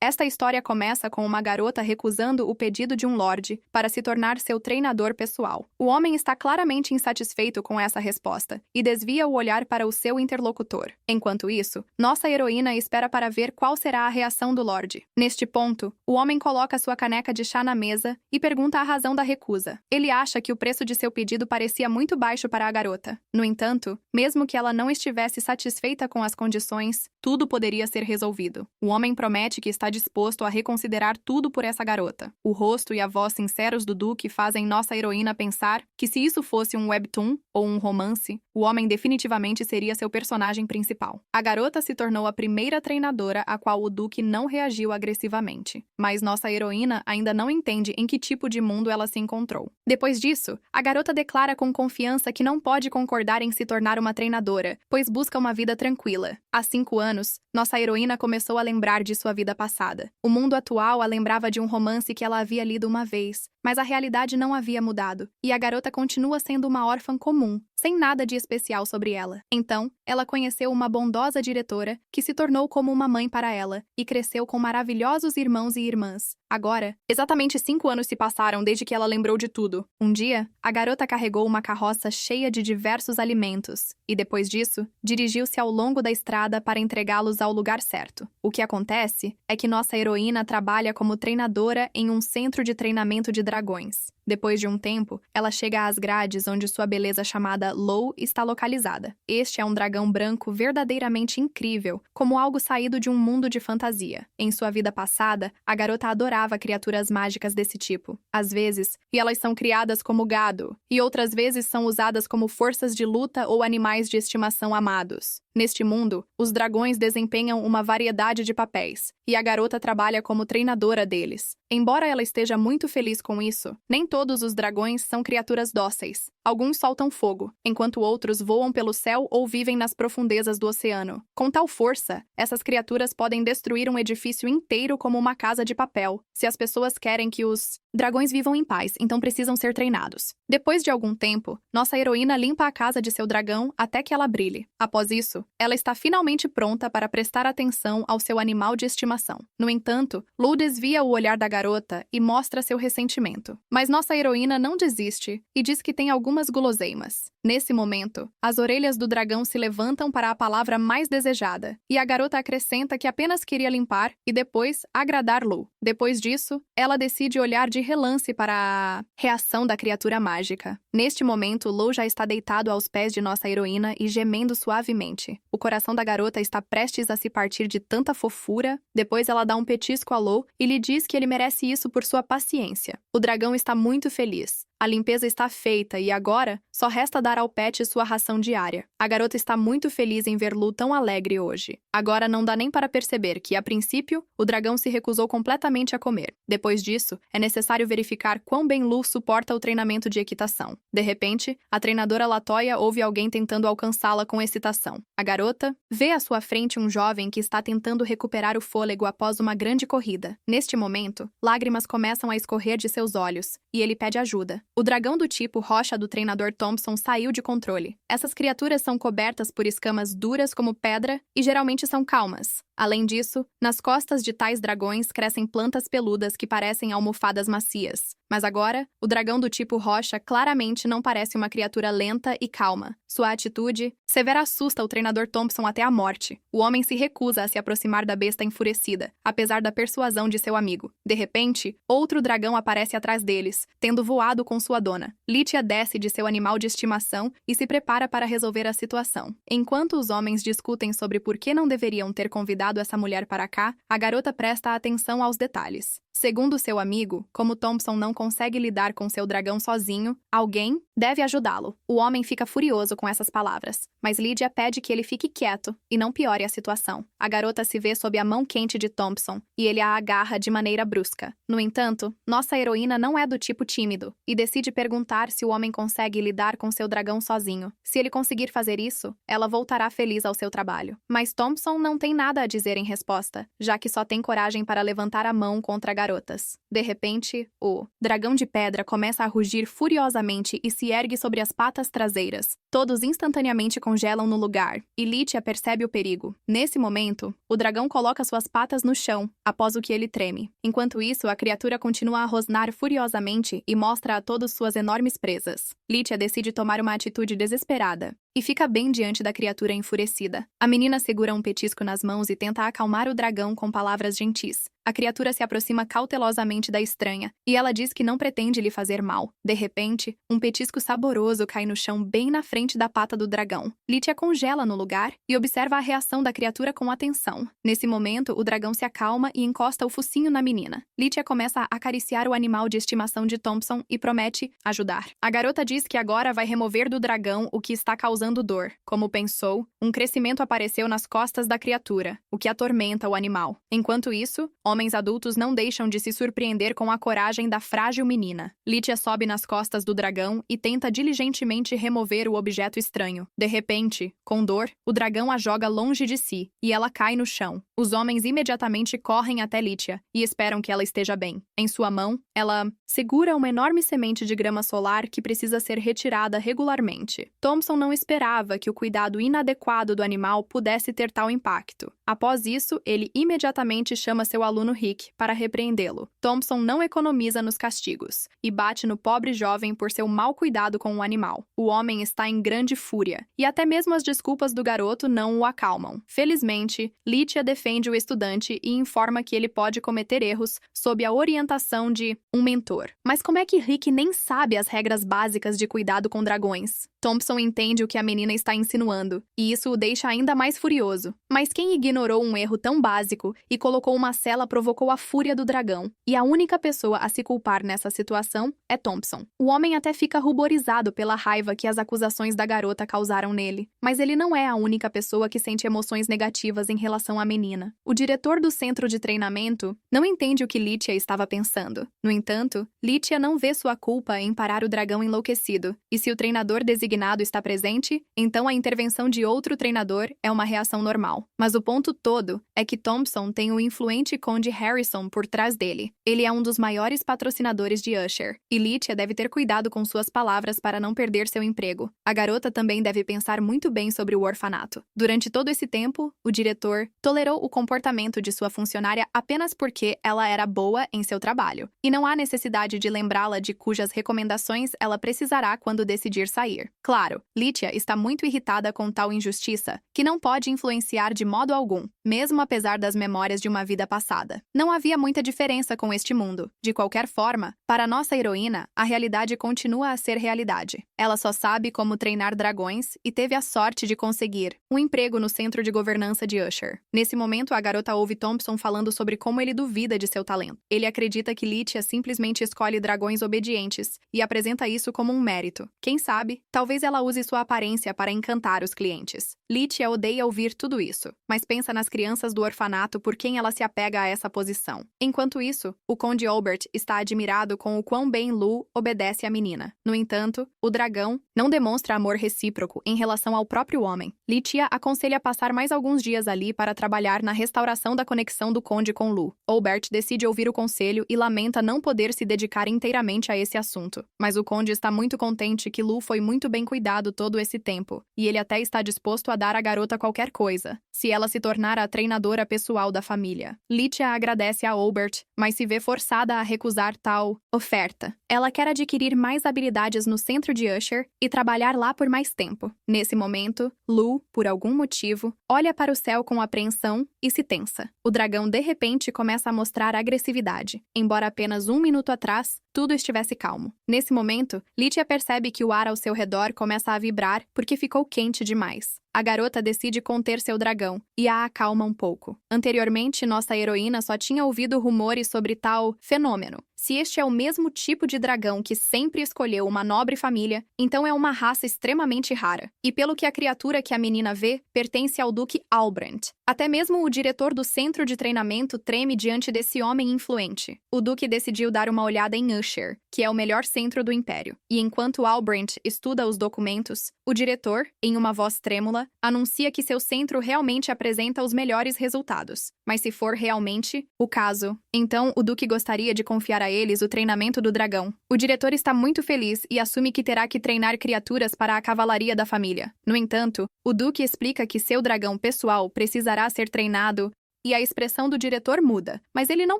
Esta história começa com uma garota recusando o pedido de um lorde para se tornar seu treinador pessoal. O homem está claramente insatisfeito com essa resposta e desvia o olhar para o seu interlocutor. Enquanto isso, nossa heroína espera para ver qual será a reação do lorde. Neste ponto, o homem coloca sua caneca de chá na mesa e pergunta a razão da recusa. Ele acha que o preço de seu pedido parecia muito baixo para a garota. No entanto, mesmo que ela não estivesse satisfeita com as condições, tudo poderia ser resolvido. O homem promete que está disposto a reconsiderar tudo por essa garota. O rosto e a voz sinceros do Duque fazem nossa heroína pensar que se isso fosse um webtoon ou um romance, o homem definitivamente seria seu personagem principal. A garota se tornou a primeira treinadora a qual o Duque não reagiu agressivamente, mas nossa heroína ainda não entende em que tipo de mundo ela se encontrou. Depois disso, a garota declara com confiança que não pode concordar em se tornar uma treinadora, pois busca uma vida tranquila. Há 5 anos, nossa heroína começou a lembrar de sua vida passada. O mundo atual a lembrava de um romance que ela havia lido uma vez, mas a realidade não havia mudado, e a garota continua sendo uma órfã comum, sem nada de especial sobre ela. Então, ela conheceu uma bondosa diretora que se tornou como uma mãe para ela e cresceu com maravilhosos irmãos e irmãs. Agora, exatamente 5 anos se passaram desde que ela lembrou de tudo. Um dia, a garota carregou uma carroça cheia de diversos alimentos e, depois disso, dirigiu-se ao longo da estrada para entregá-los ao lugar certo. O que acontece é que nossa heroína trabalha como treinadora em um centro de treinamento de dragões. Depois de um tempo, ela chega às grades onde sua beleza chamada Lou está localizada. Este é um dragão branco verdadeiramente incrível, como algo saído de um mundo de fantasia. Em sua vida passada, a garota adorava criaturas mágicas desse tipo. Às vezes, elas são criadas como gado, e outras vezes são usadas como forças de luta ou animais de estimação amados. Neste mundo, os dragões desempenham uma variedade de papéis, e a garota trabalha como treinadora deles. Embora ela esteja muito feliz com isso, nem todos os dragões são criaturas dóceis. Alguns soltam fogo, enquanto outros voam pelo céu ou vivem nas profundezas do oceano. Com tal força, essas criaturas podem destruir um edifício inteiro como uma casa de papel. Se as pessoas querem que os dragões vivam em paz, então precisam ser treinados. Depois de algum tempo, nossa heroína limpa a casa de seu dragão até que ela brilhe. Após isso, ela está finalmente pronta para prestar atenção ao seu animal de estimação. No entanto, Lou desvia o olhar da garota e mostra seu ressentimento. Mas nossa heroína não desiste e diz que tem algumas guloseimas. Nesse momento, as orelhas do dragão se levantam para a palavra mais desejada, e a garota acrescenta que apenas queria limpar e depois agradar Lou. Depois disso, ela decide olhar de relance para a reação da criatura mágica. Neste momento, Lou já está deitado aos pés de nossa heroína e gemendo suavemente. O coração da garota está prestes a se partir de tanta fofura. Depois ela dá um petisco a Lou e lhe diz que ele merece isso por sua paciência. O dragão está muito feliz. A limpeza está feita e agora só resta dar ao pet sua ração diária. A garota está muito feliz em ver Lou tão alegre hoje. Agora não dá nem para perceber que, a princípio, o dragão se recusou completamente a comer. Depois disso, é necessário verificar quão bem Lou suporta o treinamento de equitação. De repente, a treinadora Latoya ouve alguém tentando alcançá-la com excitação. A garota vê à sua frente um jovem que está tentando recuperar o fôlego após uma grande corrida. Neste momento, lágrimas começam a escorrer de seus olhos e ele pede ajuda. O dragão do tipo rocha do treinador Thompson saiu de controle. Essas criaturas são cobertas por escamas duras como pedra e geralmente são calmas. Além disso, nas costas de tais dragões crescem plantas peludas que parecem almofadas macias. Mas agora, o dragão do tipo rocha claramente não parece uma criatura lenta e calma. Sua atitude severa assusta o treinador Thompson até a morte. O homem se recusa a se aproximar da besta enfurecida, apesar da persuasão de seu amigo. De repente, outro dragão aparece atrás deles, tendo voado com sua dona. Lítia desce de seu animal de estimação e se prepara para resolver a situação. Enquanto os homens discutem sobre por que não deveriam ter convidado essa mulher para cá, a garota presta atenção aos detalhes. Segundo seu amigo, como Thompson não consegue lidar com seu dragão sozinho, alguém deve ajudá-lo. O homem fica furioso com essas palavras, mas Lydia pede que ele fique quieto e não piore a situação. A garota se vê sob a mão quente de Thompson e ele a agarra de maneira brusca. No entanto, nossa heroína não é do tipo tímido e decide perguntar se o homem consegue lidar com seu dragão sozinho. Se ele conseguir fazer isso, ela voltará feliz ao seu trabalho. Mas Thompson não tem nada a dizer em resposta, já que só tem coragem para levantar a mão contra a garotas. De repente, o dragão de pedra começa a rugir furiosamente e se ergue sobre as patas traseiras. Todos instantaneamente congelam no lugar, e Lítia percebe o perigo. Nesse momento, o dragão coloca suas patas no chão, após o que ele treme. Enquanto isso, a criatura continua a rosnar furiosamente e mostra a todos suas enormes presas. Lítia decide tomar uma atitude desesperada e fica bem diante da criatura enfurecida. A menina segura um petisco nas mãos e tenta acalmar o dragão com palavras gentis. A criatura se aproxima cautelosamente da estranha, e ela diz que não pretende lhe fazer mal. De repente, um petisco saboroso cai no chão bem na frente da pata do dragão. Lítia congela no lugar e observa a reação da criatura com atenção. Nesse momento, o dragão se acalma e encosta o focinho na menina. Lítia começa a acariciar o animal de estimação de Thompson e promete ajudar. A garota diz que agora vai remover do dragão o que está causando dor. Como pensou, um crescimento apareceu nas costas da criatura, o que atormenta o animal. Enquanto isso, homens adultos não deixam de se surpreender com a coragem da frágil menina. Lítia sobe nas costas do dragão e tenta diligentemente remover o objeto estranho. De repente, com dor, o dragão a joga longe de si e ela cai no chão. Os homens imediatamente correm até Lítia e esperam que ela esteja bem. Em sua mão, ela segura uma enorme semente de grama solar que precisa ser retirada regularmente. Thompson não esperava que o cuidado inadequado do animal pudesse ter tal impacto. Após isso, ele imediatamente chama seu aluno Rick para repreendê-lo. Thompson não economiza nos castigos e bate no pobre jovem por seu mau cuidado com o animal. O homem está em grande fúria e até mesmo as desculpas do garoto não o acalmam. Felizmente, Lítia defende o estudante e informa que ele pode cometer erros sob a orientação de um mentor. Mas como é que Rick nem sabe as regras básicas de cuidado com dragões? Thompson entende o que a menina está insinuando, e isso o deixa ainda mais furioso. Mas quem ignorou um erro tão básico e colocou uma cela provocou a fúria do dragão, e a única pessoa a se culpar nessa situação é Thompson. O homem até fica ruborizado pela raiva que as acusações da garota causaram nele, mas ele não é a única pessoa que sente emoções negativas em relação à menina. O diretor do centro de treinamento não entende o que Lítia estava pensando. No entanto, Lítia não vê sua culpa em parar o dragão enlouquecido, e se o treinador designado está presente, então a intervenção de outro treinador é uma reação normal. Mas o ponto todo é que Thompson tem o influente Conde Harrison por trás dele. Ele é um dos maiores patrocinadores de Usher, e Lítia deve ter cuidado com suas palavras para não perder seu emprego. A garota também deve pensar muito bem sobre o orfanato. Durante todo esse tempo, o diretor tolerou o comportamento de sua funcionária apenas porque ela era boa em seu trabalho, e não há necessidade de lembrá-la de cujas recomendações ela precisará quando decidir sair. Claro, Lítia está muito irritada com tal injustiça, que não pode influenciar de modo algum, mesmo apesar das memórias de uma vida passada. Não havia muita diferença com este mundo. De qualquer forma, para nossa heroína, a realidade continua a ser realidade. Ela só sabe como treinar dragões e teve a sorte de conseguir um emprego no centro de governança de Usher. Nesse momento, a garota ouve Thompson falando sobre como ele duvida de seu talento. Ele acredita que Lítia simplesmente escolhe dragões obedientes e apresenta isso como um mérito. Quem sabe, talvez ela use sua aparência para encantar os clientes. Lítia odeia ouvir tudo isso, mas pensa nas crianças do orfanato por quem ela se apega a essa posição. Enquanto isso, o Conde Albert está admirado com o quão bem Lou obedece à menina. No entanto, o dragão não demonstra amor recíproco em relação ao próprio homem. Lítia aconselha passar mais alguns dias ali para trabalhar na restauração da conexão do Conde com Lou. Albert decide ouvir o conselho e lamenta não poder se dedicar inteiramente a esse assunto. Mas o Conde está muito contente que Lou foi muito bem cuidado todo esse tempo, e ele até está disposto a dar à garota qualquer coisa, se ela se tornar a treinadora pessoal da família. Lítia agradece a Albert, mas se vê forçada a recusar tal oferta. Ela quer adquirir mais habilidades no centro de Usher e trabalhar lá por mais tempo. Nesse momento, Lou, por algum motivo, olha para o céu com apreensão e se tensa. O dragão de repente começa a mostrar agressividade, embora apenas um minuto atrás tudo estivesse calmo. Nesse momento, Lítia percebe que o ar ao seu redor começa a vibrar porque ficou quente demais. A garota decide conter seu dragão e a acalma um pouco. Anteriormente, nossa heroína só tinha ouvido rumores sobre tal fenômeno. Se este é o mesmo tipo de dragão que sempre escolheu uma nobre família, então é uma raça extremamente rara. E pelo que a criatura que a menina vê, pertence ao Duque Albrand. Até mesmo o diretor do centro de treinamento treme diante desse homem influente. O Duque decidiu dar uma olhada em Usher, que é o melhor centro do Império. E enquanto Albrand estuda os documentos, o diretor, em uma voz trêmula, anuncia que seu centro realmente apresenta os melhores resultados. Mas se for realmente o caso, então o Duque gostaria de confiar a eles o treinamento do dragão. O diretor está muito feliz e assume que terá que treinar criaturas para a cavalaria da família. No entanto, o Duque explica que seu dragão pessoal precisará ser treinado e a expressão do diretor muda, mas ele não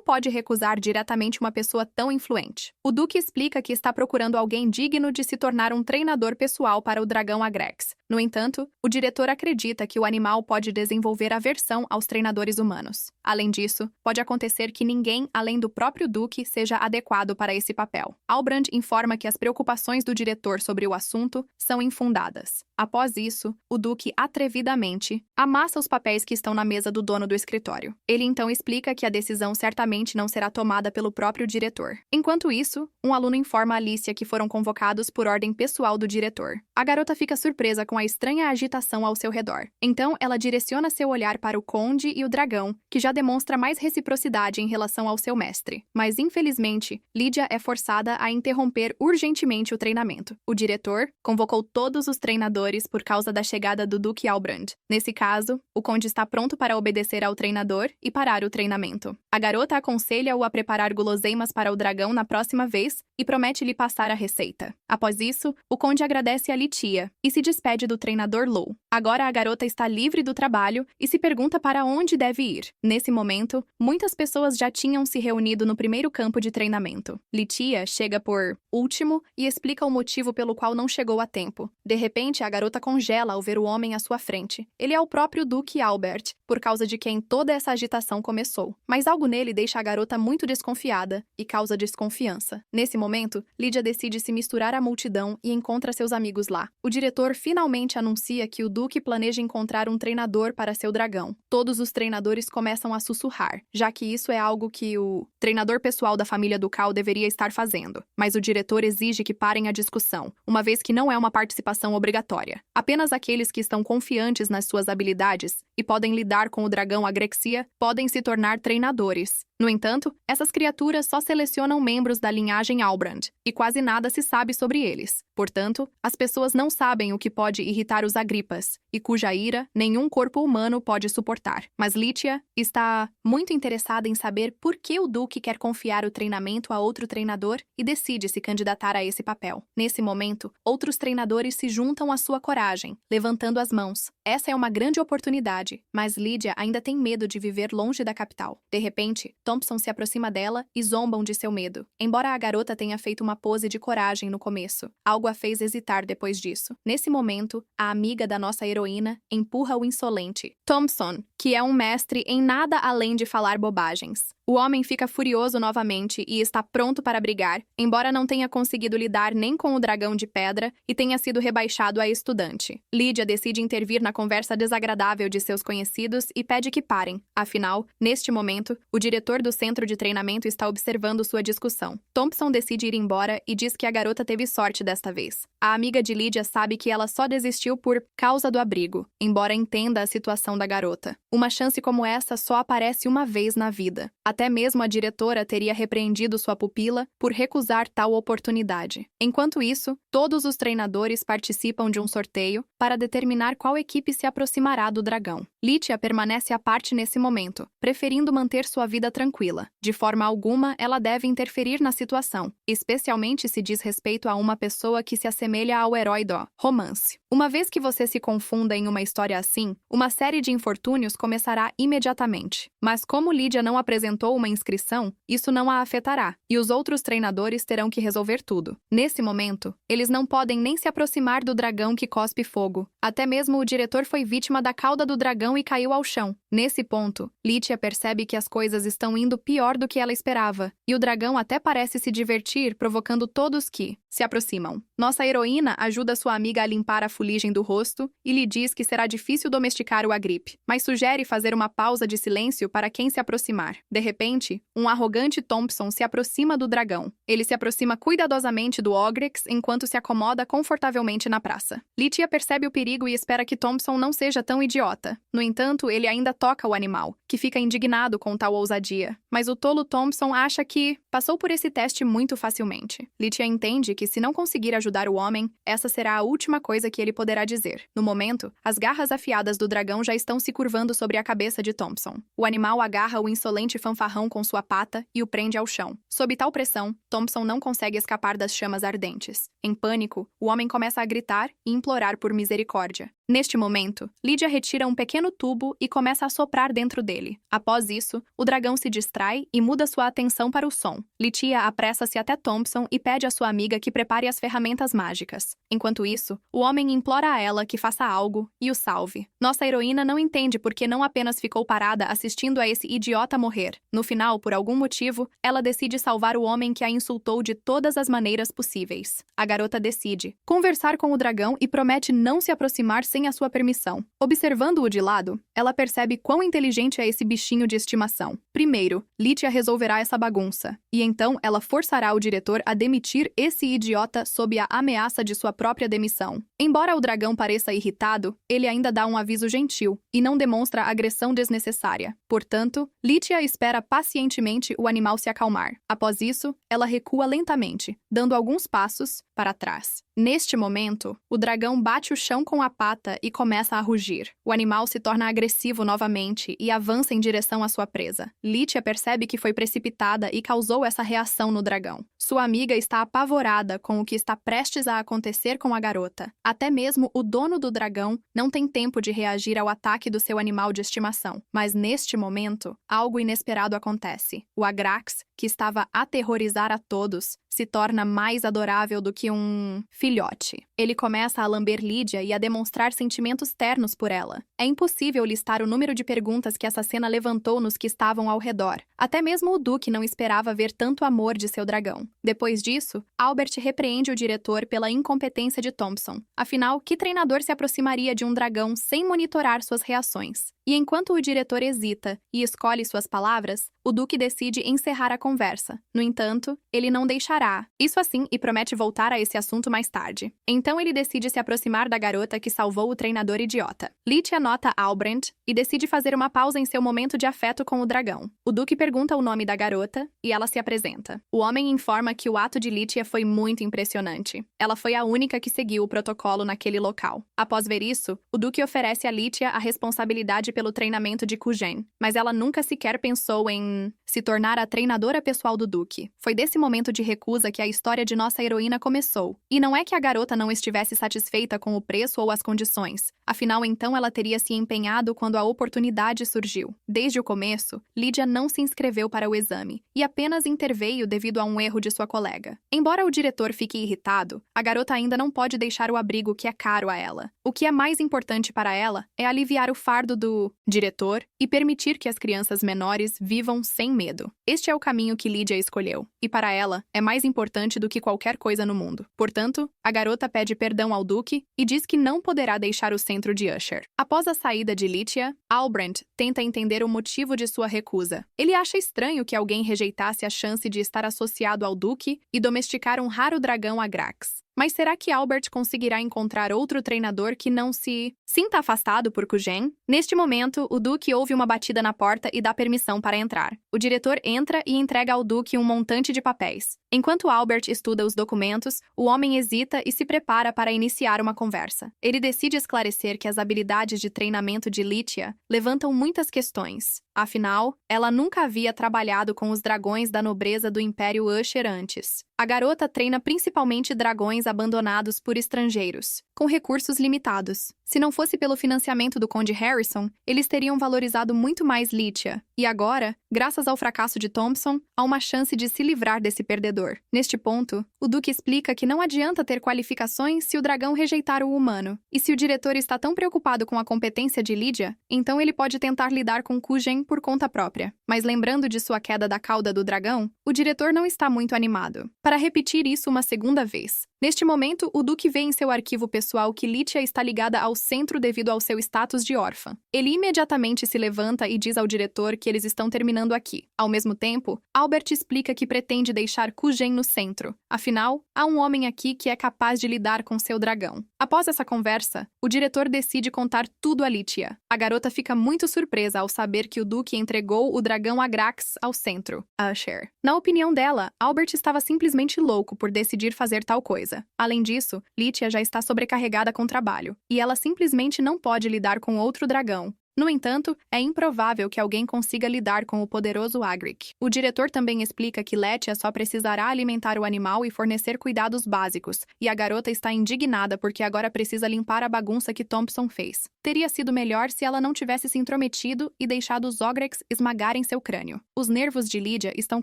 pode recusar diretamente uma pessoa tão influente. O Duque explica que está procurando alguém digno de se tornar um treinador pessoal para o dragão Agrex. No entanto, o diretor acredita que o animal pode desenvolver aversão aos treinadores humanos. Além disso, pode acontecer que ninguém, além do próprio Duque, seja adequado para esse papel. Halbrand informa que as preocupações do diretor sobre o assunto são infundadas. Após isso, o Duque atrevidamente amassa os papéis que estão na mesa do dono do escritório. Ele então explica que a decisão certamente não será tomada pelo próprio diretor. Enquanto isso, um aluno informa a Alicia que foram convocados por ordem pessoal do diretor. A garota fica surpresa com a estranha agitação ao seu redor. Então, ela direciona seu olhar para o conde e o dragão, que já demonstra mais reciprocidade em relação ao seu mestre. Mas, infelizmente, Lydia é forçada a interromper urgentemente o treinamento. O diretor convocou todos os treinadores por causa da chegada do Duque Halbrand. Nesse caso, o conde está pronto para obedecer ao treinador e parar o treinamento. A garota aconselha-o a preparar guloseimas para o dragão na próxima vez e promete-lhe passar a receita. Após isso, o conde agradece a Litia e se despede do treinador Lou. Agora a garota está livre do trabalho e se pergunta para onde deve ir. Nesse momento, muitas pessoas já tinham se reunido no primeiro campo de treinamento. Litia chega por último e explica o motivo pelo qual não chegou a tempo. De repente, a garota congela ao ver o homem à sua frente. Ele é o próprio Duque Albert, por causa de quem toda essa agitação começou. Mas algo nele deixa a garota muito desconfiada e causa desconfiança. Nesse momento, Lydia decide se misturar à multidão e encontra seus amigos lá. O diretor finalmente anuncia que o Duque planeja encontrar um treinador para seu dragão. Todos os treinadores começam a sussurrar, já que isso é algo que o treinador pessoal da família ducal deveria estar fazendo. Mas o diretor exige que parem a discussão, uma vez que não é uma participação obrigatória. Apenas aqueles que estão confiantes nas suas habilidades e podem lidar com o dragão Agrexia podem se tornar treinadores. No entanto, essas criaturas só selecionam membros da linhagem Halbrand, e quase nada se sabe sobre eles. Portanto, as pessoas não sabem o que pode irritar os Agripas, e cuja ira nenhum corpo humano pode suportar. Mas Litia está muito interessada em saber por que o Duque quer confiar o treinamento a outro treinador e decide se candidatar a esse papel. Nesse momento, outros treinadores se juntam à sua coragem, levantando as mãos. Essa é uma grande oportunidade, mas Lydia ainda tem medo de viver longe da capital. De repente, Thompson se aproxima dela e zombam de seu medo. Embora a garota tenha feito uma pose de coragem no começo, algo a fez hesitar depois disso. Nesse momento, a amiga da nossa heroína empurra o insolente Thompson, que é um mestre em nada além de falar bobagens. O homem fica furioso novamente e está pronto para brigar, embora não tenha conseguido lidar nem com o dragão de pedra e tenha sido rebaixado a estudante. Lydia decide intervir na conversa desagradável de seus conhecidos e pede que parem. Afinal, neste momento, o diretor do centro de treinamento está observando sua discussão. Thompson decide ir embora e diz que a garota teve sorte desta vez. A amiga de Lydia sabe que ela só desistiu por causa do abrigo, embora entenda a situação da garota. Uma chance como essa só aparece uma vez na vida. Até mesmo a diretora teria repreendido sua pupila por recusar tal oportunidade. Enquanto isso, todos os treinadores participam de um sorteio para determinar qual equipe se aproximará do dragão. Litia permanece à parte nesse momento, preferindo manter sua vida tranquila. De forma alguma, ela deve interferir na situação, especialmente se diz respeito a uma pessoa que se assemelha ao herói do romance. Uma vez que você se confunda em uma história assim, uma série de infortúnios começará imediatamente. Mas como Lydia não apresentou uma inscrição, isso não a afetará, e os outros treinadores terão que resolver tudo. Nesse momento, eles não podem nem se aproximar do dragão que cospe fogo. Até mesmo o diretor foi vítima da cauda do dragão e caiu ao chão. Nesse ponto, Litia percebe que as coisas estão indo pior do que ela esperava, e o dragão até parece se divertir, provocando todos que se aproximam. Nossa heroína ajuda sua amiga a limpar a fuligem do rosto e lhe diz que será difícil domesticar o Agripe, mas sugere fazer uma pausa de silêncio para quem se aproximar. De repente, um arrogante Thompson se aproxima do dragão. Ele se aproxima cuidadosamente do Ogrex enquanto se acomoda confortavelmente na praça. Litia percebe o perigo e espera que Thompson não seja tão idiota. No entanto, ele ainda toca o animal, que fica indignado com tal ousadia dia, mas o tolo Thompson acha que passou por esse teste muito facilmente. Lytia entende que se não conseguir ajudar o homem, essa será a última coisa que ele poderá dizer. No momento, as garras afiadas do dragão já estão se curvando sobre a cabeça de Thompson. O animal agarra o insolente fanfarrão com sua pata e o prende ao chão. Sob tal pressão, Thompson não consegue escapar das chamas ardentes. Em pânico, o homem começa a gritar e implorar por misericórdia. Neste momento, Lydia retira um pequeno tubo e começa a soprar dentro dele. Após isso, o dragão se distrai e muda sua atenção para o som. Lytia apressa-se até Thompson e pede à sua amiga que prepare as ferramentas mágicas. Enquanto isso, o homem implora a ela que faça algo e o salve. Nossa heroína não entende porque não apenas ficou parada assistindo a esse idiota morrer. No final, por algum motivo, ela decide salvar o homem que a insultou de todas as maneiras possíveis. A garota decide conversar com o dragão e promete não se aproximar sem a sua permissão. Observando-o de lado, ela percebe quão inteligente é esse bichinho de estimação. Primeiro, Lytia resolverá essa bagunça, e então ela forçará o diretor a demitir esse idiota sob a ameaça de sua própria demissão. Embora o dragão pareça irritado, ele ainda dá um aviso gentil e não demonstra agressão desnecessária. Portanto, Lytia espera pacientemente o animal se acalmar. Após isso, ela recua lentamente, dando alguns passos para trás. Neste momento, o dragão bate o chão com a pata e começa a rugir. O animal se torna agressivo novamente e avança em direção à sua presa. Lytia percebe que foi precipitada e causou essa reação no dragão. Sua amiga está apavorada com o que está prestes a acontecer com a garota. Até mesmo o dono do dragão não tem tempo de reagir ao ataque do seu animal de estimação. Mas neste momento, algo inesperado acontece. O Agrax, que estava a aterrorizar a todos, se torna mais adorável do que um filhote. Ele começa a lamber Lydia e a demonstrar sentimentos ternos por ela. É impossível listar o número de perguntas que essa cena levantou nos que estavam ao redor. Até mesmo o Duque não esperava ver tanto amor de seu dragão. Depois disso, Albert repreende o diretor pela incompetência de Thompson. Afinal, que treinador se aproximaria de um dragão sem monitorar suas reações? E enquanto o diretor hesita e escolhe suas palavras, o Duque decide encerrar a conversa. No entanto, ele não deixará isso assim e promete voltar a esse assunto mais tarde. Então ele decide se aproximar da garota que salvou o treinador idiota. Lytia nota Albrecht e decide fazer uma pausa em seu momento de afeto com o dragão. O Duque pergunta o nome da garota e ela se apresenta. O homem informa que o ato de Lytia foi muito impressionante. Ela foi a única que seguiu o protocolo naquele local. Após ver isso, o Duque oferece a Lytia a responsabilidade pelo treinamento de Kujen, mas ela nunca sequer pensou em se tornar a treinadora pessoal do Duque. Foi desse momento de recusa que a história de nossa heroína começou. E não é que a garota não estivesse satisfeita com o preço ou as condições. Afinal, então ela teria se empenhado quando a oportunidade surgiu. Desde o começo, Lydia não se inscreveu para o exame e apenas interveio devido a um erro de sua colega. Embora o diretor fique irritado, a garota ainda não pode deixar o abrigo que é caro a ela. O que é mais importante para ela é aliviar o fardo do diretor e permitir que as crianças menores vivam sem medo. Este é o caminho que Lydia escolheu, e para ela é mais importante do que qualquer coisa no mundo. Portanto, a garota pede perdão ao Duque e diz que não poderá deixar o centro de Usher. Após a saída de Lytia, Albrecht tenta entender o motivo de sua recusa. Ele acha estranho que alguém rejeitasse a chance de estar associado ao Duque e domesticar um raro dragão Agrax. Mas será que Albert conseguirá encontrar outro treinador que não se sinta afastado por Kujen? Neste momento, o Duque ouve uma batida na porta e dá permissão para entrar. O diretor entra e entrega ao Duque um montante de papéis. Enquanto Albert estuda os documentos, o homem hesita e se prepara para iniciar uma conversa. Ele decide esclarecer que as habilidades de treinamento de Lytia levantam muitas questões. Afinal, ela nunca havia trabalhado com os dragões da nobreza do Império Usher antes. A garota treina principalmente dragões abandonados por estrangeiros, com recursos limitados. Se não fosse pelo financiamento do Conde Harrison, eles teriam valorizado muito mais Lytia. E agora, graças ao fracasso de Thompson, há uma chance de se livrar desse perdedor. Neste ponto, o Duque explica que não adianta ter qualificações se o dragão rejeitar o humano. E se o diretor está tão preocupado com a competência de Lydia, então ele pode tentar lidar com Kujen por conta própria. Mas lembrando de sua queda da cauda do dragão, o diretor não está muito animado para repetir isso uma segunda vez. Neste momento, o Duque vê em seu arquivo pessoal que Lytia está ligada ao centro devido ao seu status de órfã. Ele imediatamente se levanta e diz ao diretor que eles estão terminando aqui. Ao mesmo tempo, Albert explica que pretende deixar Kujen no centro. Afinal, há um homem aqui que é capaz de lidar com seu dragão. Após essa conversa, o diretor decide contar tudo a Litia. A garota fica muito surpresa ao saber que o Duque entregou o dragão Agrax ao centro, Usher. Na opinião dela, Albert estava simplesmente louco por decidir fazer tal coisa. Além disso, Litia já está sobrecarregada com trabalho, e ela simplesmente não pode lidar com outro dragão. No entanto, é improvável que alguém consiga lidar com o poderoso Agric. O diretor também explica que Letia só precisará alimentar o animal e fornecer cuidados básicos, e a garota está indignada porque agora precisa limpar a bagunça que Thompson fez. Teria sido melhor se ela não tivesse se intrometido e deixado os Ogrex esmagarem seu crânio. Os nervos de Lydia estão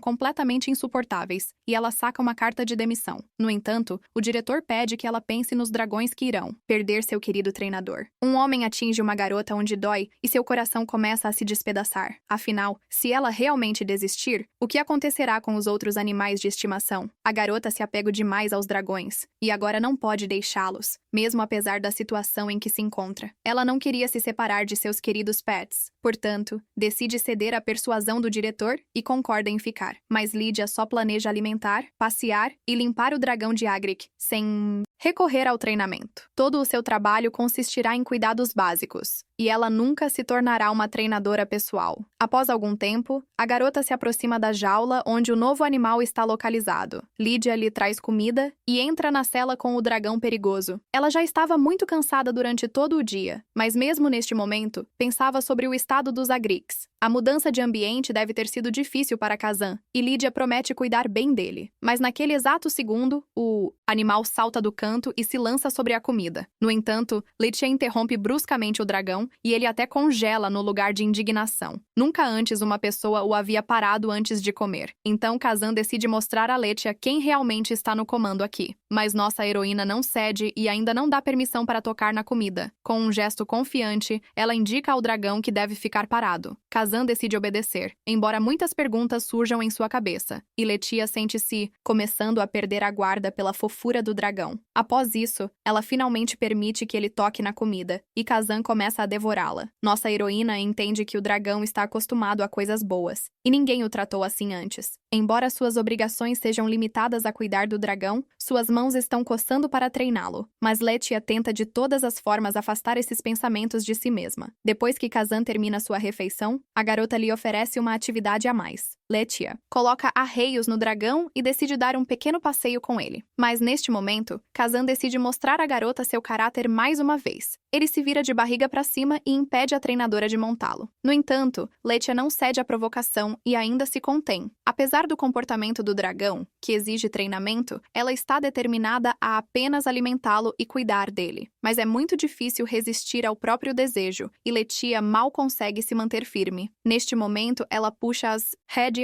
completamente insuportáveis, e ela saca uma carta de demissão. No entanto, o diretor pede que ela pense nos dragões que irão perder seu querido treinador. Um homem atinge uma garota onde dói, e seu coração começa a se despedaçar. Afinal, se ela realmente desistir, o que acontecerá com os outros animais de estimação? A garota se apega demais aos dragões, e agora não pode deixá-los, mesmo apesar da situação em que se encontra. Ela não queria se separar de seus queridos pets, portanto, decide ceder à persuasão do diretor e concorda em ficar. Mas Lydia só planeja alimentar, passear e limpar o dragão de Agric, sem recorrer ao treinamento. Todo o seu trabalho consistirá em cuidados básicos, e ela nunca se tornará uma treinadora pessoal. Após algum tempo, a garota se aproxima da jaula onde o novo animal está localizado. Lydia lhe traz comida e entra na cela com o dragão perigoso. Ela já estava muito cansada durante todo o dia, mas mesmo neste momento, pensava sobre o estado dos Agrics. A mudança de ambiente deve ter sido difícil para Kazan, e Lydia promete cuidar bem dele. Mas naquele exato segundo, o animal salta do canto e se lança sobre a comida. No entanto, Lydia interrompe bruscamente o dragão e ele até congela no lugar de indignação. Nunca antes uma pessoa o havia parado antes de comer. Então Kazan decide mostrar a Lydia quem realmente está no comando aqui. Mas nossa heroína não cede e ainda não dá permissão para tocar na comida. Com um gesto confiante, ela indica ao dragão que deve ficar parado. Kazan decide obedecer, embora muitas perguntas surjam em sua cabeça, e Letia sente-se começando a perder a guarda pela fofura do dragão. Após isso, ela finalmente permite que ele toque na comida, e Kazan começa a devorá-la. Nossa heroína entende que o dragão está acostumado a coisas boas, e ninguém o tratou assim antes. Embora suas obrigações sejam limitadas a cuidar do dragão, suas mãos estão coçando para treiná-lo, mas Letia tenta de todas as formas afastar esses pensamentos de si mesma. Depois que Kazan termina sua refeição, a garota lhe oferece uma atividade a mais. Letia coloca arreios no dragão e decide dar um pequeno passeio com ele. Mas neste momento, Kazan decide mostrar à garota seu caráter mais uma vez. Ele se vira de barriga para cima e impede a treinadora de montá-lo. No entanto, Letia não cede à provocação e ainda se contém. Apesar do comportamento do dragão, que exige treinamento, ela está determinada a apenas alimentá-lo e cuidar dele. Mas é muito difícil resistir ao próprio desejo, e Letia mal consegue se manter firme. Neste momento, ela puxa as rédeas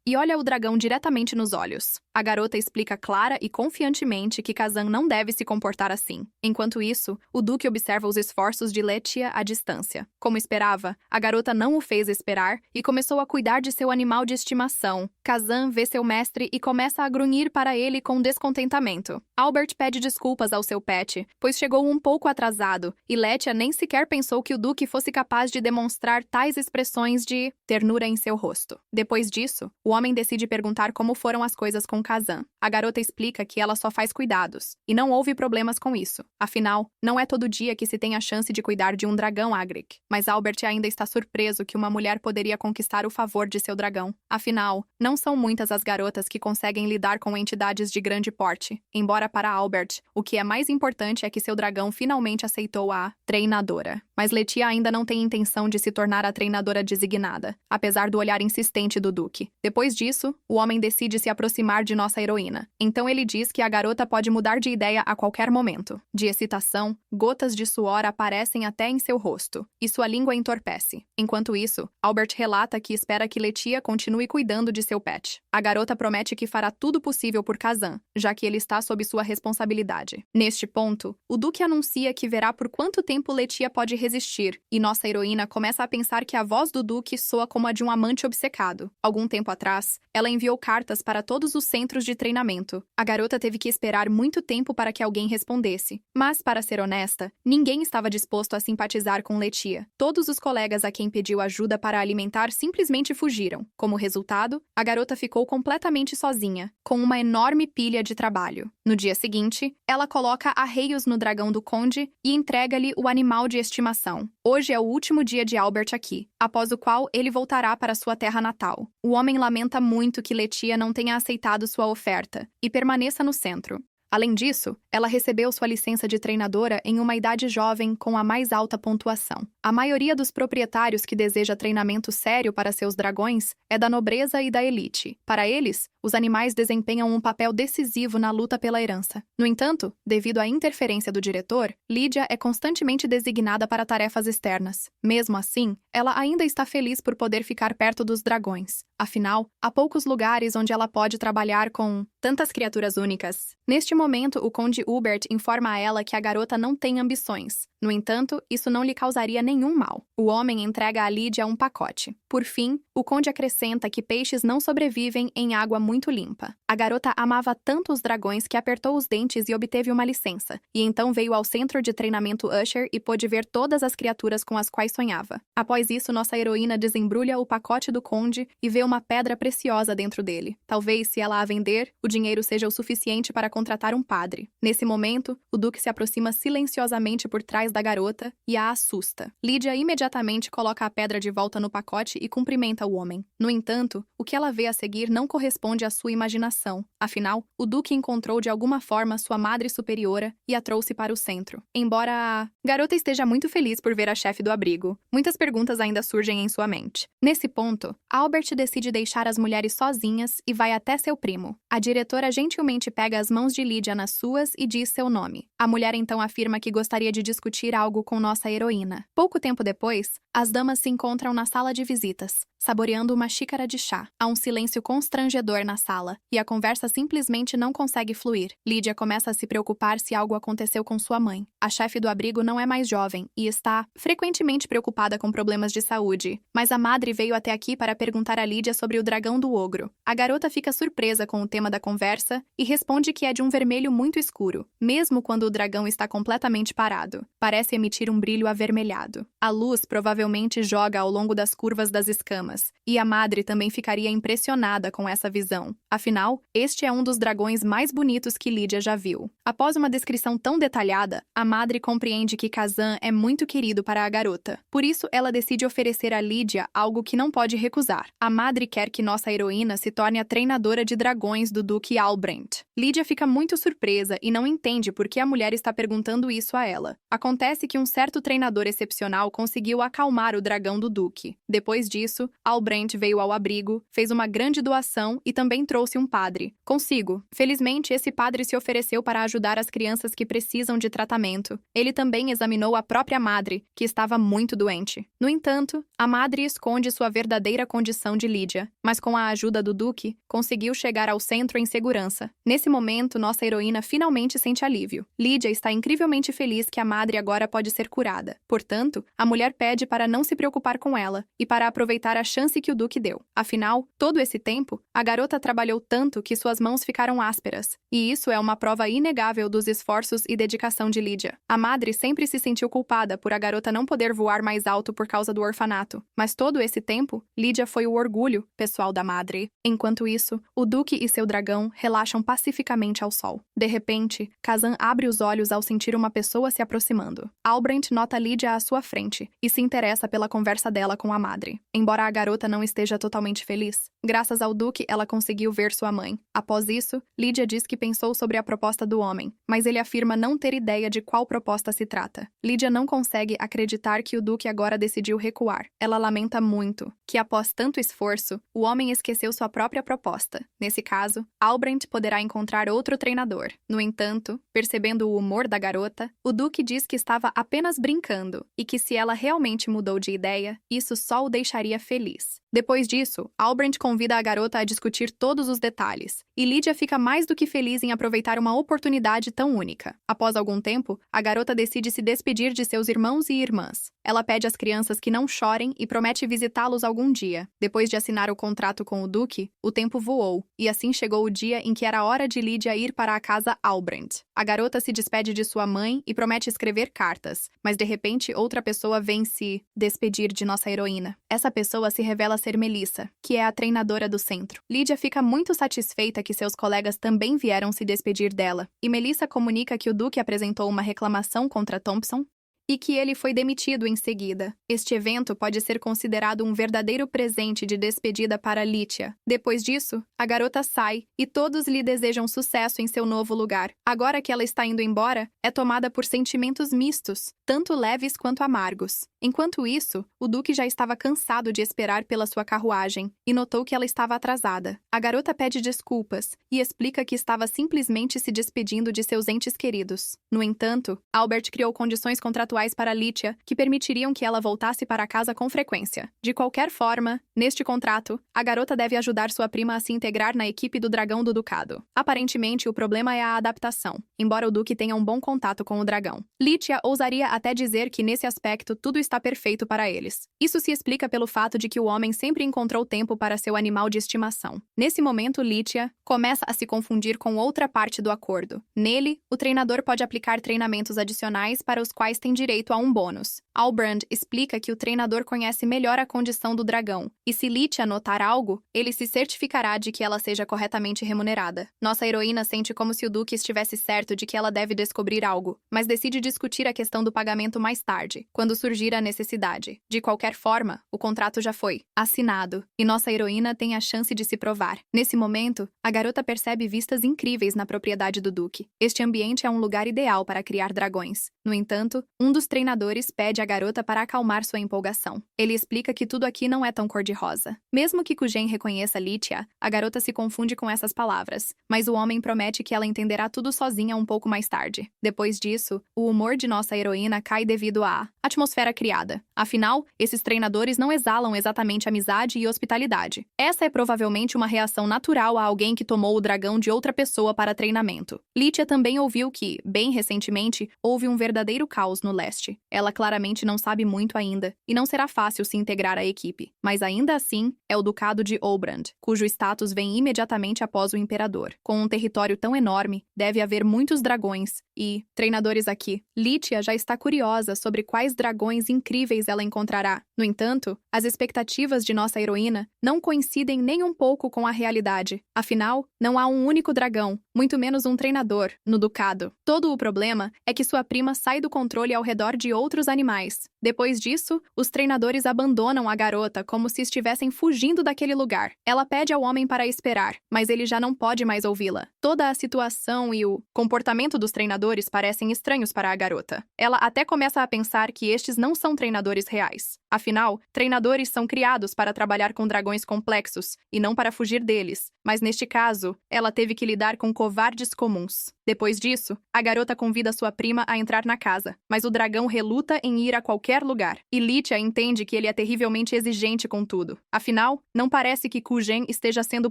e olha o dragão diretamente nos olhos. A garota explica clara e confiantemente que Kazan não deve se comportar assim. Enquanto isso, o Duque observa os esforços de Letia à distância. Como esperava, a garota não o fez esperar e começou a cuidar de seu animal de estimação. Kazan vê seu mestre e começa a grunhir para ele com descontentamento. Albert pede desculpas ao seu pet, pois chegou um pouco atrasado, e Letia nem sequer pensou que o Duque fosse capaz de demonstrar tais expressões de ternura em seu rosto. Depois disso, o homem decide perguntar como foram as coisas com Kazan. A garota explica que ela só faz cuidados, e não houve problemas com isso. Afinal, não é todo dia que se tem a chance de cuidar de um dragão Agric. Mas Albert ainda está surpreso que uma mulher poderia conquistar o favor de seu dragão. Afinal, não são muitas as garotas que conseguem lidar com entidades de grande porte. Embora para Albert, o que é mais importante é que seu dragão finalmente aceitou a treinadora. Mas Letia ainda não tem intenção de se tornar a treinadora designada, apesar do olhar insistente do Duque. Depois disso, o homem decide se aproximar de nossa heroína. Então ele diz que a garota pode mudar de ideia a qualquer momento. De excitação, gotas de suor aparecem até em seu rosto, e sua língua entorpece. Enquanto isso, Albert relata que espera que Letia continue cuidando de seu pet. A garota promete que fará tudo possível por Kazan, já que ele está sob sua responsabilidade. Neste ponto, o Duque anuncia anuncia que verá por quanto tempo Letia pode resistir, e nossa heroína começa a pensar que a voz do Duque soa como a de um amante obcecado. Algum tempo atrás, ela enviou cartas para todos os centros de treinamento. A garota teve que esperar muito tempo para que alguém respondesse. Mas, para ser honesta, ninguém estava disposto a simpatizar com Letia. Todos os colegas a quem pediu ajuda para alimentar simplesmente fugiram. Como resultado, a garota ficou completamente sozinha, com uma enorme pilha de trabalho. No dia seguinte, ela coloca arreios no dragão do conde e entrega-lhe o animal de estimação. Hoje é o último dia de Albert aqui, após o qual ele voltará para sua terra natal. O homem lamenta muito que Letia não tenha aceitado sua oferta e permaneça no centro. Além disso, ela recebeu sua licença de treinadora em uma idade jovem com a mais alta pontuação. A maioria dos proprietários que deseja treinamento sério para seus dragões é da nobreza e da elite. Para eles, os animais desempenham um papel decisivo na luta pela herança. No entanto, devido à interferência do diretor, Lydia é constantemente designada para tarefas externas. Mesmo assim, ela ainda está feliz por poder ficar perto dos dragões. Afinal, há poucos lugares onde ela pode trabalhar com tantas criaturas únicas. Neste momento, o Conde Hubert informa a ela que a garota não tem ambições. No entanto, isso não lhe causaria nenhum mal. O homem entrega a Lydia um pacote. Por fim, o conde acrescenta que peixes não sobrevivem em água muito limpa. A garota amava tanto os dragões que apertou os dentes e obteve uma licença, e então veio ao centro de treinamento Usher e pôde ver todas as criaturas com as quais sonhava. Após isso, nossa heroína desembrulha o pacote do conde e vê uma pedra preciosa dentro dele. Talvez, se ela a vender, o dinheiro seja o suficiente para contratar um padre. Nesse momento, o duque se aproxima silenciosamente por trás da garota e a assusta. Lydia imediatamente coloca a pedra de volta no pacote e cumprimenta o homem. No entanto, o que ela vê a seguir não corresponde à sua imaginação. Afinal, o duque encontrou de alguma forma sua madre superiora e a trouxe para o centro. Embora a garota esteja muito feliz por ver a chefe do abrigo, muitas perguntas ainda surgem em sua mente. Nesse ponto, Albert decide deixar as mulheres sozinhas e vai até seu primo. A diretora gentilmente pega as mãos de Lydia nas suas e diz seu nome. A mulher então afirma que gostaria de discutir algo com nossa heroína. Pouco tempo depois, as damas se encontram na sala de visitas, saboreando uma xícara de chá. Há um silêncio constrangedor na sala, e a conversa simplesmente não consegue fluir. Lydia começa a se preocupar se algo aconteceu com sua mãe. A chefe do abrigo não é mais jovem e está frequentemente preocupada com problemas de saúde, mas a madre veio até aqui para perguntar a Lydia sobre o dragão do ogro. A garota fica surpresa com o tema da conversa e responde que é de um vermelho muito escuro, mesmo quando o dragão está completamente parado. Parece emitir um brilho avermelhado. A luz provavelmente joga ao longo das curvas das escamas, e a madre também ficaria impressionada com essa visão. Afinal, este é um dos dragões mais bonitos que Lydia já viu. Após uma descrição tão detalhada, a madre compreende que Kazan é muito querido para a garota. Por isso, ela decide oferecer a Lydia algo que não pode recusar. A madre quer que nossa heroína se torne a treinadora de dragões do Duque Albrecht. Lydia fica muito surpresa e não entende por que a mulher está perguntando isso a ela. Acontece que um certo treinador excepcional conseguiu acalmar o dragão do Duque. Depois disso, Albrecht veio ao abrigo, fez uma grande doação e também trouxe um padre consigo. Felizmente, esse padre se ofereceu para ajudar as crianças que precisam de tratamento. Ele também examinou a própria madre, que estava muito doente. No entanto, a madre esconde sua verdadeira condição de Lydia, mas com a ajuda do Duque, conseguiu chegar ao centro em segurança. Nesse momento, nossa heroína finalmente sente alívio. Lydia está incrivelmente feliz que a madre agora pode ser curada. Portanto, a mulher pede para não se preocupar com ela e para aproveitar a chance que o Duque deu. Afinal, todo esse tempo, a garota trabalhou tanto que suas mãos ficaram ásperas, e isso é uma prova inegável dos esforços e dedicação de Lydia. A madre sempre se sentiu culpada por a garota não poder voar mais alto por causa do orfanato, mas todo esse tempo, Lydia foi o orgulho pessoal da madre. Enquanto isso, o Duque e seu dragão relaxam pacificamente ao sol. De repente, Kazan abre os olhos ao sentir uma pessoa se aproximando. Albrecht nota Lydia à sua frente e se interessa pela conversa dela com a madre. Embora a garota não esteja totalmente feliz, graças ao Duque ela conseguiu ver sua mãe. Após isso, Lydia diz que pensou sobre a proposta do homem, mas ele afirma não ter ideia de qual proposta se trata. Lydia não consegue acreditar que o Duque agora decidiu recuar. Ela lamenta muito que, após tanto esforço, o homem esqueceu sua própria proposta. Nesse caso, Albrecht poderá encontrar outro treinador. No entanto, percebendo o humor da garota, o Duque diz que estava apenas brincando e que se ela realmente mudou de ideia, isso só o deixaria feliz. Depois disso, Albrecht convida convida a garota a discutir todos os detalhes, e Lydia fica mais do que feliz em aproveitar uma oportunidade tão única. Após algum tempo, a garota decide se despedir de seus irmãos e irmãs. Ela pede às crianças que não chorem e promete visitá-los algum dia. Depois de assinar o contrato com o Duque, o tempo voou, e assim chegou o dia em que era hora de Lydia ir para a casa Halbrand. A garota se despede de sua mãe e promete escrever cartas, mas de repente outra pessoa vem se despedir de nossa heroína. Essa pessoa se revela ser Melissa, que é a treinadora do centro. Lydia fica muito satisfeita que seus colegas também vieram se despedir dela, e Melissa comunica que o Duque apresentou uma reclamação contra Thompson e que ele foi demitido em seguida. Este evento pode ser considerado um verdadeiro presente de despedida para Lydia. Depois disso, a garota sai e todos lhe desejam sucesso em seu novo lugar. Agora que ela está indo embora, é tomada por sentimentos mistos, tanto leves quanto amargos. Enquanto isso, o Duque já estava cansado de esperar pela sua carruagem e notou que ela estava atrasada. A garota pede desculpas e explica que estava simplesmente se despedindo de seus entes queridos. No entanto, Albert criou condições contratuais para Lydia que permitiriam que ela voltasse para casa com frequência. De qualquer forma, neste contrato, a garota deve ajudar sua prima a se integrar na equipe do dragão do ducado. Aparentemente, o problema é a adaptação, embora o Duque tenha um bom contato com o dragão. Lydia ousaria até dizer que nesse aspecto tudo está perfeito para eles. Isso se explica pelo fato de que o homem sempre encontrou tempo para seu animal de estimação. Nesse momento, Lydia começa a se confundir com outra parte do acordo. Nele, o treinador pode aplicar treinamentos adicionais para os quais tem direito a um bônus. Halbrand explica que o treinador conhece melhor a condição do dragão, e se Lydia notar algo, ele se certificará de que ela seja corretamente remunerada. Nossa heroína sente como se o Duque estivesse certo de que ela deve descobrir algo, mas decide discutir a questão do pagamento mais tarde, quando surgir a necessidade. De qualquer forma, o contrato já foi assinado, e nossa heroína tem a chance de se provar. Nesse momento, a garota percebe vistas incríveis na propriedade do Duque. Este ambiente é um lugar ideal para criar dragões. No entanto, um dos treinadores pede à garota para acalmar sua empolgação. Ele explica que tudo aqui não é tão cor-de-rosa. Mesmo que Kujen reconheça Lydia, a garota se confunde com essas palavras, mas o homem promete que ela entenderá tudo sozinha um pouco mais tarde. Depois disso, o humor de nossa heroína cai devido à atmosfera criada. Afinal, esses treinadores não exalam exatamente amizade e hospitalidade. Essa é provavelmente uma reação natural a alguém que tomou o dragão de outra pessoa para treinamento. Lydia também ouviu que, bem recentemente, houve um verdadeiro caos no leste. Ela claramente não sabe muito ainda, e não será fácil se integrar à equipe. Mas ainda assim, é o Ducado de Halbrand, cujo status vem imediatamente após o Imperador. Com um território tão enorme, deve haver muitos dragões, e, treinadores aqui, Lydia já está curiosa sobre quais dragões incríveis ela encontrará. No entanto, as expectativas de nossa heroína não coincidem nem um pouco com a realidade. Afinal, não há um único dragão, muito menos um treinador, no Ducado. Todo o problema é que sua prima sai do controle ao redor de outros animais. Depois disso, os treinadores abandonam a garota como se estivessem fugindo daquele lugar. Ela pede ao homem para esperar, mas ele já não pode mais ouvi-la. Toda a situação e o comportamento dos treinadores parecem estranhos para a garota. Ela até começa a pensar que estes não são treinadores reais. Afinal, treinadores são criados para trabalhar com dragões complexos e não para fugir deles. Mas neste caso, ela teve que lidar com covardes comuns. Depois disso, a garota convida sua prima a entrar na casa, mas o dragão reluta em ir a qualquer lugar, e Lydia entende que ele é terrivelmente exigente com tudo. Afinal, não parece que Kujen esteja sendo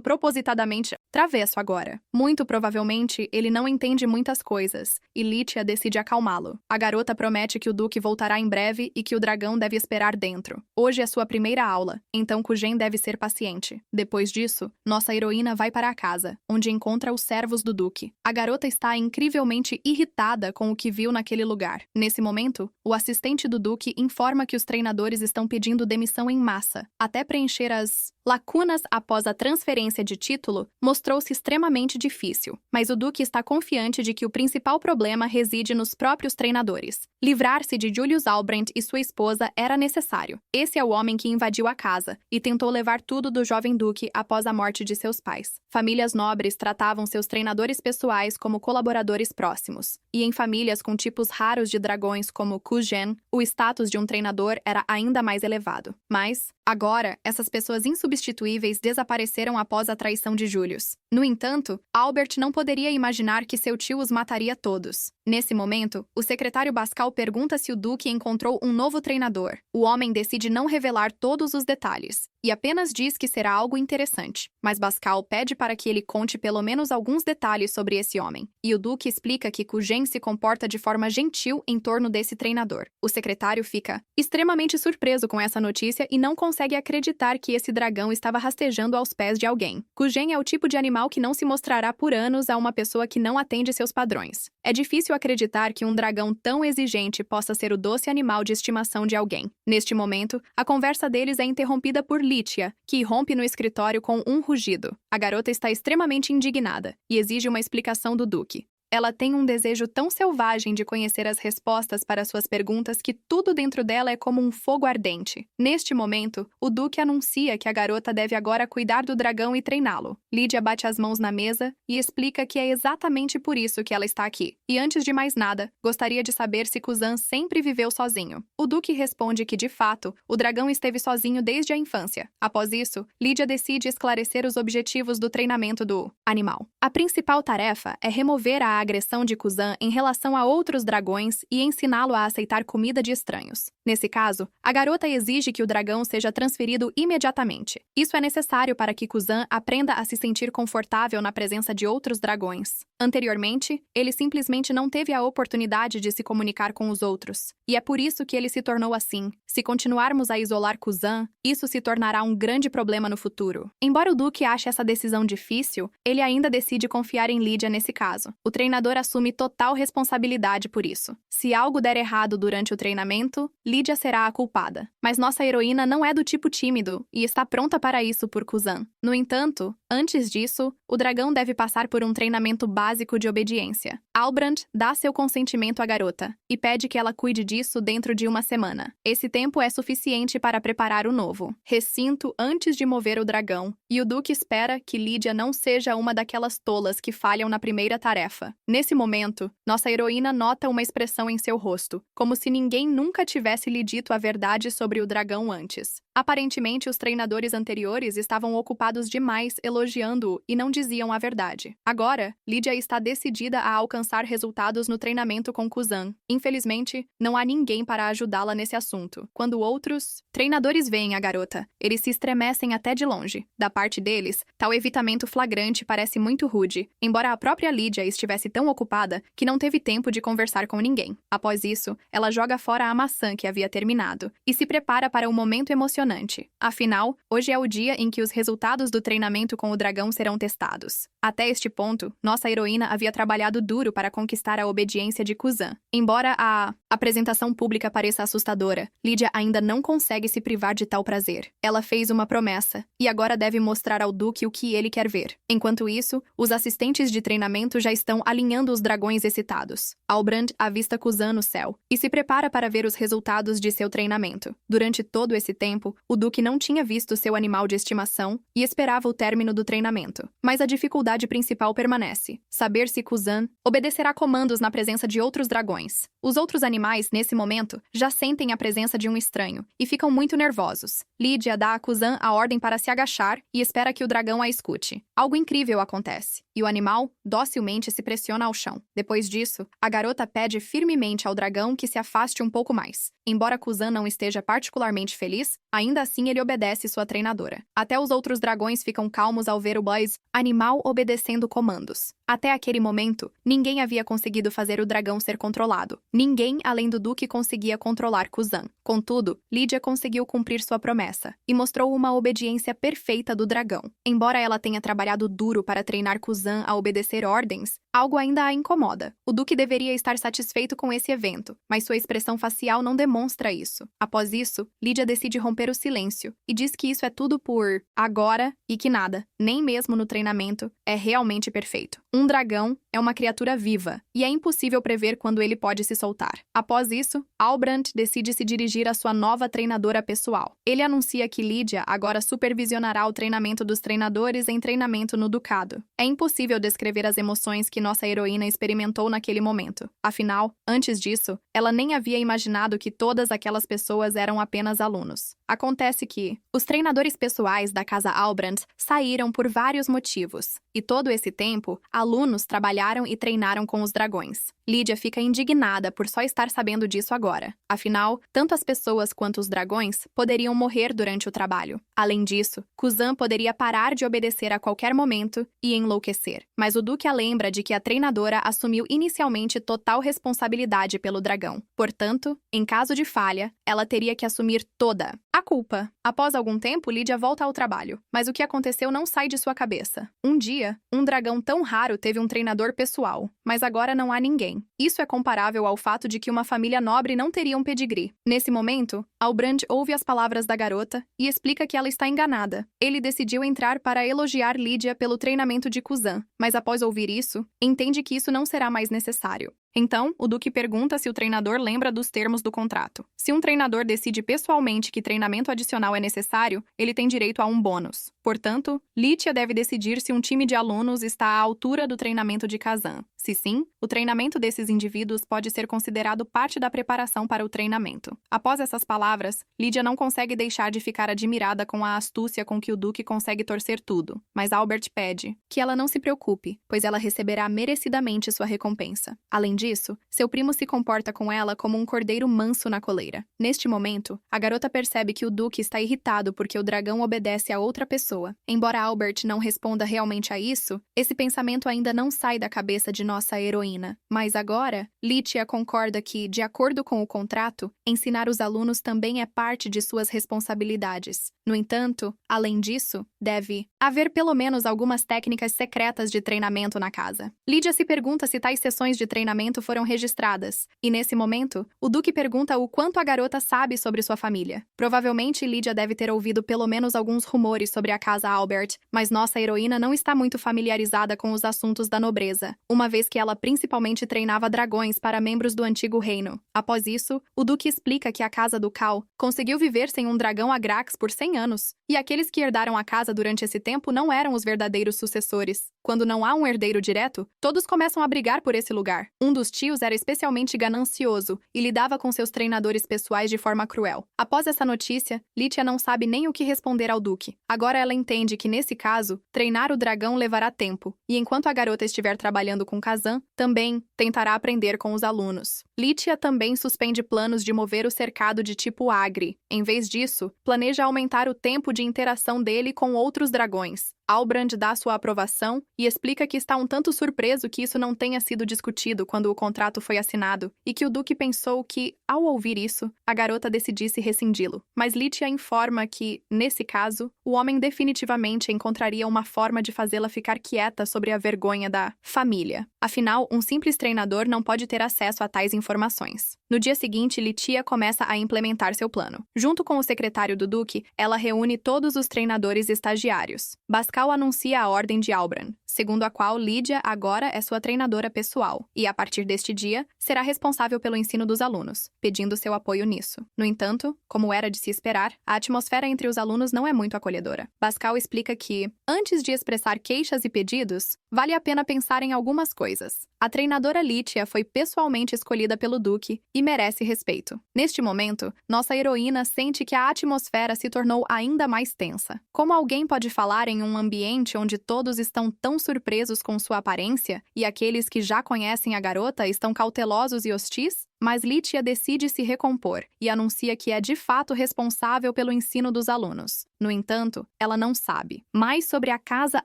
propositadamente travesso agora. Muito provavelmente, ele não entende muitas coisas, e Lydia decide acalmá-lo. A garota promete que o Duque voltará em breve e que o dragão deve esperar dentro. Hoje é sua primeira aula, então Kujen deve ser paciente. Depois disso, nossa heroína vai para a casa, onde encontra os servos do Duque. A garota está incrivelmente irritada com o que viu naquele lugar. Nesse momento, o assistente do Duque informa que os treinadores estão pedindo demissão em massa. Até preencher as lacunas após a transferência de título mostrou-se extremamente difícil, mas o Duque está confiante de que o principal problema reside nos próprios treinadores. Livrar-se de Julius Halbrand e sua esposa era necessário. Esse é o homem que invadiu a casa e tentou levar tudo do jovem Duque após a morte de seus pais. Famílias nobres tratavam seus treinadores pessoais como colaboradores próximos, e em famílias com tipos raros de dragões como Kujen, o status de um treinador era ainda mais elevado. Mas, agora, essas pessoas insubstituíveis desapareceram após a traição de Julius. No entanto, Albert não poderia imaginar que seu tio os mataria todos. Nesse momento, o secretário Bascal pergunta se o Duque encontrou um novo treinador. O homem decide não revelar todos os detalhes e apenas diz que será algo interessante. Mas Bascal pede para que ele conte pelo menos alguns detalhes sobre esse homem. E o Duque explica que Kujen se comporta de forma gentil em torno desse treinador. O secretário fica extremamente surpreso com essa notícia e não consegue acreditar que esse dragão estava rastejando aos pés de alguém. Kujen é o tipo de animal que não se mostrará por anos a uma pessoa que não atende seus padrões. É difícil acreditar que um dragão tão exigente possa ser o doce animal de estimação de alguém. Neste momento, a conversa deles é interrompida por Lítia, que irrompe no escritório com um rugido. A garota está extremamente indignada e exige uma explicação do Duque. Ela tem um desejo tão selvagem de conhecer as respostas para suas perguntas que tudo dentro dela é como um fogo ardente. Neste momento, o Duque anuncia que a garota deve agora cuidar do dragão e treiná-lo. Lídia bate as mãos na mesa e explica que é exatamente por isso que ela está aqui. E antes de mais nada, gostaria de saber se Kuzan sempre viveu sozinho. O Duque responde que, de fato, o dragão esteve sozinho desde a infância. Após isso, Lídia decide esclarecer os objetivos do treinamento do animal. A principal tarefa é remover a agressão de Kuzan em relação a outros dragões e ensiná-lo a aceitar comida de estranhos. Nesse caso, a garota exige que o dragão seja transferido imediatamente. Isso é necessário para que Kuzan aprenda a se sentir confortável na presença de outros dragões. Anteriormente, ele simplesmente não teve a oportunidade de se comunicar com os outros. E é por isso que ele se tornou assim. Se continuarmos a isolar Kuzan, isso se tornará um grande problema no futuro. Embora o Duque ache essa decisão difícil, ele ainda decide confiar em Lídia nesse caso. O treinador assume total responsabilidade por isso. Se algo der errado durante o treinamento, Lídia será a culpada. Mas nossa heroína não é do tipo tímido e está pronta para isso por Kuzan. No entanto, antes disso, o dragão deve passar por um treinamento básico de obediência. Albrand dá seu consentimento à garota e pede que ela cuide disso dentro de uma semana. Esse tempo é suficiente para preparar o novo recinto antes de mover o dragão, e o Duque espera que Lídia não seja uma daquelas tolas que falham na primeira tarefa. Nesse momento, nossa heroína nota uma expressão em seu rosto, como se ninguém nunca tivesse lhe dito a verdade sobre o dragão antes. Aparentemente, os treinadores anteriores estavam ocupados demais elogiando-o e não diziam a verdade. Agora, Lídia está decidida a alcançar resultados no treinamento com Kuzan. Infelizmente, não há ninguém para ajudá-la nesse assunto. Quando outros treinadores veem a garota, eles se estremecem até de longe. Da parte deles, tal evitamento flagrante parece muito rude, embora a própria Lídia estivesse tão ocupada que não teve tempo de conversar com ninguém. Após isso, ela joga fora a maçã que havia terminado e se prepara para um momento emocionante. Afinal, hoje é o dia em que os resultados do treinamento com o dragão serão testados. Até este ponto, nossa heroína havia trabalhado duro para conquistar a obediência de Kuzan. Embora a apresentação pública pareça assustadora, Lídia ainda não consegue se privar de tal prazer. Ela fez uma promessa e agora deve mostrar ao Duque o que ele quer ver. Enquanto isso, os assistentes de treinamento já estão alinhando os dragões excitados. Albrand avista Kuzan no céu e se prepara para ver os resultados de seu treinamento. Durante todo esse tempo, o Duque não tinha visto seu animal de estimação e esperava o término do treinamento. Mas a dificuldade principal permanece: saber se Kuzan obedecerá comandos na presença de outros dragões. Os outros animais, nesse momento, já sentem a presença de um estranho e ficam muito nervosos. Lídia dá a Kuzan a ordem para se agachar e espera que o dragão a escute. Algo incrível acontece, e o animal docilmente se pressiona ao chão. Depois disso, a garota pede firmemente ao dragão que se afaste um pouco mais. Embora Kuzan não esteja particularmente feliz, ainda assim ele obedece sua treinadora. Até os outros dragões ficam calmos ao ver o boss animal obedecendo comandos. Até aquele momento, ninguém havia conseguido fazer o dragão ser controlado. Ninguém, além do Duque, conseguia controlar Kuzan. Contudo, Lídia conseguiu cumprir sua promessa e mostrou uma obediência perfeita do dragão. Embora ela tenha trabalhado duro para treinar Kuzan a obedecer ordens, algo ainda a incomoda. O Duque deveria estar satisfeito com esse evento, mas sua expressão facial não demonstra isso. Após isso, Lídia decide romper o silêncio e diz que isso é tudo por agora e que nada, nem mesmo no treinamento, é realmente perfeito. Um dragão é uma criatura viva e é impossível prever quando ele pode se soltar. Após isso, Albrand decide se dirigir à sua nova treinadora pessoal. Ele anuncia que Lídia agora supervisionará o treinamento dos treinadores em treinamento no Ducado. É impossível descrever as emoções que nossa heroína experimentou naquele momento. Afinal, antes disso, ela nem havia imaginado que todas aquelas pessoas eram apenas alunos. Acontece que os treinadores pessoais da Casa Albrand saíram por vários motivos, e todo esse tempo, a alunos trabalharam e treinaram com os dragões. Lydia fica indignada por só estar sabendo disso agora. Afinal, tanto as pessoas quanto os dragões poderiam morrer durante o trabalho. Além disso, Kuzan poderia parar de obedecer a qualquer momento e enlouquecer. Mas o Duque a lembra de que a treinadora assumiu inicialmente total responsabilidade pelo dragão. Portanto, em caso de falha, ela teria que assumir toda a culpa. Após algum tempo, Lydia volta ao trabalho. Mas o que aconteceu não sai de sua cabeça. Um dia, um dragão tão raro teve um treinador pessoal, mas agora não há ninguém. Isso é comparável ao fato de que uma família nobre não teria um pedigree. Nesse momento, Albrand ouve as palavras da garota e explica que ela está enganada. Ele decidiu entrar para elogiar Lydia pelo treinamento de Kuzan, mas após ouvir isso, entende que isso não será mais necessário. Então, o Duque pergunta se o treinador lembra dos termos do contrato. Se um treinador decide pessoalmente que treinamento adicional é necessário, ele tem direito a um bônus. Portanto, Lydia deve decidir se um time de alunos está à altura do treinamento de Kazan. Se sim, o treinamento desses indivíduos pode ser considerado parte da preparação para o treinamento. Após essas palavras, Lydia não consegue deixar de ficar admirada com a astúcia com que o Duque consegue torcer tudo. Mas Albert pede que ela não se preocupe, pois ela receberá merecidamente sua recompensa. Além disso, seu primo se comporta com ela como um cordeiro manso na coleira. Neste momento, a garota percebe que o Duque está irritado porque o dragão obedece a outra pessoa. Embora Albert não responda realmente a isso, esse pensamento ainda não sai da cabeça de nossa heroína. Mas agora, Lydia concorda que, de acordo com o contrato, ensinar os alunos também é parte de suas responsabilidades. No entanto, além disso, deve haver pelo menos algumas técnicas secretas de treinamento na casa. Lydia se pergunta se tais sessões de treinamento foram registradas, e nesse momento, o Duque pergunta o quanto a garota sabe sobre sua família. Provavelmente, Lydia deve ter ouvido pelo menos alguns rumores sobre a casa Albert, mas nossa heroína não está muito familiarizada com os assuntos da nobreza, uma vez que ela principalmente treinava dragões para membros do antigo reino. Após isso, o Duque explica que a casa do Cal conseguiu viver sem um dragão Agrax por 100 anos, e aqueles que herdaram a casa durante esse tempo não eram os verdadeiros sucessores. Quando não há um herdeiro direto, todos começam a brigar por esse lugar. Um dos tios era especialmente ganancioso e lidava com seus treinadores pessoais de forma cruel. Após essa notícia, Lydia não sabe nem o que responder ao Duque. Agora ela entende que, nesse caso, treinar o dragão levará tempo, e enquanto a garota estiver trabalhando com Kazan, também tentará aprender com os alunos. Lydia também suspende planos de mover o cercado de tipo Agri. Em vez disso, planeja aumentar o tempo de interação dele com outros dragões. Albrand dá sua aprovação e explica que está um tanto surpreso que isso não tenha sido discutido quando o contrato foi assinado e que o Duque pensou que, ao ouvir isso, a garota decidisse rescindi-lo. Mas Lydia informa que, nesse caso, o homem definitivamente encontraria uma forma de fazê-la ficar quieta sobre a vergonha da família. Afinal, um simples treinador não pode ter acesso a tais informações. No dia seguinte, Lydia começa a implementar seu plano. Junto com o secretário do Duque, ela reúne todos os treinadores estagiários. Bascal anuncia a ordem de Albran, segundo a qual Lydia agora é sua treinadora pessoal, e a partir deste dia, será responsável pelo ensino dos alunos, pedindo seu apoio nisso. No entanto, como era de se esperar, a atmosfera entre os alunos não é muito acolhedora. Bascal explica que, antes de expressar queixas e pedidos, vale a pena pensar em algumas coisas. A treinadora Lydia foi pessoalmente escolhida pelo Duque e merece respeito. Neste momento, nossa heroína sente que a atmosfera se tornou ainda mais tensa. Como alguém pode falar em um ambiente onde todos estão tão surpresos com sua aparência e aqueles que já conhecem a garota estão cautelosos e hostis? Mas Lydia decide se recompor e anuncia que é de fato responsável pelo ensino dos alunos. No entanto, ela não sabe mais sobre a casa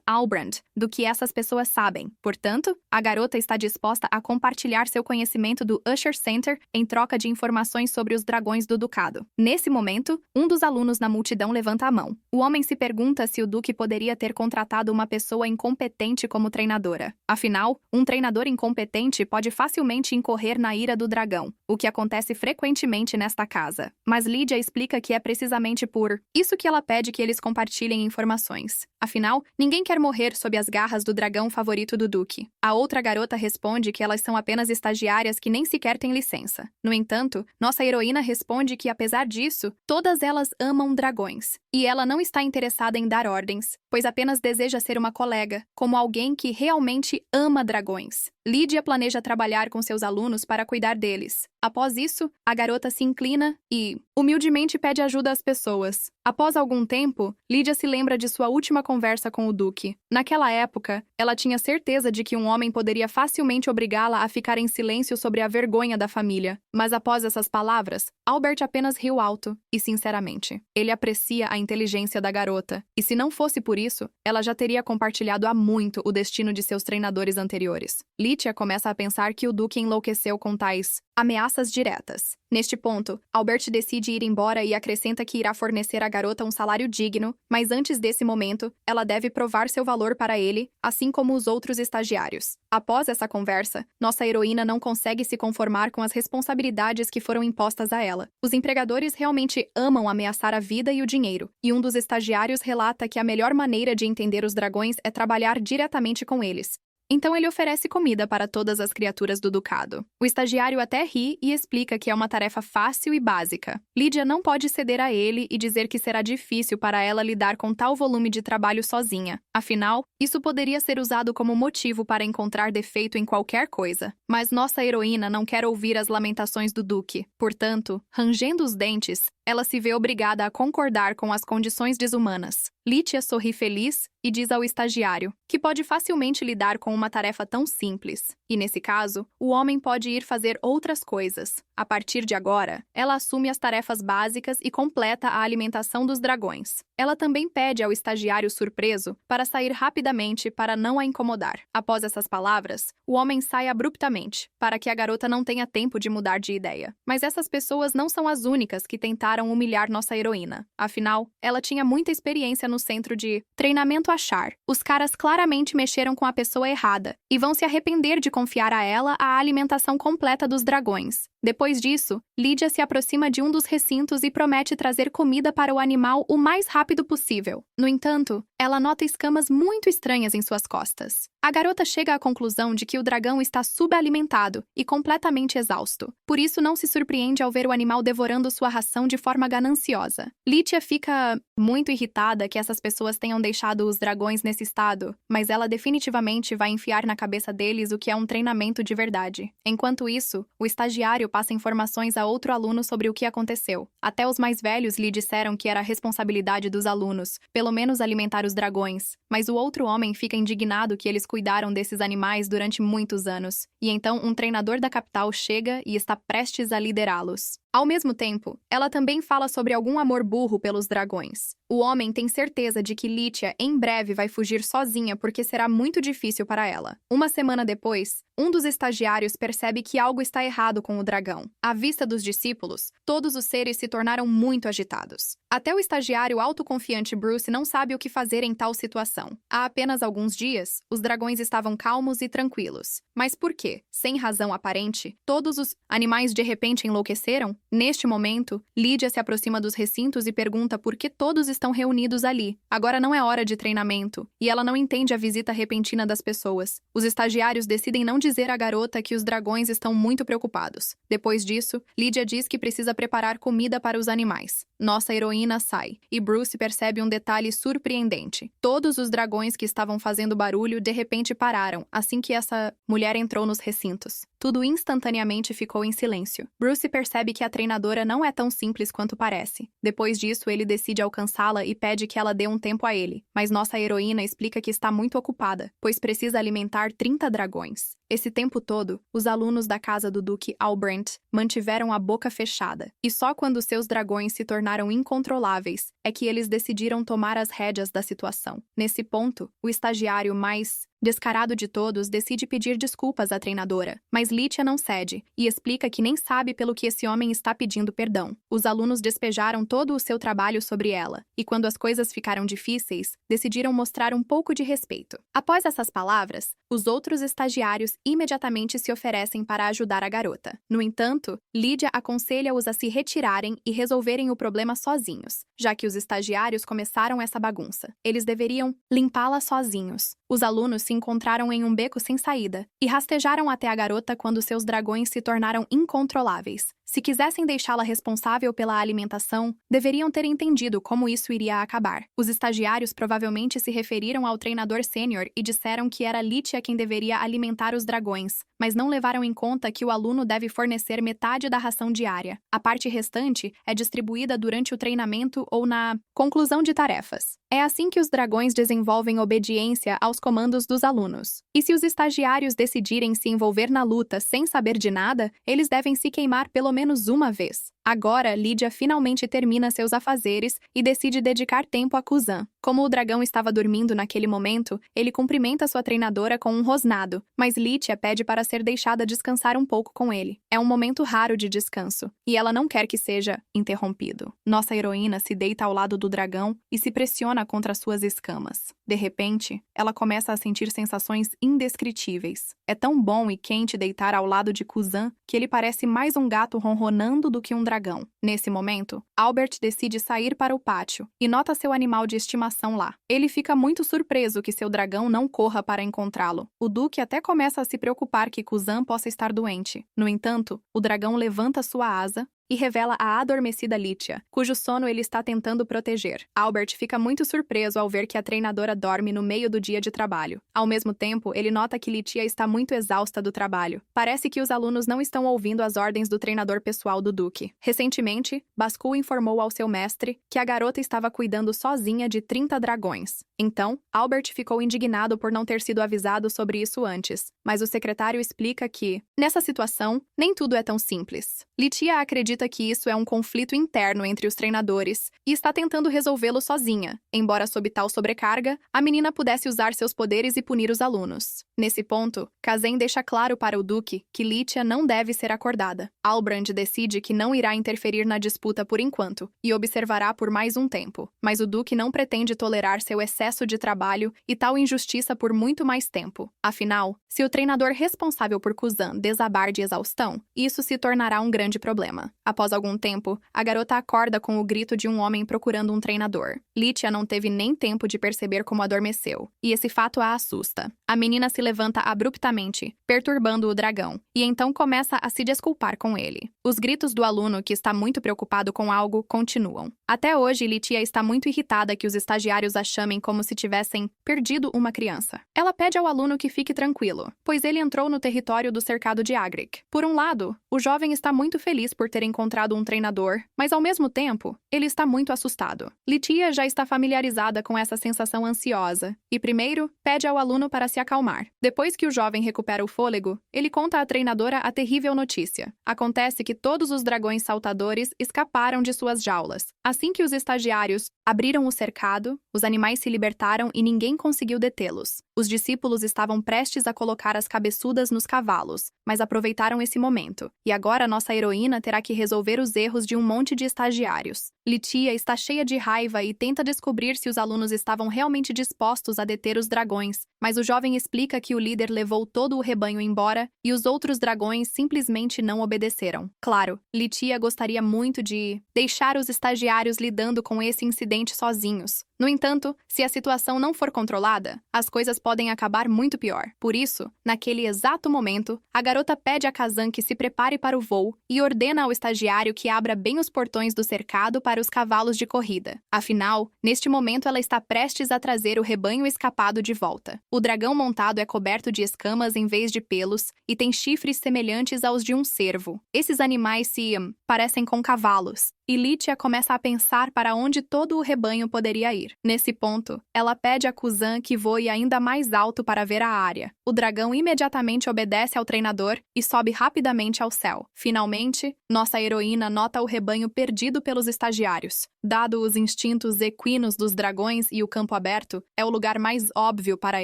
Albrand do que essas pessoas sabem. Portanto, a garota está disposta a compartilhar seu conhecimento do Usher Center em troca de informações sobre os dragões do ducado. Nesse momento, um dos alunos na multidão levanta a mão. O homem se pergunta se o Duque poderia ter contratado uma pessoa incompetente como treinadora. Afinal, um treinador incompetente pode facilmente incorrer na ira do dragão, o que acontece frequentemente nesta casa. Mas Lydia explica que é precisamente por isso que ela pede que eles compartilhem informações. Afinal, ninguém quer morrer sob as garras do dragão favorito do Duque. A outra garota responde que elas são apenas estagiárias que nem sequer têm licença. No entanto, nossa heroína responde que, apesar disso, todas elas amam dragões. E ela não está interessada em dar ordens, pois apenas deseja ser uma colega, como alguém que realmente ama dragões. Lydia planeja trabalhar com seus alunos para cuidar deles. Após isso, a garota se inclina e humildemente pede ajuda às pessoas. Após algum tempo, Lydia se lembra de sua última conversa com o Duque. Naquela época, ela tinha certeza de que um homem poderia facilmente obrigá-la a ficar em silêncio sobre a vergonha da família. Mas após essas palavras, Albert apenas riu alto e sinceramente. Ele aprecia a inteligência da garota, e se não fosse por isso, ela já teria compartilhado há muito o destino de seus treinadores anteriores. Lydia começa a pensar que o Duque enlouqueceu com tais ameaças diretas. Neste ponto, Albert decide ir embora e acrescenta que irá fornecer à garota um salário digno, mas antes desse momento, ela deve provar seu valor para ele, assim como os outros estagiários. Após essa conversa, nossa heroína não consegue se conformar com as responsabilidades que foram impostas a ela. Os empregadores realmente amam ameaçar a vida e o dinheiro, e um dos estagiários relata que a melhor maneira de entender os dragões é trabalhar diretamente com eles. Então ele oferece comida para todas as criaturas do ducado. O estagiário até ri e explica que é uma tarefa fácil e básica. Lydia não pode ceder a ele e dizer que será difícil para ela lidar com tal volume de trabalho sozinha. Afinal, isso poderia ser usado como motivo para encontrar defeito em qualquer coisa. Mas nossa heroína não quer ouvir as lamentações do Duque. Portanto, rangendo os dentes, ela se vê obrigada a concordar com as condições desumanas. Lydia sorri feliz e diz ao estagiário que pode facilmente lidar com uma tarefa tão simples. E nesse caso, o homem pode ir fazer outras coisas. A partir de agora, ela assume as tarefas básicas e completa a alimentação dos dragões. Ela também pede ao estagiário surpreso para sair rapidamente para não a incomodar. Após essas palavras, o homem sai abruptamente, para que a garota não tenha tempo de mudar de ideia. Mas essas pessoas não são as únicas que tentaram humilhar nossa heroína. Afinal, ela tinha muita experiência no centro de treinamento Ashar. Os caras claramente mexeram com a pessoa errada e vão se arrepender de confiar a ela a alimentação completa dos dragões. Depois disso, Lydia se aproxima de um dos recintos e promete trazer comida para o animal o mais rápido possível. No entanto, ela nota escamas muito estranhas em suas costas. A garota chega à conclusão de que o dragão está subalimentado e completamente exausto. Por isso, não se surpreende ao ver o animal devorando sua ração de forma gananciosa. Lydia fica muito irritada que essas pessoas tenham deixado os dragões nesse estado, mas ela definitivamente vai enfiar na cabeça deles o que é um treinamento de verdade. Enquanto isso, o estagiário passa informações a outro aluno sobre o que aconteceu. Até os mais velhos lhe disseram que era responsabilidade dos alunos, pelo menos alimentar os dragões, mas o outro homem fica indignado que eles cuidaram desses animais durante muitos anos. E então um treinador da capital chega e está prestes a liderá-los. Ao mesmo tempo, ela também fala sobre algum amor burro pelos dragões. O homem tem certeza de que Lydia em breve vai fugir sozinha porque será muito difícil para ela. Uma semana depois, um dos estagiários percebe que algo está errado com o dragão. À vista dos discípulos, todos os seres se tornaram muito agitados. Até o estagiário autoconfiante Bruce não sabe o que fazer em tal situação. Há apenas alguns dias, os dragões estavam calmos e tranquilos. Mas por quê? Sem razão aparente, todos os animais de repente enlouqueceram? Neste momento, Lydia se aproxima dos recintos e pergunta por que todos estão reunidos ali. Agora não é hora de treinamento, e ela não entende a visita repentina das pessoas. Os estagiários decidem não dizer à garota que os dragões estão muito preocupados. Depois disso, Lydia diz que precisa preparar comida para os animais. Nossa heroína sai, e Bruce percebe um detalhe surpreendente. Todos os dragões que estavam fazendo barulho de repente pararam, assim que essa mulher entrou nos recintos. Tudo instantaneamente ficou em silêncio. Bruce percebe que a treinadora não é tão simples quanto parece. Depois disso, ele decide alcançá-la e pede que ela dê um tempo a ele. Mas nossa heroína explica que está muito ocupada, pois precisa alimentar 30 dragões. Esse tempo todo, os alunos da casa do Duque Albrecht mantiveram a boca fechada. E só quando seus dragões se tornaram incontroláveis é que eles decidiram tomar as rédeas da situação. Nesse ponto, o estagiário mais descarado de todos decide pedir desculpas à treinadora, mas Lydia não cede e explica que nem sabe pelo que esse homem está pedindo perdão. Os alunos despejaram todo o seu trabalho sobre ela, e quando as coisas ficaram difíceis, decidiram mostrar um pouco de respeito. Após essas palavras, os outros estagiários imediatamente se oferecem para ajudar a garota. No entanto, Lydia aconselha-os a se retirarem e resolverem o problema sozinhos, já que os estagiários começaram essa bagunça. Eles deveriam limpá-la sozinhos. Os alunos se encontraram em um beco sem saída e rastejaram até a garota quando seus dragões se tornaram incontroláveis. Se quisessem deixá-la responsável pela alimentação, deveriam ter entendido como isso iria acabar. Os estagiários provavelmente se referiram ao treinador sênior e disseram que era Lítia quem deveria alimentar os dragões, mas não levaram em conta que o aluno deve fornecer metade da ração diária. A parte restante é distribuída durante o treinamento ou na conclusão de tarefas. É assim que os dragões desenvolvem obediência aos comandos dos alunos. E se os estagiários decidirem se envolver na luta sem saber de nada, eles devem se queimar pelo menos uma vez. Agora, Lídia finalmente termina seus afazeres e decide dedicar tempo a Kuzan. Como o dragão estava dormindo naquele momento, ele cumprimenta sua treinadora com um rosnado, mas Lídia pede para ser deixada descansar um pouco com ele. É um momento raro de descanso, e ela não quer que seja interrompido. Nossa heroína se deita ao lado do dragão e se pressiona contra suas escamas. De repente, ela começa a sentir sensações indescritíveis. É tão bom e quente deitar ao lado de Kuzan que ele parece mais um gato ronronando do que um dragão. Nesse momento, Albert decide sair para o pátio e nota seu animal de estimação lá. Ele fica muito surpreso que seu dragão não corra para encontrá-lo. O Duque até começa a se preocupar que Kuzan possa estar doente. No entanto, o dragão levanta sua asa e revela a adormecida Lítia, cujo sono ele está tentando proteger. Albert fica muito surpreso ao ver que a treinadora dorme no meio do dia de trabalho. Ao mesmo tempo, ele nota que Lítia está muito exausta do trabalho. Parece que os alunos não estão ouvindo as ordens do treinador pessoal do Duque. Recentemente, Bascu informou ao seu mestre que a garota estava cuidando sozinha de 30 dragões. Então, Albert ficou indignado por não ter sido avisado sobre isso antes, mas o secretário explica que, nessa situação, nem tudo é tão simples. Lítia acredita que isso é um conflito interno entre os treinadores e está tentando resolvê-lo sozinha, embora sob tal sobrecarga, a menina pudesse usar seus poderes e punir os alunos. Nesse ponto, Kazen deixa claro para o Duque que Lítia não deve ser acordada. Albrand decide que não irá interferir na disputa por enquanto e observará por mais um tempo, mas o Duque não pretende tolerar seu excesso de trabalho e tal injustiça por muito mais tempo. Afinal, se o treinador responsável por Kuzan desabar de exaustão, isso se tornará um grande problema. Após algum tempo, a garota acorda com o grito de um homem procurando um treinador. Lítia não teve nem tempo de perceber como adormeceu, e esse fato a assusta. A menina se levanta abruptamente, perturbando o dragão, e então começa a se desculpar com ele. Os gritos do aluno, que está muito preocupado com algo, continuam. Até hoje, Lítia está muito irritada que os estagiários a chamem como se tivessem perdido uma criança. Ela pede ao aluno que fique tranquilo, pois ele entrou no território do cercado de Agric. Por um lado, o jovem está muito feliz por ter encontrado um treinador, mas ao mesmo tempo, ele está muito assustado. Lítia já está familiarizada com essa sensação ansiosa, e primeiro, pede ao aluno para se acalmar. Depois que o jovem recupera o fôlego, ele conta à treinadora a terrível notícia. Acontece que todos os dragões saltadores escaparam de suas jaulas. Assim que os estagiários abriram o cercado, os animais se libertaram e ninguém conseguiu detê-los. Os discípulos estavam prestes a colocar as cabeçudas nos cavalos, mas aproveitaram esse momento. E agora nossa heroína terá que resolver os erros de um monte de estagiários. Lítia está cheia de raiva e tenta descobrir se os alunos estavam realmente dispostos a deter os dragões, mas o jovem explica que o líder levou todo o rebanho embora e os outros dragões simplesmente não obedeceram. Claro, Lítia gostaria muito de deixar os estagiários lidando com esse incidente sozinhos. No entanto, se a situação não for controlada, as coisas podem acabar muito pior. Por isso, naquele exato momento, a garota pede a Kazan que se prepare para o voo e ordena ao estagiário que abra bem os portões do cercado para os cavalos de corrida. Afinal, neste momento ela está prestes a trazer o rebanho escapado de volta. O dragão montado é coberto de escamas em vez de pelos e tem chifres semelhantes aos de um cervo. Esses animais se parecem com cavalos. E Lítia começa a pensar para onde todo o rebanho poderia ir. Nesse ponto, ela pede a Kuzan que voe ainda mais alto para ver a área. O dragão imediatamente obedece ao treinador e sobe rapidamente ao céu. Finalmente, nossa heroína nota o rebanho perdido pelos estagiários. Dado os instintos equinos dos dragões e o campo aberto, é o lugar mais óbvio para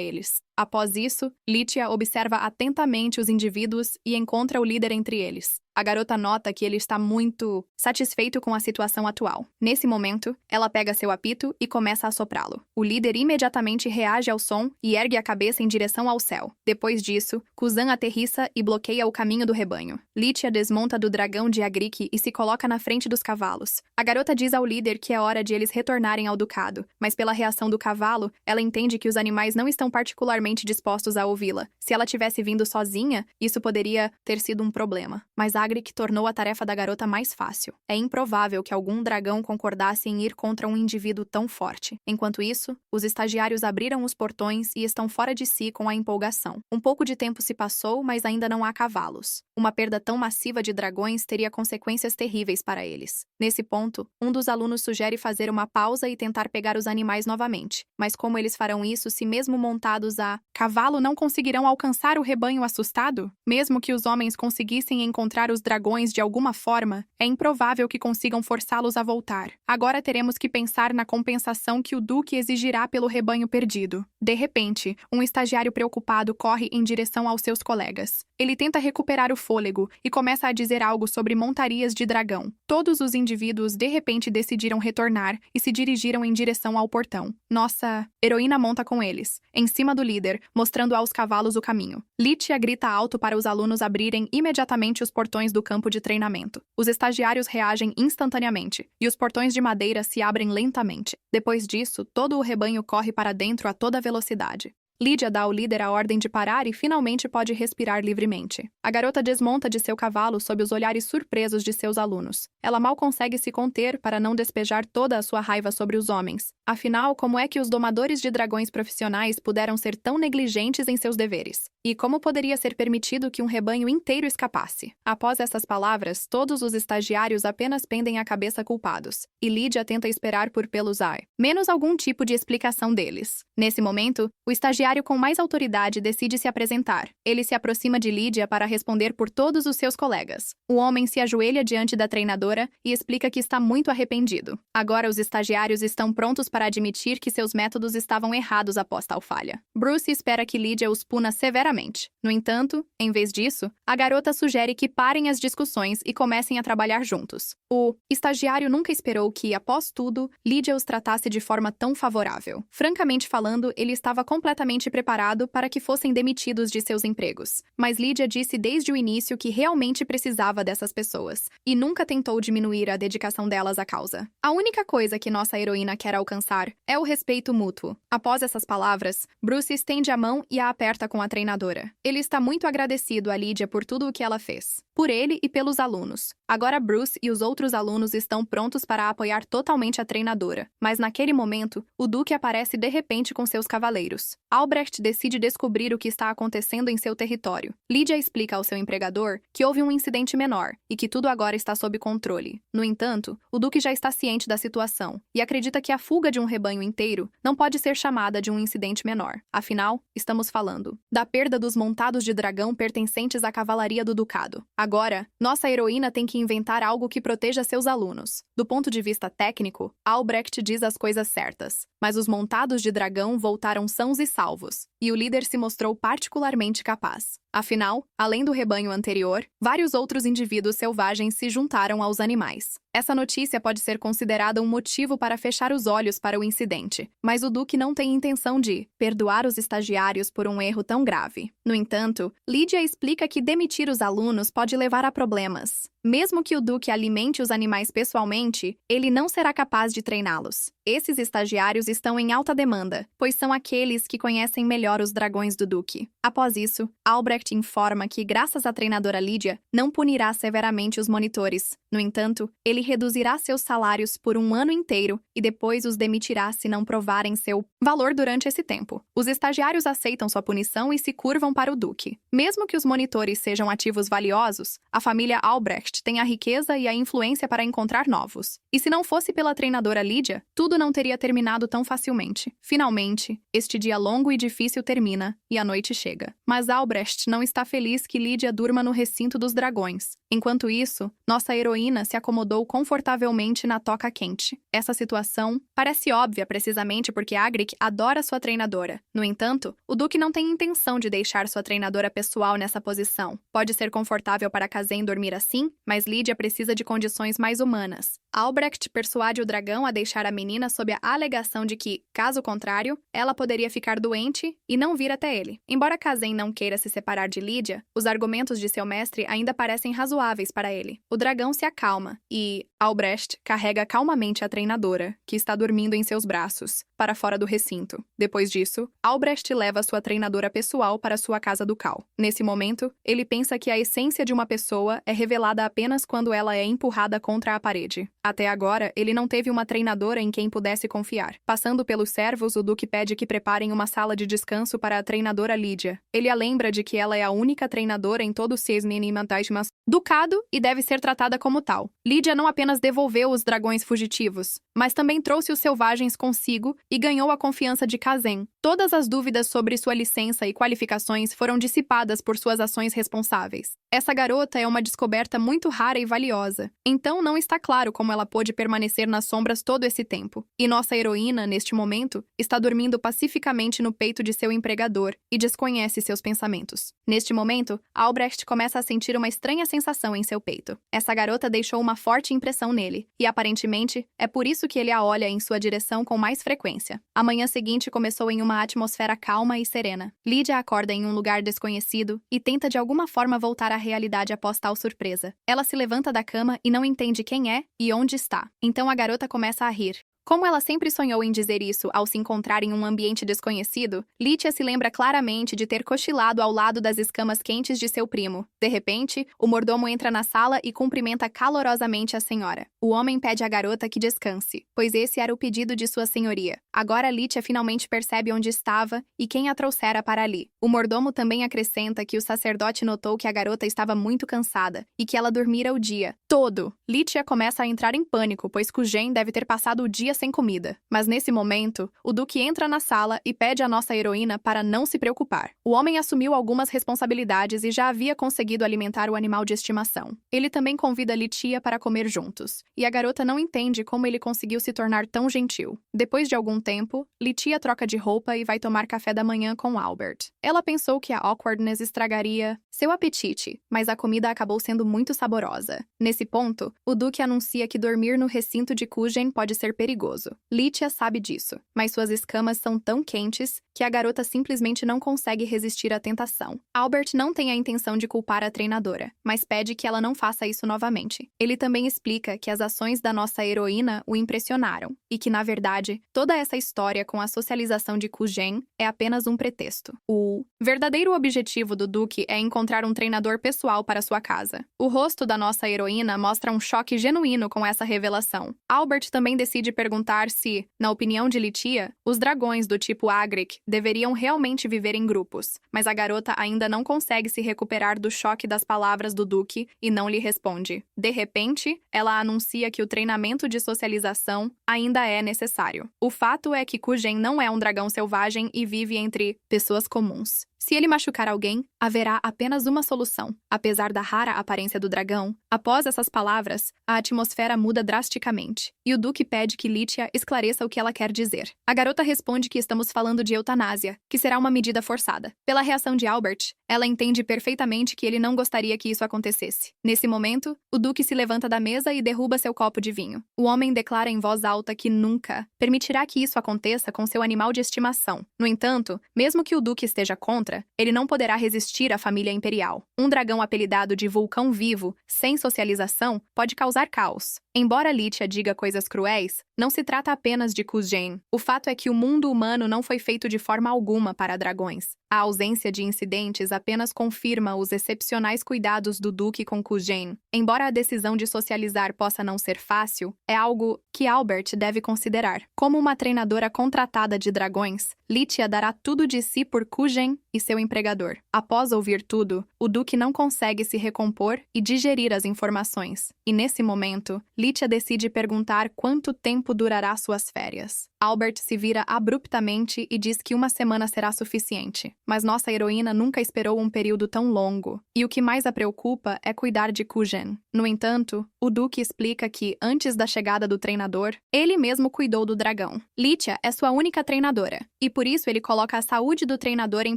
eles. Após isso, Lítia observa atentamente os indivíduos e encontra o líder entre eles. A garota nota que ele está muito satisfeito com a situação atual. Nesse momento, ela pega seu apito e começa a soprá-lo. O líder imediatamente reage ao som e ergue a cabeça em direção ao céu. Depois disso, Kuzan aterrissa e bloqueia o caminho do rebanho. Litia desmonta do dragão de Agrik e se coloca na frente dos cavalos. A garota diz ao líder que é hora de eles retornarem ao ducado, mas pela reação do cavalo, ela entende que os animais não estão particularmente dispostos a ouvi-la. Se ela tivesse vindo sozinha, isso poderia ter sido um problema. Mas Agrik tornou a tarefa da garota mais fácil. É improvável que algum dragão concordasse em ir contra um indivíduo tão forte. Enquanto isso, os estagiários abriram os portões e estão fora de si com a empolgação. Um pouco de tempo se passou, mas ainda não há cavalos. Uma perda tão massiva de dragões teria consequências terríveis para eles. Nesse ponto, um dos alunos sugere fazer uma pausa e tentar pegar os animais novamente. Mas como eles farão isso se mesmo montados a cavalo não conseguirão alcançar o rebanho assustado? Mesmo que os homens conseguissem encontrar os dragões de alguma forma, é improvável que consigam forçá-los a voltar. Agora teremos que pensar na compensação que o Duque exigirá pelo rebanho perdido. De repente, um estagiário preocupado corre em direção aos seus colegas. Ele tenta recuperar o fôlego e começa a dizer algo sobre montarias de dragão. Todos os indivíduos de repente decidiram retornar e se dirigiram em direção ao portão. Nossa heroína monta com eles, em cima do líder, mostrando aos cavalos o caminho. Litia grita alto para os alunos abrirem imediatamente os portões do campo de treinamento. Os estagiários reagem instantaneamente, e os portões de madeira se abrem lentamente. Depois disso, todo o rebanho corre para dentro a toda velocidade. Lydia dá ao líder a ordem de parar e finalmente pode respirar livremente. A garota desmonta de seu cavalo sob os olhares surpresos de seus alunos. Ela mal consegue se conter para não despejar toda a sua raiva sobre os homens. Afinal, como é que os domadores de dragões profissionais puderam ser tão negligentes em seus deveres? E como poderia ser permitido que um rebanho inteiro escapasse? Após essas palavras, todos os estagiários apenas pendem a cabeça culpados. E Lydia tenta esperar por Pelusai, menos algum tipo de explicação deles. Nesse momento, o estagiário com mais autoridade decide se apresentar. Ele se aproxima de Lydia para responder por todos os seus colegas. O homem se ajoelha diante da treinadora e explica que está muito arrependido. Agora os estagiários estão prontos para admitir que seus métodos estavam errados após tal falha. Bruce espera que Lydia os puna severamente. No entanto, em vez disso, a garota sugere que parem as discussões e comecem a trabalhar juntos. O estagiário nunca esperou que, após tudo, Lydia os tratasse de forma tão favorável. Francamente falando, ele estava completamente preparado para que fossem demitidos de seus empregos. Mas Lydia disse desde o início que realmente precisava dessas pessoas, e nunca tentou diminuir a dedicação delas à causa. A única coisa que nossa heroína quer alcançar é o respeito mútuo. Após essas palavras, Bruce estende a mão e a aperta com a treinadora. Ele está muito agradecido a Lydia por tudo o que ela fez. Por ele e pelos alunos. Agora Bruce e os outros alunos estão prontos para apoiar totalmente a treinadora. Mas naquele momento, o Duque aparece de repente com seus cavaleiros. Albrecht decide descobrir o que está acontecendo em seu território. Lydia explica ao seu empregador que houve um incidente menor e que tudo agora está sob controle. No entanto, o Duque já está ciente da situação e acredita que a fuga de um rebanho inteiro não pode ser chamada de um incidente menor. Afinal, estamos falando da perda dos montados de dragão pertencentes à cavalaria do ducado. Agora, nossa heroína tem que inventar algo que proteja seus alunos. Do ponto de vista técnico, Albrecht diz as coisas certas, mas os montados de dragão voltaram sãos e salvos, e o líder se mostrou particularmente capaz. Afinal, além do rebanho anterior, vários outros indivíduos selvagens se juntaram aos animais. Essa notícia pode ser considerada um motivo para fechar os olhos para o incidente, mas o Duque não tem intenção de perdoar os estagiários por um erro tão grave. No entanto, Lydia explica que demitir os alunos pode levar a problemas. Mesmo que o Duque alimente os animais pessoalmente, ele não será capaz de treiná-los. Esses estagiários estão em alta demanda, pois são aqueles que conhecem melhor os dragões do Duque. Após isso, Albrecht informa que, graças à treinadora Lydia, não punirá severamente os monitores. No entanto, ele reduzirá seus salários por um ano inteiro e depois os demitirá se não provarem seu valor durante esse tempo. Os estagiários aceitam sua punição e se curvam para o Duque. Mesmo que os monitores sejam ativos valiosos, a família Albrecht tem a riqueza e a influência para encontrar novos. E se não fosse pela treinadora Lydia, tudo não teria terminado tão facilmente. Finalmente, este dia longo e difícil termina, e a noite chega. Mas Albrecht não está feliz que Lydia durma no recinto dos dragões. Enquanto isso, nossa heroína se acomodou confortavelmente na toca quente. Essa situação parece óbvia precisamente porque Agric adora sua treinadora. No entanto, o Duque não tem intenção de deixar sua treinadora pessoal nessa posição. Pode ser confortável para Kazen dormir assim, mas Lydia precisa de condições mais humanas. Albrecht persuade o dragão a deixar a menina sob a alegação de que, caso contrário, ela poderia ficar doente e não vir até ele. Embora Kazen não queira se separar de Lydia, os argumentos de seu mestre ainda parecem razoáveis para ele. O dragão se acalma e Albrecht carrega calmamente a treinadora, que está dormindo em seus braços, para fora do recinto. Depois disso, Albrecht leva sua treinadora pessoal para sua casa ducal. Nesse momento, ele pensa que a essência de uma pessoa é revelada apenas quando ela é empurrada contra a parede. Até agora, ele não teve uma treinadora em quem pudesse confiar. Passando pelos servos, o Duque pede que preparem uma sala de descanso para a treinadora Lydia. Ele a lembra de que ela é a única treinadora em todo o Cisne-Nimantajmas Ducado e deve ser tratada como tal. Lydia não apenas devolveu os dragões fugitivos, mas também trouxe os selvagens consigo e ganhou a confiança de Kazen. Todas as dúvidas sobre sua licença e qualificações foram dissipadas por suas ações responsáveis. Essa garota é uma descoberta muito rara e valiosa, então não está claro como ela pôde permanecer nas sombras todo esse tempo. E nossa heroína, neste momento, está dormindo pacificamente no peito de seu empregador e desconhece seus pensamentos. Neste momento, Albrecht começa a sentir uma estranha sensação em seu peito. Essa garota deixou uma forte impressão nele, e aparentemente é por isso que ele a olha em sua direção com mais frequência. A manhã seguinte começou em uma atmosfera calma e serena. Lydia acorda em um lugar desconhecido e tenta de alguma forma voltar à realidade após tal surpresa. Ela se levanta da cama e não entende quem é e onde está. Então a garota começa a rir. Como ela sempre sonhou em dizer isso ao se encontrar em um ambiente desconhecido, Lydia se lembra claramente de ter cochilado ao lado das escamas quentes de seu primo. De repente, o mordomo entra na sala e cumprimenta calorosamente a senhora. O homem pede à garota que descanse, pois esse era o pedido de sua senhoria. Agora Lydia finalmente percebe onde estava e quem a trouxera para ali. O mordomo também acrescenta que o sacerdote notou que a garota estava muito cansada e que ela dormira o dia todo. Lydia começa a entrar em pânico, pois Kujen deve ter passado o dia sem comida. Mas nesse momento, o Duque entra na sala e pede à nossa heroína para não se preocupar. O homem assumiu algumas responsabilidades e já havia conseguido alimentar o animal de estimação. Ele também convida Lydia para comer juntos, e a garota não entende como ele conseguiu se tornar tão gentil. Depois de algum tempo, Lydia troca de roupa e vai tomar café da manhã com Albert. Ela pensou que a awkwardness estragaria seu apetite, mas a comida acabou sendo muito saborosa. Nesse ponto, o Duque anuncia que dormir no recinto de Kujen pode ser perigoso. Lydia sabe disso, mas suas escamas são tão quentes que a garota simplesmente não consegue resistir à tentação. Albert não tem a intenção de culpar a treinadora, mas pede que ela não faça isso novamente. Ele também explica que as ações da nossa heroína o impressionaram, e que, na verdade, toda essa história com a socialização de Kujen é apenas um pretexto. O verdadeiro objetivo do Duque é encontrar um treinador pessoal para sua casa. O rosto da nossa heroína mostra um choque genuíno com essa revelação. Albert também decide perguntar se, na opinião de Lydia, os dragões do tipo Agric deveriam realmente viver em grupos, mas a garota ainda não consegue se recuperar do choque das palavras do Duque e não lhe responde. De repente, ela anuncia que o treinamento de socialização ainda é necessário. O fato é que Kujen não é um dragão selvagem e vive entre pessoas comuns. Se ele machucar alguém, haverá apenas uma solução. Apesar da rara aparência do dragão, após essas palavras, a atmosfera muda drasticamente, e o Duque pede que Lydia esclareça o que ela quer dizer. A garota responde que estamos falando de eutanásia, que será uma medida forçada. Pela reação de Albert, ela entende perfeitamente que ele não gostaria que isso acontecesse. Nesse momento, o Duque se levanta da mesa e derruba seu copo de vinho. O homem declara em voz alta que nunca permitirá que isso aconteça com seu animal de estimação. No entanto, mesmo que o Duque esteja contra, ele não poderá resistir à família imperial. Um dragão apelidado de vulcão vivo, sem socialização, pode causar caos. Embora Lydia diga coisas cruéis, não se trata apenas de Kujen. O fato é que o mundo humano não foi feito de forma alguma para dragões. A ausência de incidentes apenas confirma os excepcionais cuidados do Duque com Kujen. Embora a decisão de socializar possa não ser fácil, é algo que Albert deve considerar. Como uma treinadora contratada de dragões, Lydia dará tudo de si por Kujen e seu empregador. Após ouvir tudo, o Duque não consegue se recompor e digerir as informações. E nesse momento, Lítia decide perguntar quanto tempo durará suas férias. Albert se vira abruptamente e diz que uma semana será suficiente. Mas nossa heroína nunca esperou um período tão longo. E o que mais a preocupa é cuidar de Kujen. No entanto, o Duque explica que, antes da chegada do treinador, ele mesmo cuidou do dragão. Lítia é sua única treinadora, e por isso ele coloca a saúde do treinador em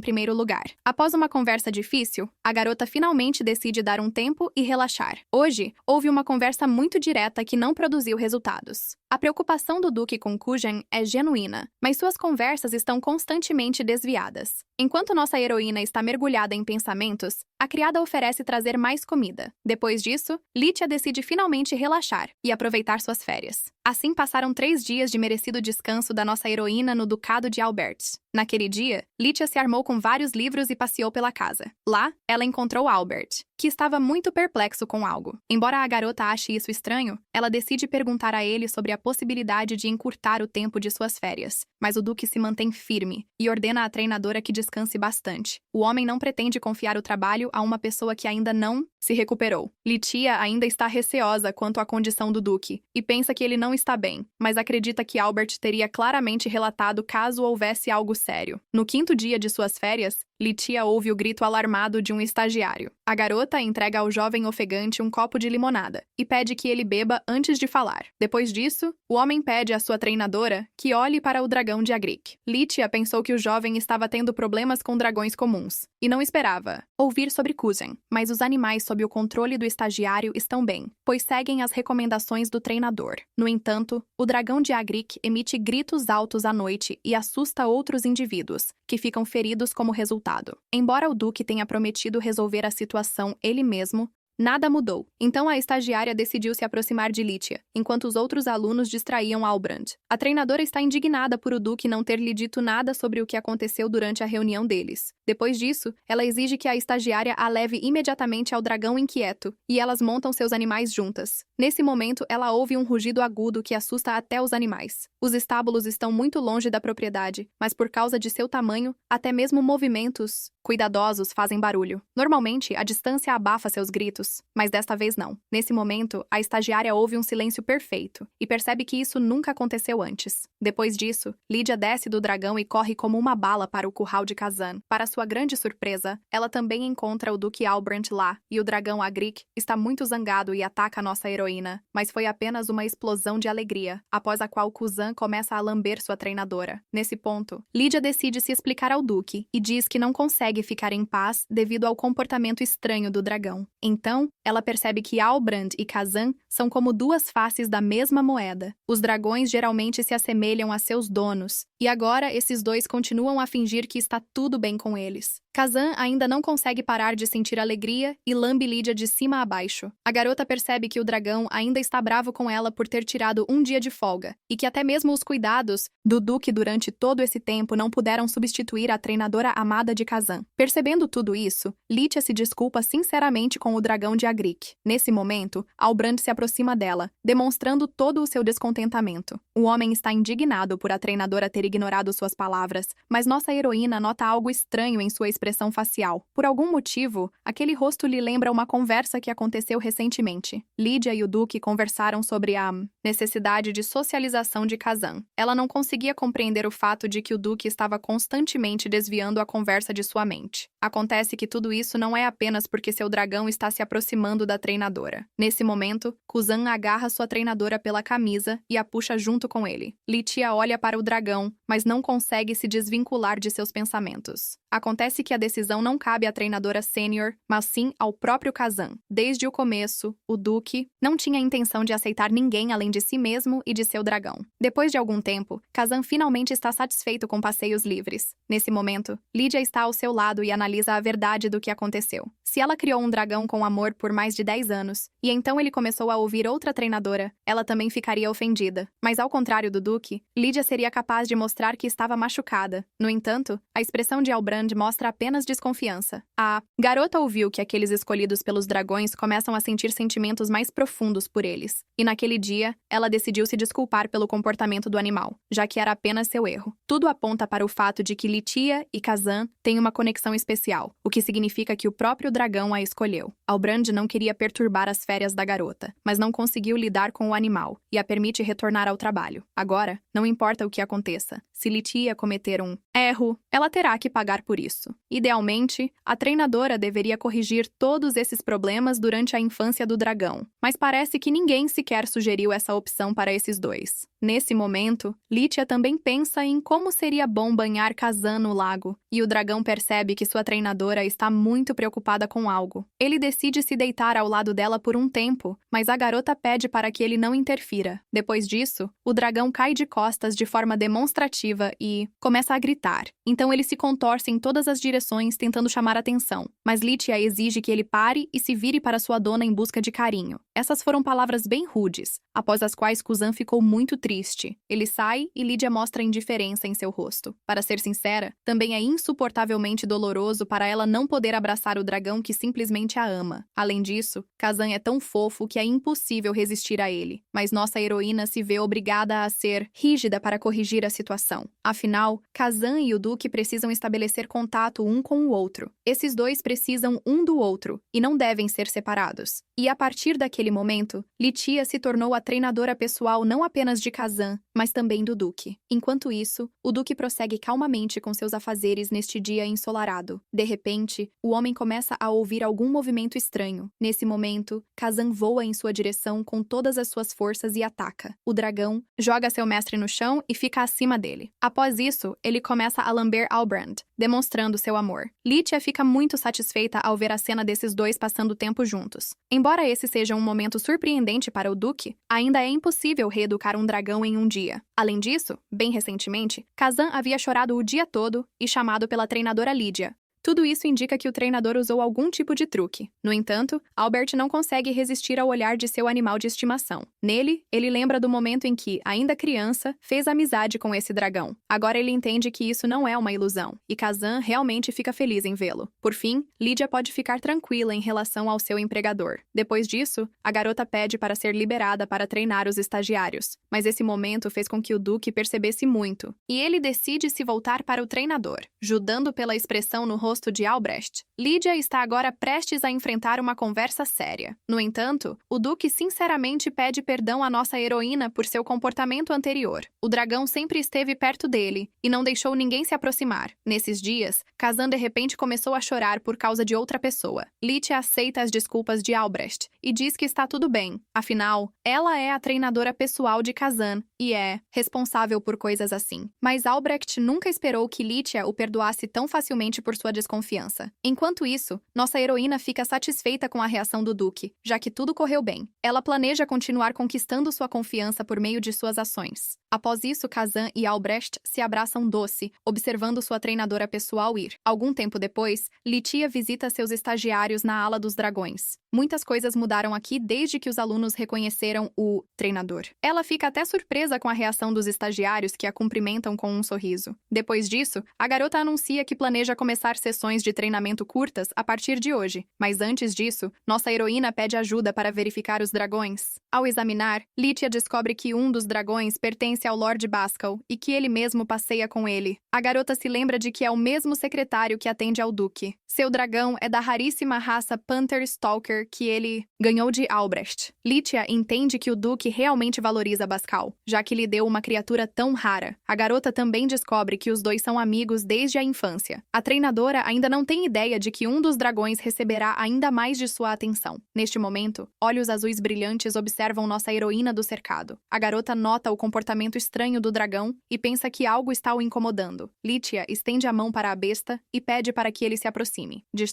primeiro lugar. Após uma conversa difícil, a garota finalmente decide dar um tempo e relaxar. Hoje, houve uma conversa muito direta que não produziu resultados. A preocupação do Duque com Kujen é genuína, mas suas conversas estão constantemente desviadas. Enquanto nossa heroína está mergulhada em pensamentos, a criada oferece trazer mais comida. Depois disso, Lítia decide finalmente relaxar e aproveitar suas férias. Assim passaram 3 dias de merecido descanso da nossa heroína no Ducado de Albert. Naquele dia, Lítia se armou com vários livros e passeou pela casa. Lá, ela encontrou Albert, que estava muito perplexo com algo. Embora a garota ache isso estranho, ela decide perguntar a ele sobre a possibilidade de encurtar o tempo de suas férias. Mas o Duque se mantém firme e ordena à treinadora que descanse bastante. O homem não pretende confiar o trabalho a uma pessoa que ainda não se recuperou. Lítia ainda está receosa quanto à condição do Duque e pensa que ele não está bem, mas acredita que Albert teria claramente relatado caso houvesse algo sério. No 5º dia de suas férias, Lítia ouve o grito alarmado de um estagiário. A garota entrega ao jovem ofegante um copo de limonada e pede que ele beba antes de falar. Depois disso, o homem pede à sua treinadora que olhe para o dragão de Agric. Lítia pensou que o jovem estava tendo problemas com dragões comuns e não esperava ouvir sobre Kujen, mas os animais sob o controle do estagiário estão bem, pois seguem as recomendações do treinador. No entanto, o dragão de Agric emite gritos altos à noite e assusta outros indivíduos, que ficam feridos como resultado. Embora o Duque tenha prometido resolver a situação ele mesmo, nada mudou. Então a estagiária decidiu se aproximar de Lítia, enquanto os outros alunos distraíam Albrand. A treinadora está indignada por o Duque não ter lhe dito nada sobre o que aconteceu durante a reunião deles. Depois disso, ela exige que a estagiária a leve imediatamente ao dragão inquieto, e elas montam seus animais juntas. Nesse momento, ela ouve um rugido agudo que assusta até os animais. Os estábulos estão muito longe da propriedade, mas por causa de seu tamanho, até mesmo movimentos cuidadosos fazem barulho. Normalmente, a distância abafa seus gritos, mas desta vez não. Nesse momento, a estagiária ouve um silêncio perfeito e percebe que isso nunca aconteceu antes. Depois disso, Lídia desce do dragão e corre como uma bala para o curral de Kazan. Para sua grande surpresa, ela também encontra o Duque Albrand lá, e o dragão Agric está muito zangado e ataca a nossa heroína, mas foi apenas uma explosão de alegria, após a qual Kuzan começa a lamber sua treinadora. Nesse ponto, Lídia decide se explicar ao Duque e diz que não consegue ficar em paz devido ao comportamento estranho do dragão. Então, ela percebe que Albrand e Kazan são como duas faces da mesma moeda. Os dragões geralmente se assemelham a seus donos, e agora esses dois continuam a fingir que está tudo bem com eles. Kazan ainda não consegue parar de sentir alegria e lambe Lídia de cima a baixo. A garota percebe que o dragão ainda está bravo com ela por ter tirado um dia de folga, e que até mesmo os cuidados do Duque durante todo esse tempo não puderam substituir a treinadora amada de Kazan. Percebendo tudo isso, Lídia se desculpa sinceramente com o dragão de Agric. Nesse momento, Albrand se aproxima dela, demonstrando todo o seu descontentamento. O homem está indignado por a treinadora ter ignorado suas palavras, mas nossa heroína nota algo estranho em sua expressão facial. Por algum motivo, aquele rosto lhe lembra uma conversa que aconteceu recentemente. Lídia e o Duque conversaram sobre a necessidade de socialização de Kazan. Ela não conseguia compreender o fato de que o Duque estava constantemente desviando a conversa de sua mente. Acontece que tudo isso não é apenas porque seu dragão está se aproximando da treinadora. Nesse momento, Kuzan agarra sua treinadora pela camisa e a puxa junto com ele. Lítia olha para o dragão, mas não consegue se desvincular de seus pensamentos. Acontece que a decisão não cabe à treinadora sênior, mas sim ao próprio Kazan. Desde o começo, o Duque não tinha a intenção de aceitar ninguém além de si mesmo e de seu dragão. Depois de algum tempo, Kazan finalmente está satisfeito com passeios livres. Nesse momento, Lídia está ao seu lado e analisa a verdade do que aconteceu. Se ela criou um dragão com amor por mais de 10 anos, e então ele começou a ouvir outra treinadora, ela também ficaria ofendida. Mas ao contrário do Duque, Lídia seria capaz de mostrar que estava machucada. No entanto, a expressão de Albrand Albrand mostra apenas desconfiança. A garota ouviu que aqueles escolhidos pelos dragões começam a sentir sentimentos mais profundos por eles. E naquele dia, ela decidiu se desculpar pelo comportamento do animal, já que era apenas seu erro. Tudo aponta para o fato de que Litia e Kazan têm uma conexão especial, o que significa que o próprio dragão a escolheu. Albrand não queria perturbar as férias da garota, mas não conseguiu lidar com o animal e a permite retornar ao trabalho. Agora, não importa o que aconteça, se Litia cometer um erro, ela terá que pagar por isso. Idealmente, a treinadora deveria corrigir todos esses problemas durante a infância do dragão, mas parece que ninguém sequer sugeriu essa opção para esses dois. Nesse momento, Litia também pensa em como seria bom banhar Kazan no lago, e o dragão percebe que sua treinadora está muito preocupada com algo. Ele decide se deitar ao lado dela por um tempo, mas a garota pede para que ele não interfira. Depois disso, o dragão cai de costas de forma demonstrativa e começa a gritar. Então ele se contorce em todas as direções tentando chamar atenção, mas Litia exige que ele pare e se vire para sua dona em busca de carinho. Essas foram palavras bem rudes, após as quais Kuzan ficou muito triste. Ele sai e Lidia mostra indiferença em seu rosto. Para ser sincera, também é insuportavelmente doloroso para ela não poder abraçar o dragão que simplesmente a ama. Além disso, Kazan é tão fofo que é impossível resistir a ele, mas nossa heroína se vê obrigada a ser rígida para corrigir a situação. Afinal, Kazan e o Duque precisam estabelecer contato um com o outro. Esses dois precisam um do outro e não devem ser separados. E a partir daquele momento, Litia se tornou a treinadora pessoal não apenas de Kazan, mas também do Duque. Enquanto isso, o Duque prossegue calmamente com seus afazeres neste dia ensolarado. De repente, o homem começa a ouvir algum movimento estranho. Nesse momento, Kazan voa em sua direção com todas as suas forças e ataca. O dragão joga seu mestre no chão e fica acima dele. Após isso, ele começa a lamber Albrand, demonstrando seu amor. Litia fica muito satisfeita ao ver a cena desses dois passando tempo juntos. Embora esse seja um momento surpreendente para o Duque, ainda é impossível reeducar um dragão em um dia. Além disso, bem recentemente, Kazan havia chorado o dia todo e chamado pela treinadora Lidia. Tudo isso indica que o treinador usou algum tipo de truque. No entanto, Albert não consegue resistir ao olhar de seu animal de estimação. Nele, ele lembra do momento em que, ainda criança, fez amizade com esse dragão. Agora ele entende que isso não é uma ilusão, e Kazan realmente fica feliz em vê-lo. Por fim, Lidia pode ficar tranquila em relação ao seu empregador. Depois disso, a garota pede para ser liberada para treinar os estagiários. Mas esse momento fez com que o Duque percebesse muito, e ele decide se voltar para o treinador, judando pela expressão no rosto de Albrecht. Lidia está agora prestes a enfrentar uma conversa séria. No entanto, o Duque sinceramente pede perdão à nossa heroína por seu comportamento anterior. O dragão sempre esteve perto dele e não deixou ninguém se aproximar. Nesses dias, Kazan de repente começou a chorar por causa de outra pessoa. Lidia aceita as desculpas de Albrecht e diz que está tudo bem. Afinal, ela é a treinadora pessoal de Kazan e é responsável por coisas assim. Mas Albrecht nunca esperou que Lidia o perdoasse tão facilmente por sua desconfiança. Enquanto isso, nossa heroína fica satisfeita com a reação do Duque, já que tudo correu bem. Ela planeja continuar conquistando sua confiança por meio de suas ações. Após isso, Kazan e Albrecht se abraçam doce, observando sua treinadora pessoal ir. Algum tempo depois, Litia visita seus estagiários na ala dos dragões. Muitas coisas mudaram aqui desde que os alunos reconheceram o treinador. Ela fica até surpresa com a reação dos estagiários que a cumprimentam com um sorriso. Depois disso, a garota anuncia que planeja começar sessões de treinamento curtas a partir de hoje. Mas antes disso, nossa heroína pede ajuda para verificar os dragões. Ao examinar, Litia descobre que um dos dragões pertence ao Lord Bascal e que ele mesmo passeia com ele. A garota se lembra de que é o mesmo secretário que atende ao Duque. Seu dragão é da raríssima raça Panther Stalker que ele ganhou de Albrecht. Litia entende que o Duque realmente valoriza Bascal, já que lhe deu uma criatura tão rara. A garota também descobre que os dois são amigos desde a infância. A treinadora ainda não tem ideia de que um dos dragões receberá ainda mais de sua atenção. Neste momento, olhos azuis brilhantes observam nossa heroína do cercado. A garota nota o comportamento estranho do dragão e pensa que algo está o incomodando. Litia estende a mão para a besta e pede para que ele se aproxime. De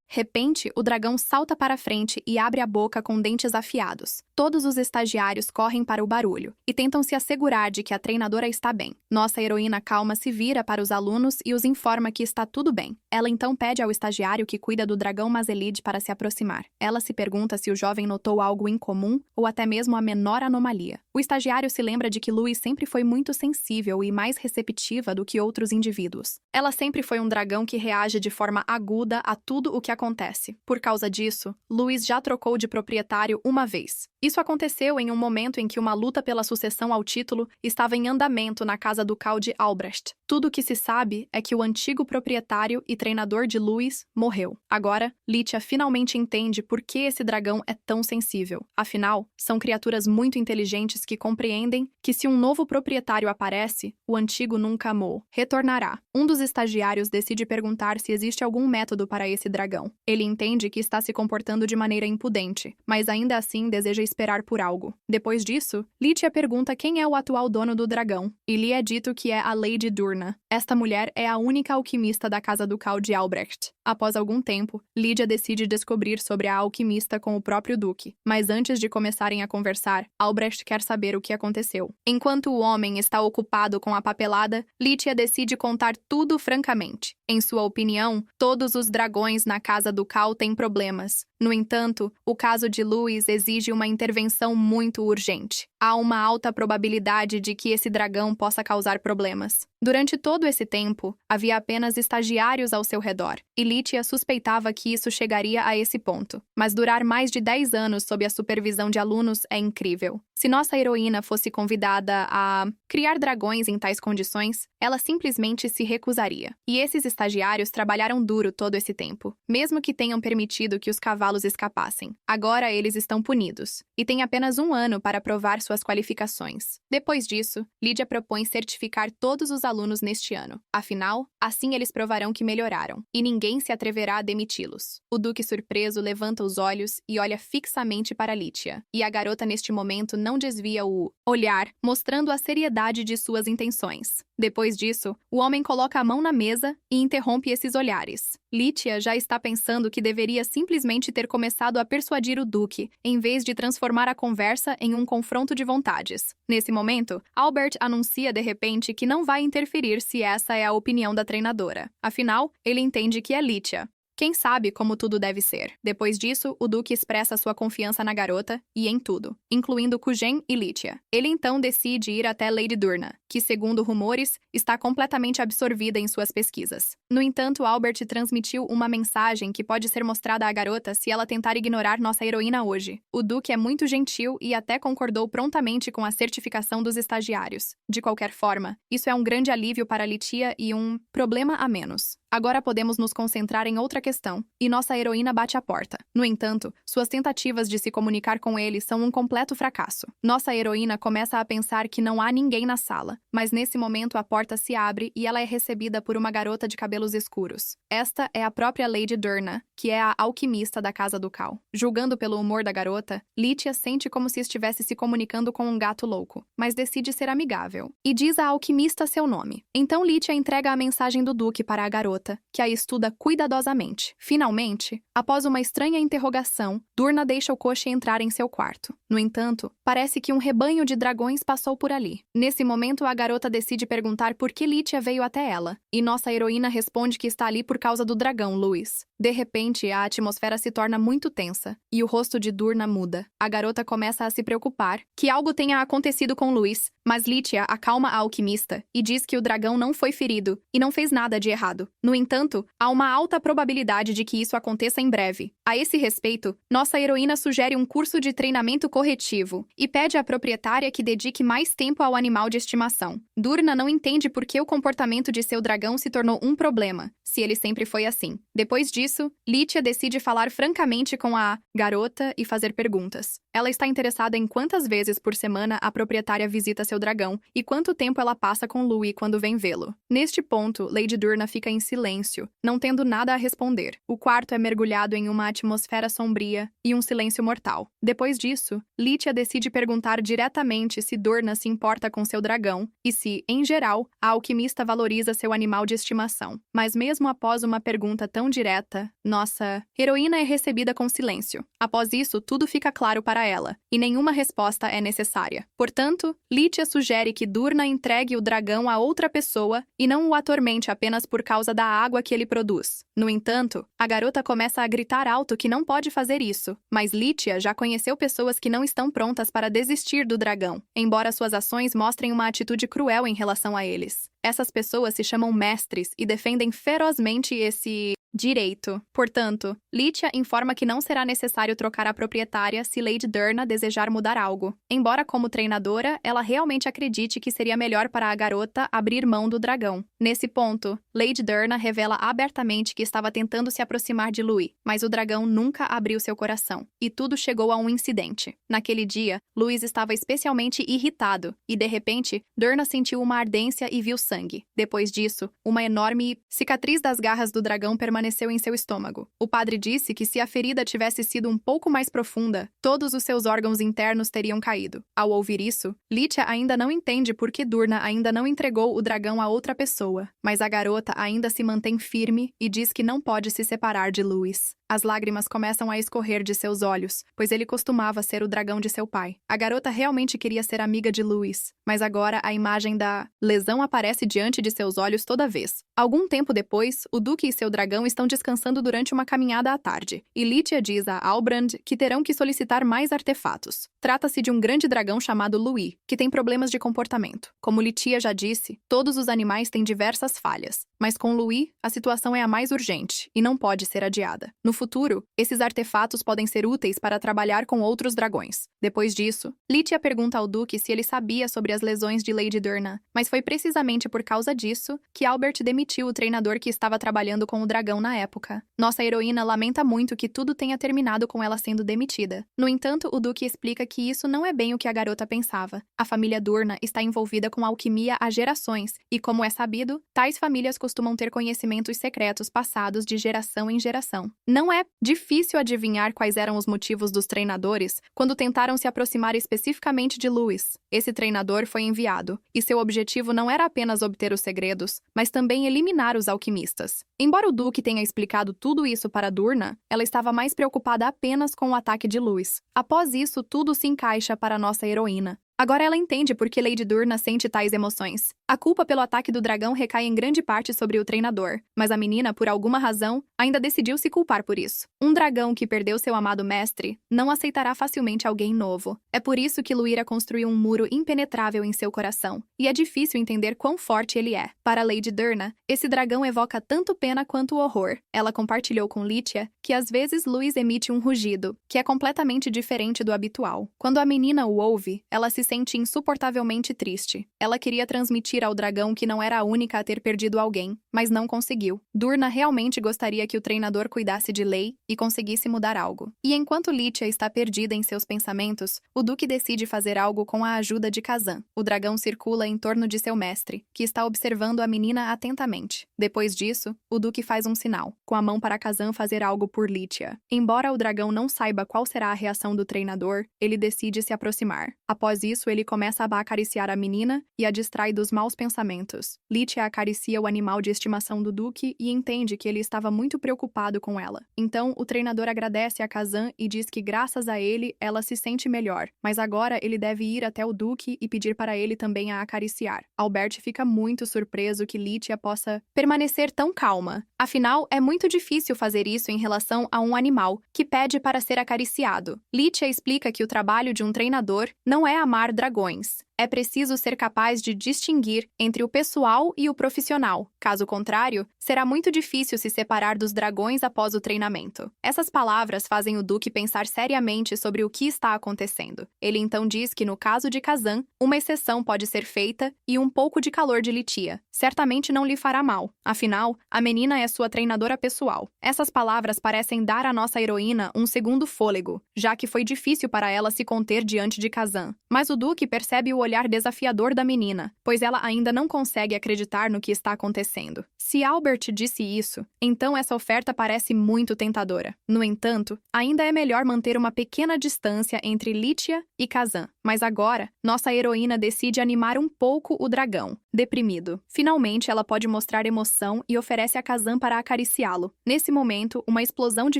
repente, o dragão salta para frente e abre a boca com dentes afiados. Todos os estagiários correm para o barulho e tentam se assegurar de que a treinadora está bem. Nossa heroína calma se vira para os alunos e os informa que está tudo bem. Ela então pede ao estagiário que cuida do dragão Mazelid para se aproximar. Ela se pergunta se o jovem notou algo incomum ou até mesmo a menor anomalia. O estagiário se lembra de que Louis sempre foi muito sensível e mais receptiva do que outros indivíduos. Ela sempre foi um dragão que reage de forma aguda a tudo o que acontece. Por causa disso, Louis já trocou de proprietário uma vez. Isso aconteceu em um momento em que uma luta pela sucessão ao título estava em andamento na casa ducal de Albrecht. Tudo o que se sabe é que o antigo proprietário e treinador de Louis morreu. Agora, Litia finalmente entende por que esse dragão é tão sensível. Afinal, são criaturas muito inteligentes que compreendem que se um novo proprietário aparece, o antigo nunca retornará. Um dos estagiários decide perguntar se existe algum método para esse dragão. Ele entende que está se comportando de maneira impudente, mas ainda assim deseja esperar por algo. Depois disso, Litia pergunta quem é o atual dono do dragão, e lhe é dito que é a Lady Durna. Esta mulher é a única alquimista da casa ducal de Albrecht. Após algum tempo, Lídia decide descobrir sobre a alquimista com o próprio duque, mas antes de começarem a conversar, Albrecht quer saber o que aconteceu. Enquanto o homem está ocupado com a papelada, Litia decide contar tudo francamente. Em sua opinião, todos os dragões na casa ducal têm problemas. No entanto, o caso de Louis exige uma intervenção muito urgente. Há uma alta probabilidade de que esse dragão possa causar problemas. Durante todo esse tempo, havia apenas estagiários ao seu redor, e Litia suspeitava que isso chegaria a esse ponto. Mas durar mais de 10 anos sob a supervisão de alunos é incrível. Se nossa heroína fosse convidada a criar dragões em tais condições, ela simplesmente se recusaria. E esses estagiários trabalharam duro todo esse tempo, mesmo que tenham permitido que os cavalos escapassem. Agora eles estão punidos, e têm apenas 1 ano para provar suas qualificações. Depois disso, Lídia propõe certificar todos os alunos neste ano. Afinal, assim eles provarão que melhoraram, e ninguém se atreverá a demiti-los. O duque surpreso levanta os olhos e olha fixamente para Litia, e a garota neste momento não desvia o olhar, mostrando a seriedade de suas intenções. Depois disso, o homem coloca a mão na mesa e interrompe esses olhares. Litia já está pensando que deveria simplesmente ter começado a persuadir o duque, em vez de transformar a conversa em um confronto de vontades. Nesse momento, Albert anuncia de repente que não vai interferir se essa é a opinião da treinadora. Afinal, ele entende que é Litia. Quem sabe como tudo deve ser. Depois disso, o duque expressa sua confiança na garota e em tudo, incluindo Kujen e Litia. Ele então decide ir até Lady Durna, que, segundo rumores, está completamente absorvida em suas pesquisas. No entanto, Albert transmitiu uma mensagem que pode ser mostrada à garota se ela tentar ignorar nossa heroína hoje. O duque é muito gentil e até concordou prontamente com a certificação dos estagiários. De qualquer forma, isso é um grande alívio para Litia e um problema a menos. Agora podemos nos concentrar em outra questão, e nossa heroína bate à porta. No entanto, suas tentativas de se comunicar com ele são um completo fracasso. Nossa heroína começa a pensar que não há ninguém na sala, mas nesse momento a porta se abre e ela é recebida por uma garota de cabelos escuros. Esta é a própria Lady Durna, que é a alquimista da casa ducal. Julgando pelo humor da garota, Litia sente como se estivesse se comunicando com um gato louco, mas decide ser amigável, e diz à alquimista seu nome. Então Litia entrega a mensagem do duque para a garota, que a estuda cuidadosamente. Finalmente, após uma estranha interrogação, Durna deixa o coche entrar em seu quarto. No entanto, parece que um rebanho de dragões passou por ali. Nesse momento, a garota decide perguntar por que Litia veio até ela, e nossa heroína responde que está ali por causa do dragão, Louis. De repente, a atmosfera se torna muito tensa, e o rosto de Durna muda. A garota começa a se preocupar que algo tenha acontecido com Louis, mas Litia acalma a alquimista e diz que o dragão não foi ferido e não fez nada de errado. No entanto, há uma alta probabilidade de que isso aconteça em breve. A esse respeito, nossa heroína sugere um curso de treinamento corretivo e pede à proprietária que dedique mais tempo ao animal de estimação. Durna não entende por que o comportamento de seu dragão se tornou um problema, se ele sempre foi assim. Depois disso, Litia decide falar francamente com a garota e fazer perguntas. Ela está interessada em quantas vezes por semana a proprietária visita seu dragão e quanto tempo ela passa com Louis quando vem vê-lo. Neste ponto, Lady Durna fica em silêncio, não tendo nada a responder. O quarto é mergulhado em uma atmosfera sombria e um silêncio mortal. Depois disso, Litia decide perguntar diretamente se Durna se importa com seu dragão e se, em geral, a alquimista valoriza seu animal de estimação. Mas mesmo após uma pergunta tão direta, nossa heroína é recebida com silêncio. Após isso, tudo fica claro para ela, e nenhuma resposta é necessária. Portanto, Litia sugere que Durna entregue o dragão a outra pessoa e não o atormente apenas por causa da água que ele produz. No entanto, a garota começa a gritar alto que não pode fazer isso, mas Lítia já conheceu pessoas que não estão prontas para desistir do dragão, embora suas ações mostrem uma atitude cruel em relação a eles. Essas pessoas se chamam mestres e defendem ferozmente esse direito. Portanto, Lítia informa que não será necessário trocar a proprietária se Lady Durna desejar mudar algo. Embora como treinadora, ela realmente acredite que seria melhor para a garota abrir mão do dragão. Nesse ponto, Lady Durna revela abertamente que estava tentando se aproximar de Louis, mas o dragão nunca abriu seu coração, e tudo chegou a um incidente. Naquele dia, Louis estava especialmente irritado, e de repente, Durna sentiu uma ardência e viu sangue. Depois disso, uma enorme cicatriz das garras do dragão permaneceu em seu estômago. O padre disse que se a ferida tivesse sido um pouco mais profunda, todos os seus órgãos internos teriam caído. Ao ouvir isso, Lítia ainda não entende por que Durna ainda não entregou o dragão a outra pessoa, mas a garota ainda se mantém firme e diz que não pode se separar de Louis. As lágrimas começam a escorrer de seus olhos, pois ele costumava ser o dragão de seu pai. A garota realmente queria ser amiga de Louis, mas agora a imagem da lesão aparece diante de seus olhos toda vez. Algum tempo depois, o duque e seu dragão estão descansando durante uma caminhada à tarde, e Lítia diz a Albrand que terão que solicitar mais artefatos. Trata-se de um grande dragão chamado Louis, que tem problemas de comportamento. Como Lítia já disse, todos os animais têm diversas falhas, mas com Louis, a situação é a mais urgente e não pode ser adiada. No futuro, esses artefatos podem ser úteis para trabalhar com outros dragões. Depois disso, Lítia pergunta ao duque se ele sabia sobre as lesões de Lady Durna, mas foi precisamente por causa disso que Albert demitiu o treinador que estava trabalhando com o dragão na época. Nossa heroína lamenta muito que tudo tenha terminado com ela sendo demitida. No entanto, o duque explica que isso não é bem o que a garota pensava. A família Durna está envolvida com alquimia há gerações, e como é sabido, tais famílias costumam ter conhecimentos secretos passados de geração em geração. Não é difícil adivinhar quais eram os motivos dos treinadores quando tentaram se aproximar especificamente de Louis. Esse treinador foi enviado, e seu objetivo não era apenas obter os segredos, mas também eliminar os alquimistas. Embora o duque tenha explicado tudo isso para Durna, ela estava mais preocupada apenas com o ataque de Louis. Após isso, tudo se encaixa para nossa heroína. Agora ela entende por que Lady Durna sente tais emoções. A culpa pelo ataque do dragão recai em grande parte sobre o treinador, mas a menina, por alguma razão, ainda decidiu se culpar por isso. Um dragão que perdeu seu amado mestre não aceitará facilmente alguém novo. É por isso que Luíra construiu um muro impenetrável em seu coração, e é difícil entender quão forte ele é. Para Lady Durna, esse dragão evoca tanto pena quanto horror. Ela compartilhou com Lítia que às vezes Louis emite um rugido, que é completamente diferente do habitual. Quando a menina o ouve, ela se sente insuportavelmente triste. Ela queria transmitir ao dragão que não era a única a ter perdido alguém, mas não conseguiu. Durna realmente gostaria que o treinador cuidasse de Lei e conseguisse mudar algo. E enquanto Lítia está perdida em seus pensamentos, o duque decide fazer algo com a ajuda de Kazan. O dragão circula em torno de seu mestre, que está observando a menina atentamente. Depois disso, o duque faz um sinal, com a mão para Kazan fazer algo por Lítia. Embora o dragão não saiba qual será a reação do treinador, ele decide se aproximar. Após isso, ele começa a acariciar a menina e a distrai dos maus pensamentos. Lítia acaricia o animal de estimação do duque e entende que ele estava muito preocupado com ela. Então, o treinador agradece a Kazan e diz que graças a ele, ela se sente melhor, mas agora ele deve ir até o duque e pedir para ele também a acariciar. Albert fica muito surpreso que Lítia possa permanecer tão calma. Afinal, é muito difícil fazer isso em relação a um animal que pede para ser acariciado. Lítia explica que o trabalho de um treinador não é amar dragões. É preciso ser capaz de distinguir entre o pessoal e o profissional. Caso contrário, será muito difícil se separar dos dragões após o treinamento. Essas palavras fazem o duque pensar seriamente sobre o que está acontecendo. Ele então diz que no caso de Kazan, uma exceção pode ser feita e um pouco de calor de Lítia certamente não lhe fará mal. Afinal, a menina é sua treinadora pessoal. Essas palavras parecem dar à nossa heroína um segundo fôlego, já que foi difícil para ela se conter diante de Kazan. Mas o duque percebe o olhar desafiador da menina, pois ela ainda não consegue acreditar no que está acontecendo. Se Albert disse isso, então essa oferta parece muito tentadora. No entanto, ainda é melhor manter uma pequena distância entre Lítia e Kazan. Mas agora, nossa heroína decide animar um pouco o dragão, deprimido. Finalmente, ela pode mostrar emoção e oferece a Kazan para acariciá-lo. Nesse momento, uma explosão de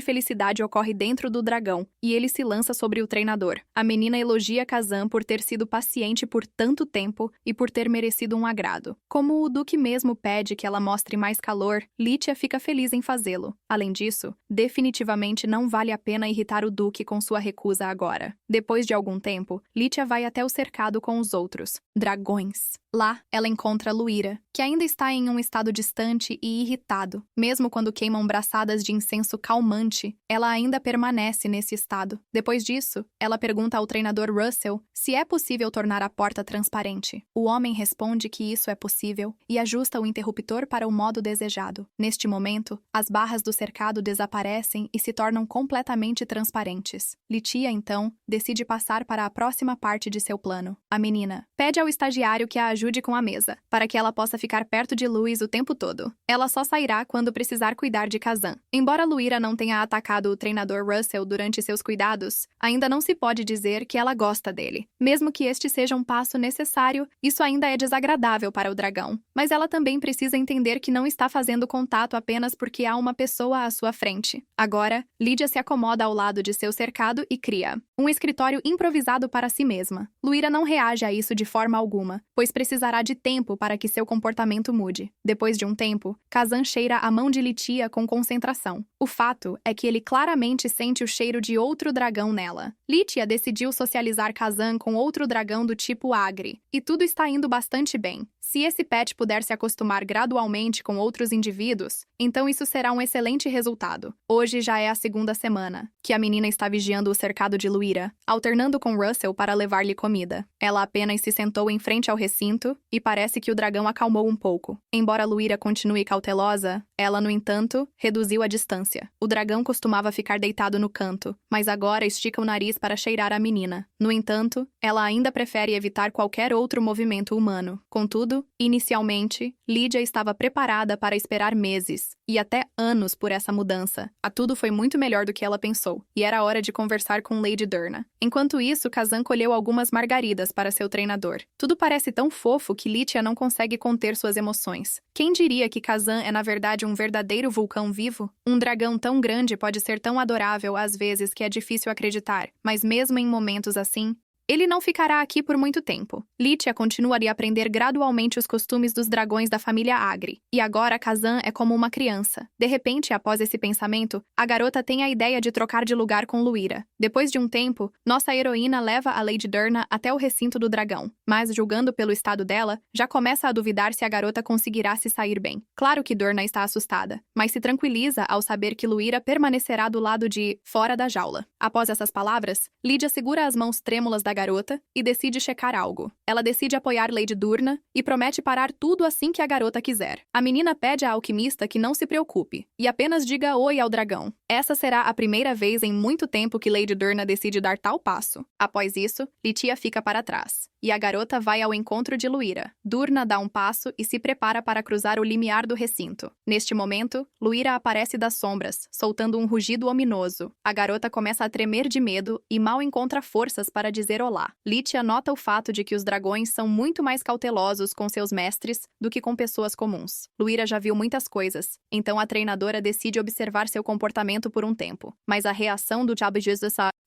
felicidade ocorre dentro do dragão, e ele se lança sobre o treinador. A menina elogia Kazan por ter sido paciente por por tanto tempo e por ter merecido um agrado. Como o Duque mesmo pede que ela mostre mais calor, Lítia fica feliz em fazê-lo. Além disso, definitivamente não vale a pena irritar o Duque com sua recusa agora. Depois de algum tempo, Lítia vai até o cercado com os outros dragões. Lá, ela encontra Luíra, que ainda está em um estado distante e irritado. Mesmo quando queimam braçadas de incenso calmante, ela ainda permanece nesse estado. Depois disso, ela pergunta ao treinador Russell se é possível tornar a porta transparente. O homem responde que isso é possível e ajusta o interruptor para o modo desejado. Neste momento, as barras do cercado desaparecem e se tornam completamente transparentes. Litia, então, decide passar para a próxima parte de seu plano. A menina pede ao estagiário que a ajude com a mesa, para que ela possa ficar perto de Louis o tempo todo. Ela só sairá quando precisar cuidar de Kazan. Embora Luíra não tenha atacado o treinador Russell durante seus cuidados, ainda não se pode dizer que ela gosta dele. Mesmo que este seja um passo necessário, isso ainda é desagradável para o dragão. Mas ela também precisa entender que não está fazendo contato apenas porque há uma pessoa à sua frente. Agora, Lídia se acomoda ao lado de seu cercado e cria um escritório improvisado para si mesma. Luíra não reage a isso de forma alguma, pois precisará de tempo para que seu comportamento mude. Depois de um tempo, Kazan cheira a mão de Litia com concentração. O fato é que ele claramente sente o cheiro de outro dragão nela. Litia decidiu socializar Kazan com outro dragão do tipo Agri, e tudo está indo bastante bem. Se esse pet puder se acostumar gradualmente com outros indivíduos, então isso será um excelente resultado. Hoje já é a segunda semana que a menina está vigiando o cercado de Luíra, alternando com Russell para levar-lhe comida. Ela apenas se sentou em frente ao recinto e parece que o dragão acalmou um pouco. Embora Luíra continue cautelosa, ela, no entanto, reduziu a distância. O dragão costumava ficar deitado no canto, mas agora estica o nariz para cheirar a menina. No entanto, ela ainda prefere evitar qualquer outro movimento humano. Contudo, inicialmente, Lídia estava preparada para esperar meses, e até anos por essa mudança. A tudo foi muito melhor do que ela pensou, e era hora de conversar com Lady Durna. Enquanto isso, Kazan colheu algumas margaridas para seu treinador. Tudo parece tão fofo que Litia não consegue conter suas emoções. Quem diria que Kazan é na verdade um verdadeiro vulcão vivo? Um dragão tão grande pode ser tão adorável às vezes que é difícil acreditar, mas mesmo em momentos assim, ele não ficará aqui por muito tempo. Litia continuaria a aprender gradualmente os costumes dos dragões da família Agri. E agora Kazan é como uma criança. De repente, após esse pensamento, a garota tem a ideia de trocar de lugar com Luíra. Depois de um tempo, nossa heroína leva a Lady Durna até o recinto do dragão. Mas, julgando pelo estado dela, já começa a duvidar se a garota conseguirá se sair bem. Claro que Durna está assustada, mas se tranquiliza ao saber que Luíra permanecerá do lado de fora da jaula. Após essas palavras, Lídia segura as mãos trêmulas da garota e decide checar algo. Ela decide apoiar Lady Durna e promete parar tudo assim que a garota quiser. A menina pede à alquimista que não se preocupe e apenas diga oi ao dragão. Essa será a primeira vez em muito tempo que Lady Durna decide dar tal passo. Após isso, Litia fica para trás e a garota vai ao encontro de Luíra. Durna dá um passo e se prepara para cruzar o limiar do recinto. Neste momento, Luíra aparece das sombras, soltando um rugido ominoso. A garota começa a tremer de medo e mal encontra forças para dizer olá. Litia nota o fato de que os dragões são muito mais cautelosos com seus mestres do que com pessoas comuns. Luíra já viu muitas coisas, então a treinadora decide observar seu comportamento por um tempo. Mas a reação do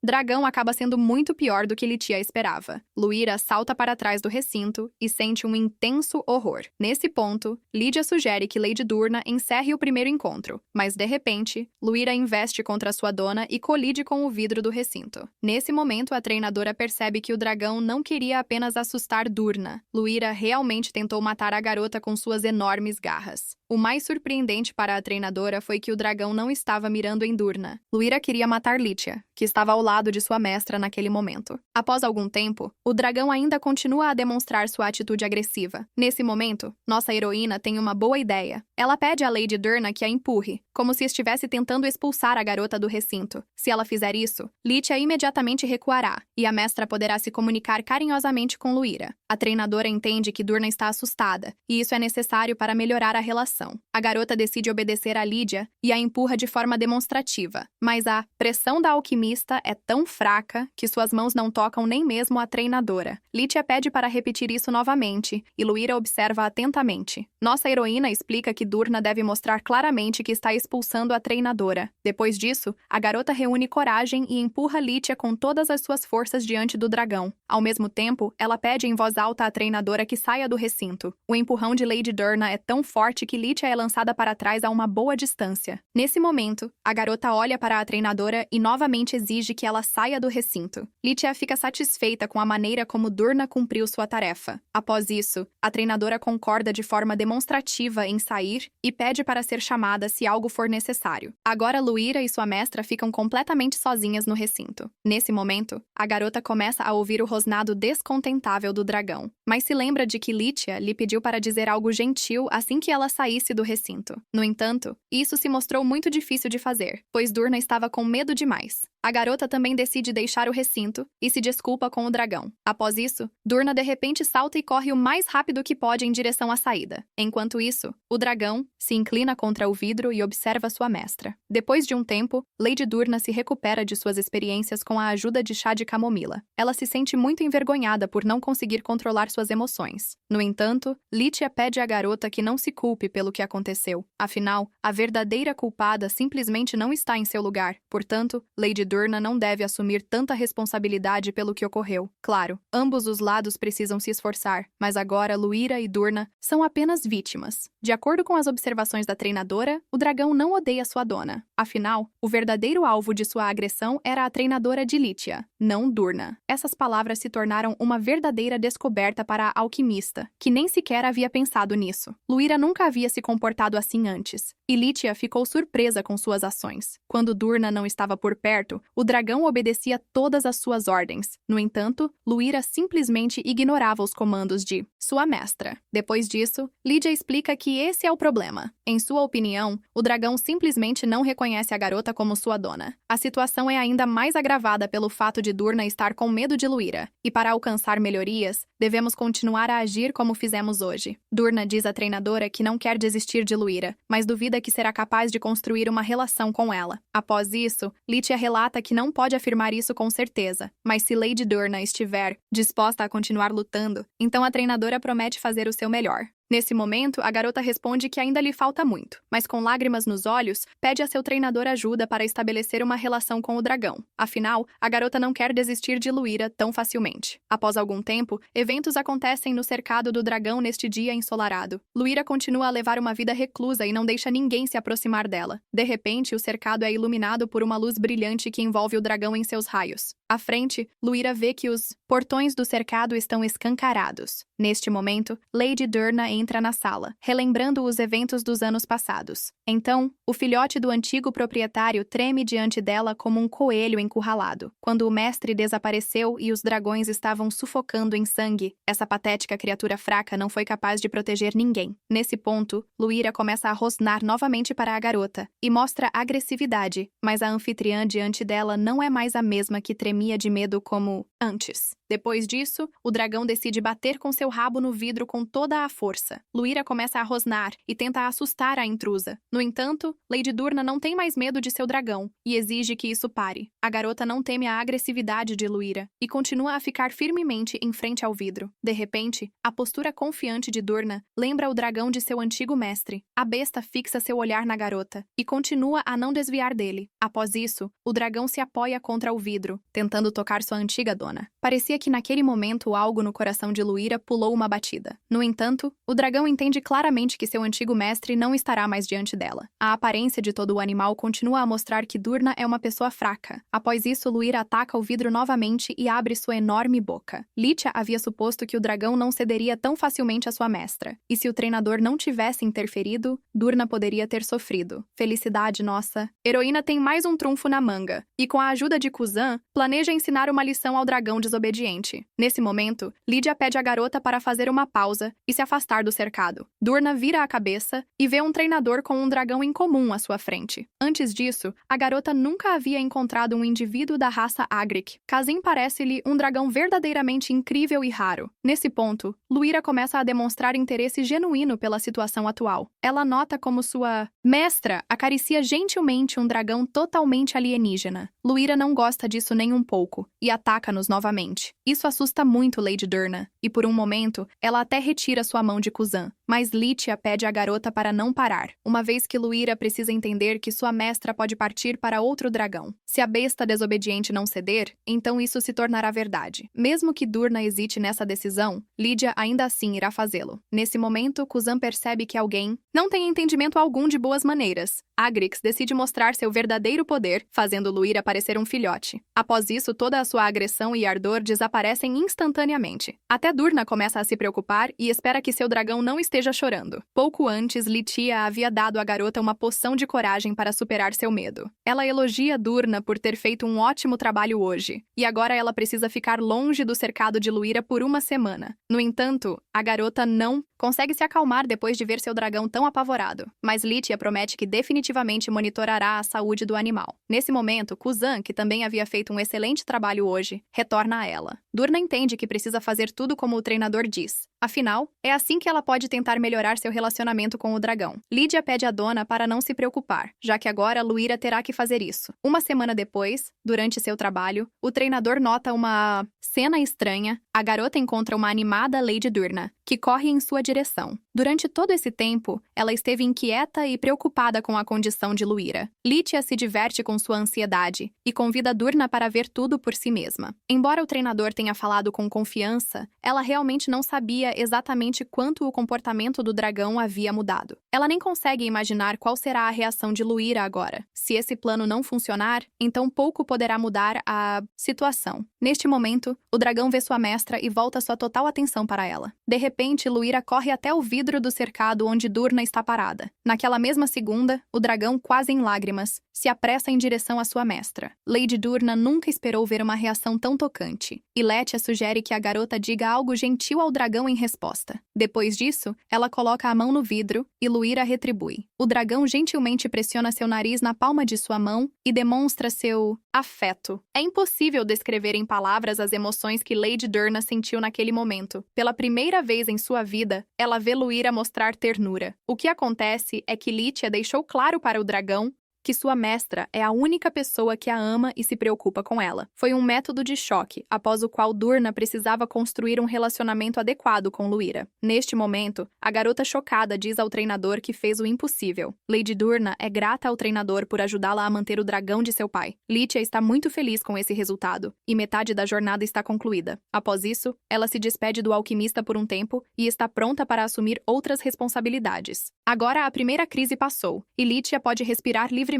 dragão acaba sendo muito pior do que Litia esperava. Luíra salta para trás do recinto e sente um intenso horror. Nesse ponto, Lídia sugere que Lady Durna encerre o primeiro encontro, mas de repente, Luíra investe contra sua dona e colide com o vidro do recinto. Nesse momento, a treinadora percebe que o dragão não queria apenas assustar Durna. Luíra realmente tentou matar a garota com suas enormes garras. O mais surpreendente para a treinadora foi que o dragão não estava mirando em Durna. Luíra queria matar Litia, que estava ao lado de sua mestra naquele momento. Após algum tempo, o dragão ainda continua a demonstrar sua atitude agressiva. Nesse momento, nossa heroína tem uma boa ideia. Ela pede a Lady Durna que a empurre, como se estivesse tentando expulsar a garota do recinto. Se ela fizer isso, Litia imediatamente recuará, e a mestra poderá se comunicar carinhosamente com Luíra. A treinadora entende que Durna está assustada, e isso é necessário para melhorar a relação. A garota decide obedecer a Lídia e a empurra de forma demonstrativa, mas a pressão da alquimista alquimista é tão fraca que suas mãos não tocam nem mesmo a treinadora. Litia pede para repetir isso novamente, e Luíra observa atentamente. Nossa heroína explica que Durna deve mostrar claramente que está expulsando a treinadora. Depois disso, a garota reúne coragem e empurra Litia com todas as suas forças diante do dragão. Ao mesmo tempo, ela pede em voz alta à treinadora que saia do recinto. O empurrão de Lady Durna é tão forte que Litia é lançada para trás a uma boa distância. Nesse momento, a garota olha para a treinadora e novamente exige que ela saia do recinto. Litia fica satisfeita com a maneira como Durna cumpriu sua tarefa. Após isso, a treinadora concorda de forma demonstrativa em sair e pede para ser chamada se algo for necessário. Agora Luíra e sua mestra ficam completamente sozinhas no recinto. Nesse momento, a garota começa a ouvir o rosnado descontentável do dragão, mas se lembra de que Litia lhe pediu para dizer algo gentil assim que ela saísse do recinto. No entanto, isso se mostrou muito difícil de fazer, pois Durna estava com medo demais. A garota também decide deixar o recinto e se desculpa com o dragão. Após isso, Durna de repente salta e corre o mais rápido que pode em direção à saída. Enquanto isso, o dragão se inclina contra o vidro e observa sua mestra. Depois de um tempo, Lady Durna se recupera de suas experiências com a ajuda de chá de camomila. Ela se sente muito envergonhada por não conseguir controlar suas emoções. No entanto, Litia pede à garota que não se culpe pelo que aconteceu. Afinal, a verdadeira culpada simplesmente não está em seu lugar. Portanto, Lady Durna não deve assumir tanta responsabilidade pelo que ocorreu. Claro, ambos os lados precisam se esforçar, mas agora Luíra e Durna são apenas vítimas. De acordo com as observações da treinadora, o dragão não odeia sua dona. Afinal, o verdadeiro alvo de sua agressão era a treinadora de Litia, não Durna. Essas palavras se tornaram uma verdadeira descoberta para a alquimista, que nem sequer havia pensado nisso. Luíra nunca havia se comportado assim antes, e Litia ficou surpresa com suas ações. Quando Durna não estava por perto, o dragão obedecia todas as suas ordens. No entanto, Luíra simplesmente ignorava os comandos de sua mestra. Depois disso, Lidia explica que esse é o problema. Em sua opinião, o dragão simplesmente não reconhece a garota como sua dona. A situação é ainda mais agravada pelo fato de Durna estar com medo de Luíra, e para alcançar melhorias, devemos continuar a agir como fizemos hoje. Durna diz à treinadora que não quer desistir de Luíra, mas duvida que será capaz de construir uma relação com ela. Após isso, Litia relata que não pode afirmar isso com certeza, mas se Lady Durna estiver disposta a continuar lutando, então a treinadora promete fazer o seu melhor. Nesse momento, a garota responde que ainda lhe falta muito, mas com lágrimas nos olhos, pede a seu treinador ajuda para estabelecer uma relação com o dragão. Afinal, a garota não quer desistir de Luíra tão facilmente. Após algum tempo, eventos acontecem no cercado do dragão neste dia ensolarado. Luíra continua a levar uma vida reclusa e não deixa ninguém se aproximar dela. De repente, o cercado é iluminado por uma luz brilhante que envolve o dragão em seus raios. À frente, Luíra vê que os portões do cercado estão escancarados. Neste momento, Lady Durna entra na sala, relembrando os eventos dos anos passados. Então, o filhote do antigo proprietário treme diante dela como um coelho encurralado. Quando o mestre desapareceu e os dragões estavam sufocando em sangue, essa patética criatura fraca não foi capaz de proteger ninguém. Nesse ponto, Luíra começa a rosnar novamente para a garota e mostra agressividade, mas a anfitriã diante dela não é mais a mesma que tremia de medo como antes. Depois disso, o dragão decide bater com seu rabo no vidro com toda a força. Luíra começa a rosnar e tenta assustar a intrusa. No entanto, Lady Durna não tem mais medo de seu dragão e exige que isso pare. A garota não teme a agressividade de Luíra e continua a ficar firmemente em frente ao vidro. De repente, a postura confiante de Durna lembra o dragão de seu antigo mestre. A besta fixa seu olhar na garota e continua a não desviar dele. Após isso, o dragão se apoia contra o vidro, tentando tocar sua antiga dona. Parecia que naquele momento algo no coração de Luíra pulou uma batida. No entanto, o dragão entende claramente que seu antigo mestre não estará mais diante dela. A aparência de todo o animal continua a mostrar que Durna é uma pessoa fraca. Após isso, Luíra ataca o vidro novamente e abre sua enorme boca. Litia havia suposto que o dragão não cederia tão facilmente à sua mestra, e se o treinador não tivesse interferido, Durna poderia ter sofrido. Felicidade nossa! Heroína tem mais um trunfo na manga, e com a ajuda de Kuzan, planeja ensinar uma lição ao dragão desobediente. Nesse momento, Lydia pede à garota para fazer uma pausa e se afastar do cercado. Durna vira a cabeça e vê um treinador com um dragão incomum à sua frente. Antes disso, a garota nunca havia encontrado um indivíduo da raça Agric. Kazim parece-lhe um dragão verdadeiramente incrível e raro. Nesse ponto, Luíra começa a demonstrar interesse genuíno pela situação atual. Ela nota como sua mestra acaricia gentilmente um dragão totalmente alienígena. Luíra não gosta disso nem um pouco e ataca-nos novamente. Isso assusta muito Lady Durna, e por um momento, ela até retira sua mão de Kuzan. Mas Litia pede à garota para não parar, uma vez que Luíra precisa entender que sua mestra pode partir para outro dragão. Se a besta desobediente não ceder, então isso se tornará verdade. Mesmo que Durna hesite nessa decisão, Lydia ainda assim irá fazê-lo. Nesse momento, Kuzan percebe que alguém não tem entendimento algum de boas maneiras. Agrix decide mostrar seu verdadeiro poder, fazendo Luíra parecer um filhote. Após isso, toda a sua agressão e ardor desaparecem instantaneamente. Até Durna começa a se preocupar e espera que seu dragão não esteja chorando. Pouco antes, Litia havia dado à garota uma poção de coragem para superar seu medo. Ela elogia Durna por ter feito um ótimo trabalho hoje, e agora ela precisa ficar longe do cercado de Luíra por uma semana. No entanto, a garota não consegue se acalmar depois de ver seu dragão tão apavorado, mas Litia promete que definitivamente monitorará a saúde do animal. Nesse momento, Kuzan, que também havia feito um excelente trabalho hoje, retorna a ela. Durna entende que precisa fazer tudo como o treinador diz. Afinal, é assim que ela pode tentar melhorar seu relacionamento com o dragão. Lydia pede à dona para não se preocupar, já que agora Luíra terá que fazer isso. Uma semana depois, durante seu trabalho, o treinador nota uma cena estranha. A garota encontra uma animada Lady Durna, que corre em sua direção. Durante todo esse tempo, ela esteve inquieta e preocupada com a condição de Luíra. Litia se diverte com sua ansiedade e convida Durna para ver tudo por si mesma. Embora o treinador tenha falado com confiança, ela realmente não sabia exatamente quanto o comportamento do dragão havia mudado. Ela nem consegue imaginar qual será a reação de Luíra agora. Se esse plano não funcionar, então pouco poderá mudar a situação. Neste momento, o dragão vê sua mestra e volta sua total atenção para ela. De repente, Luíra corre até o vidro do cercado onde Durna está parada. Naquela mesma segunda, o dragão, quase em lágrimas, se apressa em direção à sua mestra. Lady Durna nunca esperou ver uma reação tão tocante, e Letia sugere que a garota diga algo gentil ao dragão em resposta. Depois disso, ela coloca a mão no vidro e Luíra retribui. O dragão gentilmente pressiona seu nariz na palma de sua mão e demonstra seu afeto. É impossível descrever em palavras as emoções que Lady Durna sentiu naquele momento. Pela primeira vez em sua vida, ela vê Luíra mostrar ternura. O que acontece é que Litia deixou claro para o dragão que sua mestra é a única pessoa que a ama e se preocupa com ela. Foi um método de choque, após o qual Durna precisava construir um relacionamento adequado com Luíra. Neste momento, a garota chocada diz ao treinador que fez o impossível. Lady Durna é grata ao treinador por ajudá-la a manter o dragão de seu pai. Litia está muito feliz com esse resultado, e metade da jornada está concluída. Após isso, ela se despede do alquimista por um tempo e está pronta para assumir outras responsabilidades. Agora a primeira crise passou, e Litia pode respirar livremente.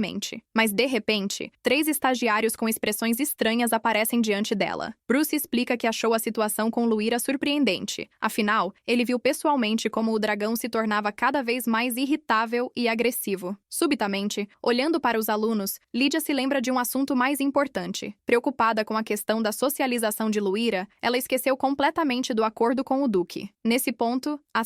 Mas, de repente, 3 estagiários com expressões estranhas aparecem diante dela. Bruce explica que achou a situação com Luíra surpreendente. Afinal, ele viu pessoalmente como o dragão se tornava cada vez mais irritável e agressivo. Subitamente, olhando para os alunos, Lydia se lembra de um assunto mais importante. Preocupada com a questão da socialização de Luíra, ela esqueceu completamente do acordo com o Duque. Nesse ponto, a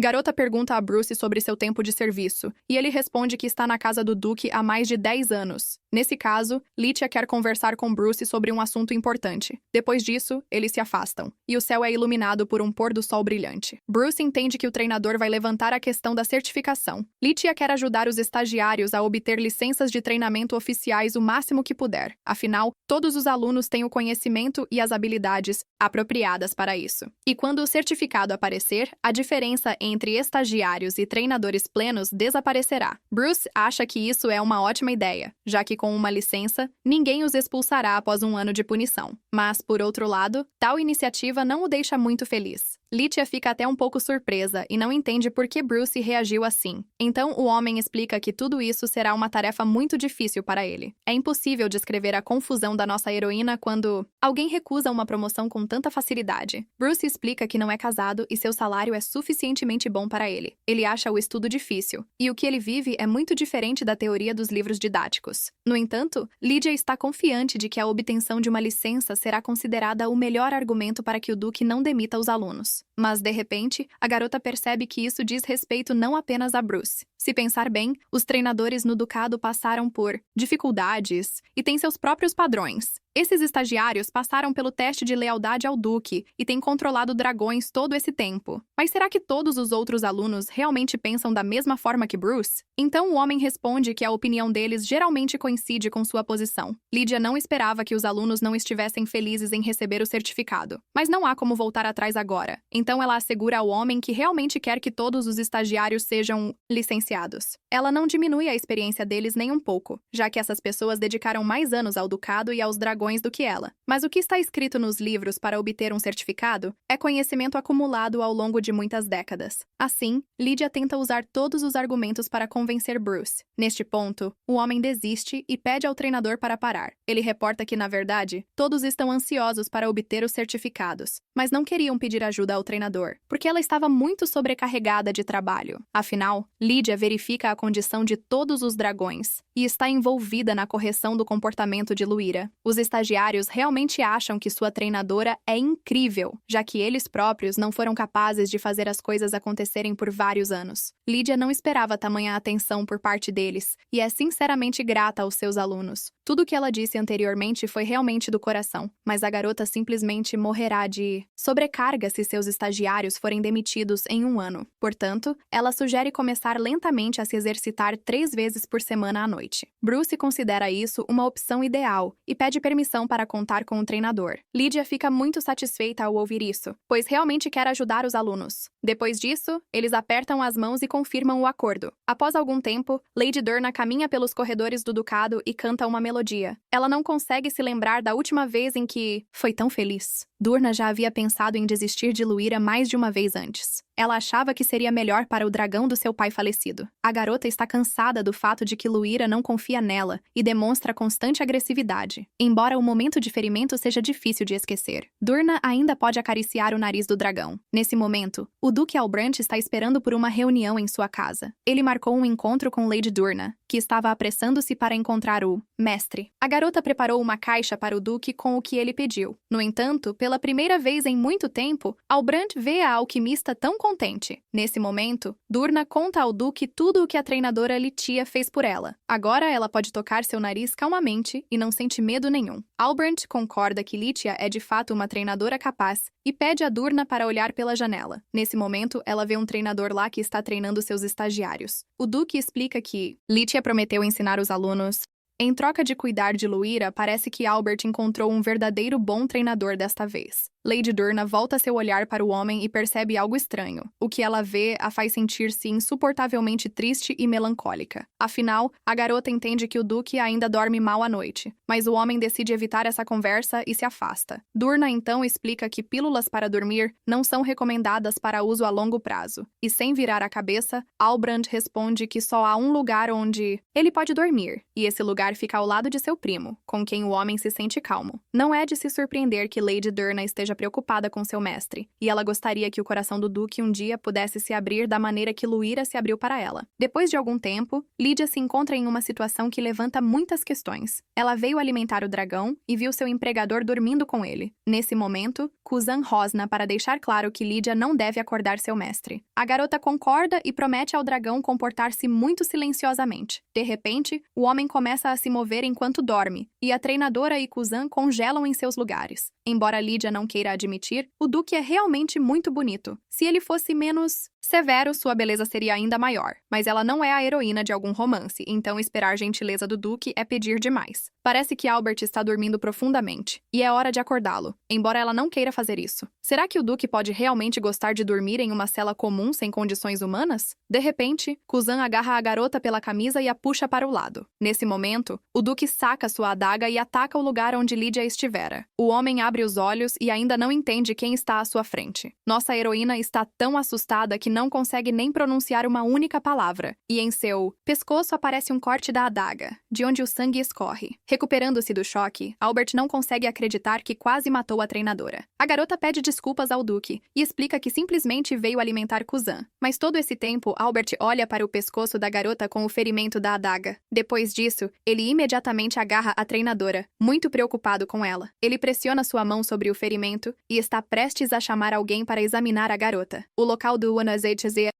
garota pergunta a Bruce sobre seu tempo de serviço, e ele responde que está na casa do Duque há mais de 10 anos. Nesse caso, Litia quer conversar com Bruce sobre um assunto importante. Depois disso, eles se afastam, e o céu é iluminado por um pôr do sol brilhante. Bruce entende que o treinador vai levantar a questão da certificação. Litia quer ajudar os estagiários a obter licenças de treinamento oficiais o máximo que puder. Afinal, todos os alunos têm o conhecimento e as habilidades apropriadas para isso. E quando o certificado aparecer, a diferença entre estagiários e treinadores plenos desaparecerá. Bruce acha que isso é uma ótima ideia, já que com uma licença, ninguém os expulsará após um ano de punição. Mas, por outro lado, tal iniciativa não o deixa muito feliz. Litia fica até um pouco surpresa e não entende por que Bruce reagiu assim. Então, o homem explica que tudo isso será uma tarefa muito difícil para ele. É impossível descrever a confusão da nossa heroína quando alguém recusa uma promoção com tanta facilidade. Bruce explica que não é casado e seu salário é suficientemente bom para ele. Ele acha o estudo difícil, e o que ele vive é muito diferente da teoria dos livros didáticos. No entanto, Lydia está confiante de que a obtenção de uma licença será considerada o melhor argumento para que o Duque não demita os alunos. Mas, de repente, a garota percebe que isso diz respeito não apenas a Bruce. Se pensar bem, os treinadores no Ducado passaram por dificuldades e têm seus próprios padrões. Esses estagiários passaram pelo teste de lealdade ao Duque e têm controlado dragões todo esse tempo. Mas será que todos os outros alunos realmente pensam da mesma forma que Bruce? Então o homem responde que a opinião deles geralmente coincide com sua posição. Lydia não esperava que os alunos não estivessem felizes em receber o certificado. Mas não há como voltar atrás agora. Então ela assegura ao homem que realmente quer que todos os estagiários sejam licenciados. Ela não diminui a experiência deles nem um pouco, já que essas pessoas dedicaram mais anos ao Ducado e aos dragões do que ela. Mas o que está escrito nos livros para obter um certificado é conhecimento acumulado ao longo de muitas décadas. Assim, Lydia tenta usar todos os argumentos para convencer Bruce. Neste ponto, o homem desiste e pede ao treinador para parar. Ele reporta que, na verdade, todos estão ansiosos para obter os certificados, mas não queriam pedir ajuda ao treinador, porque ela estava muito sobrecarregada de trabalho. Afinal, Lydia verifica a condição de todos os dragões e está envolvida na correção do comportamento de Luíra. Os estagiários realmente acham que sua treinadora é incrível, já que eles próprios não foram capazes de fazer as coisas acontecerem por vários anos. Lydia não esperava tamanha atenção por parte deles e é sinceramente grata aos seus alunos. Tudo o que ela disse anteriormente foi realmente do coração, mas a garota simplesmente morrerá de sobrecarga se seus estagiários forem demitidos em um ano. Portanto, ela sugere começar lentamente a se exercitar 3 vezes por semana à noite. Bruce considera isso uma opção ideal e pede permissão para contar com o treinador. Lydia fica muito satisfeita ao ouvir isso, pois realmente quer ajudar os alunos. Depois disso, eles apertam as mãos e confirmam o acordo. Após algum tempo, Lady Durna caminha pelos corredores do Ducado e canta uma melodia. Ela não consegue se lembrar da última vez em que foi tão feliz. Durna já havia pensado em desistir de Luíra mais de uma vez antes. Ela achava que seria melhor para o dragão do seu pai falecido. A garota está cansada do fato de que Luíra não confia nela e demonstra constante agressividade. Embora o momento de ferimento seja difícil de esquecer, Durna ainda pode acariciar o nariz do dragão. Nesse momento, o Duque Albrant está esperando por uma reunião em sua casa. Ele marcou um encontro com Lady Durna, que estava apressando-se para encontrar o mestre. A garota preparou uma caixa para o Duque com o que ele pediu. No entanto, pela primeira vez em muito tempo, Albrant vê a alquimista tão contente. Nesse momento, Durna conta ao Duque tudo o que a treinadora Litia fez por ela. Agora ela pode tocar seu nariz calmamente e não sente medo nenhum. Albrant concorda que Litia é de fato uma treinadora capaz e pede a Durna para olhar pela janela. Nesse momento, ela vê um treinador lá que está treinando seus estagiários. O Duque explica que Litia prometeu ensinar os alunos. Em troca de cuidar de Luíra, parece que Albert encontrou um verdadeiro bom treinador desta vez. Lady Durna volta seu olhar para o homem e percebe algo estranho. O que ela vê a faz sentir-se insuportavelmente triste e melancólica. Afinal, a garota entende que o Duque ainda dorme mal à noite, mas o homem decide evitar essa conversa e se afasta. Durna então explica que pílulas para dormir não são recomendadas para uso a longo prazo. E sem virar a cabeça, Albrand responde que só há um lugar onde ele pode dormir, e esse lugar fica ao lado de seu primo, com quem o homem se sente calmo. Não é de se surpreender que Lady Durna esteja preocupada com seu mestre, e ela gostaria que o coração do Duque um dia pudesse se abrir da maneira que Luíra se abriu para ela. Depois de algum tempo, Lydia se encontra em uma situação que levanta muitas questões. Ela veio alimentar o dragão e viu seu empregador dormindo com ele. Nesse momento, Kuzan rosna para deixar claro que Lydia não deve acordar seu mestre. A garota concorda e promete ao dragão comportar-se muito silenciosamente. De repente, o homem começa a se mover enquanto dorme, e a treinadora e Kuzan congelam em seus lugares. Embora Lydia não queira admitir, o Duque é realmente muito bonito. Se ele fosse menos severo, sua beleza seria ainda maior. Mas ela não é a heroína de algum romance, então esperar gentileza do Duque é pedir demais. Parece que Albert está dormindo profundamente, e é hora de acordá-lo, embora ela não queira fazer isso. Será que o Duque pode realmente gostar de dormir em uma cela comum sem condições humanas? De repente, Kuzan agarra a garota pela camisa e a puxa para o lado. Nesse momento, o Duque saca sua adaga e ataca o lugar onde Lydia estivera. O homem abre os olhos e ainda não entende quem está à sua frente. Nossa heroína está tão assustada que que não consegue nem pronunciar uma única palavra, e em seu pescoço aparece um corte da adaga, de onde o sangue escorre. Recuperando-se do choque, Albert não consegue acreditar que quase matou a treinadora. A garota pede desculpas ao Duque e explica que simplesmente veio alimentar Kuzan. Mas todo esse tempo, Albert olha para o pescoço da garota com o ferimento da adaga. Depois disso, ele imediatamente agarra a treinadora, muito preocupado com ela. Ele pressiona sua mão sobre o ferimento e está prestes a chamar alguém para examinar a garota. O local do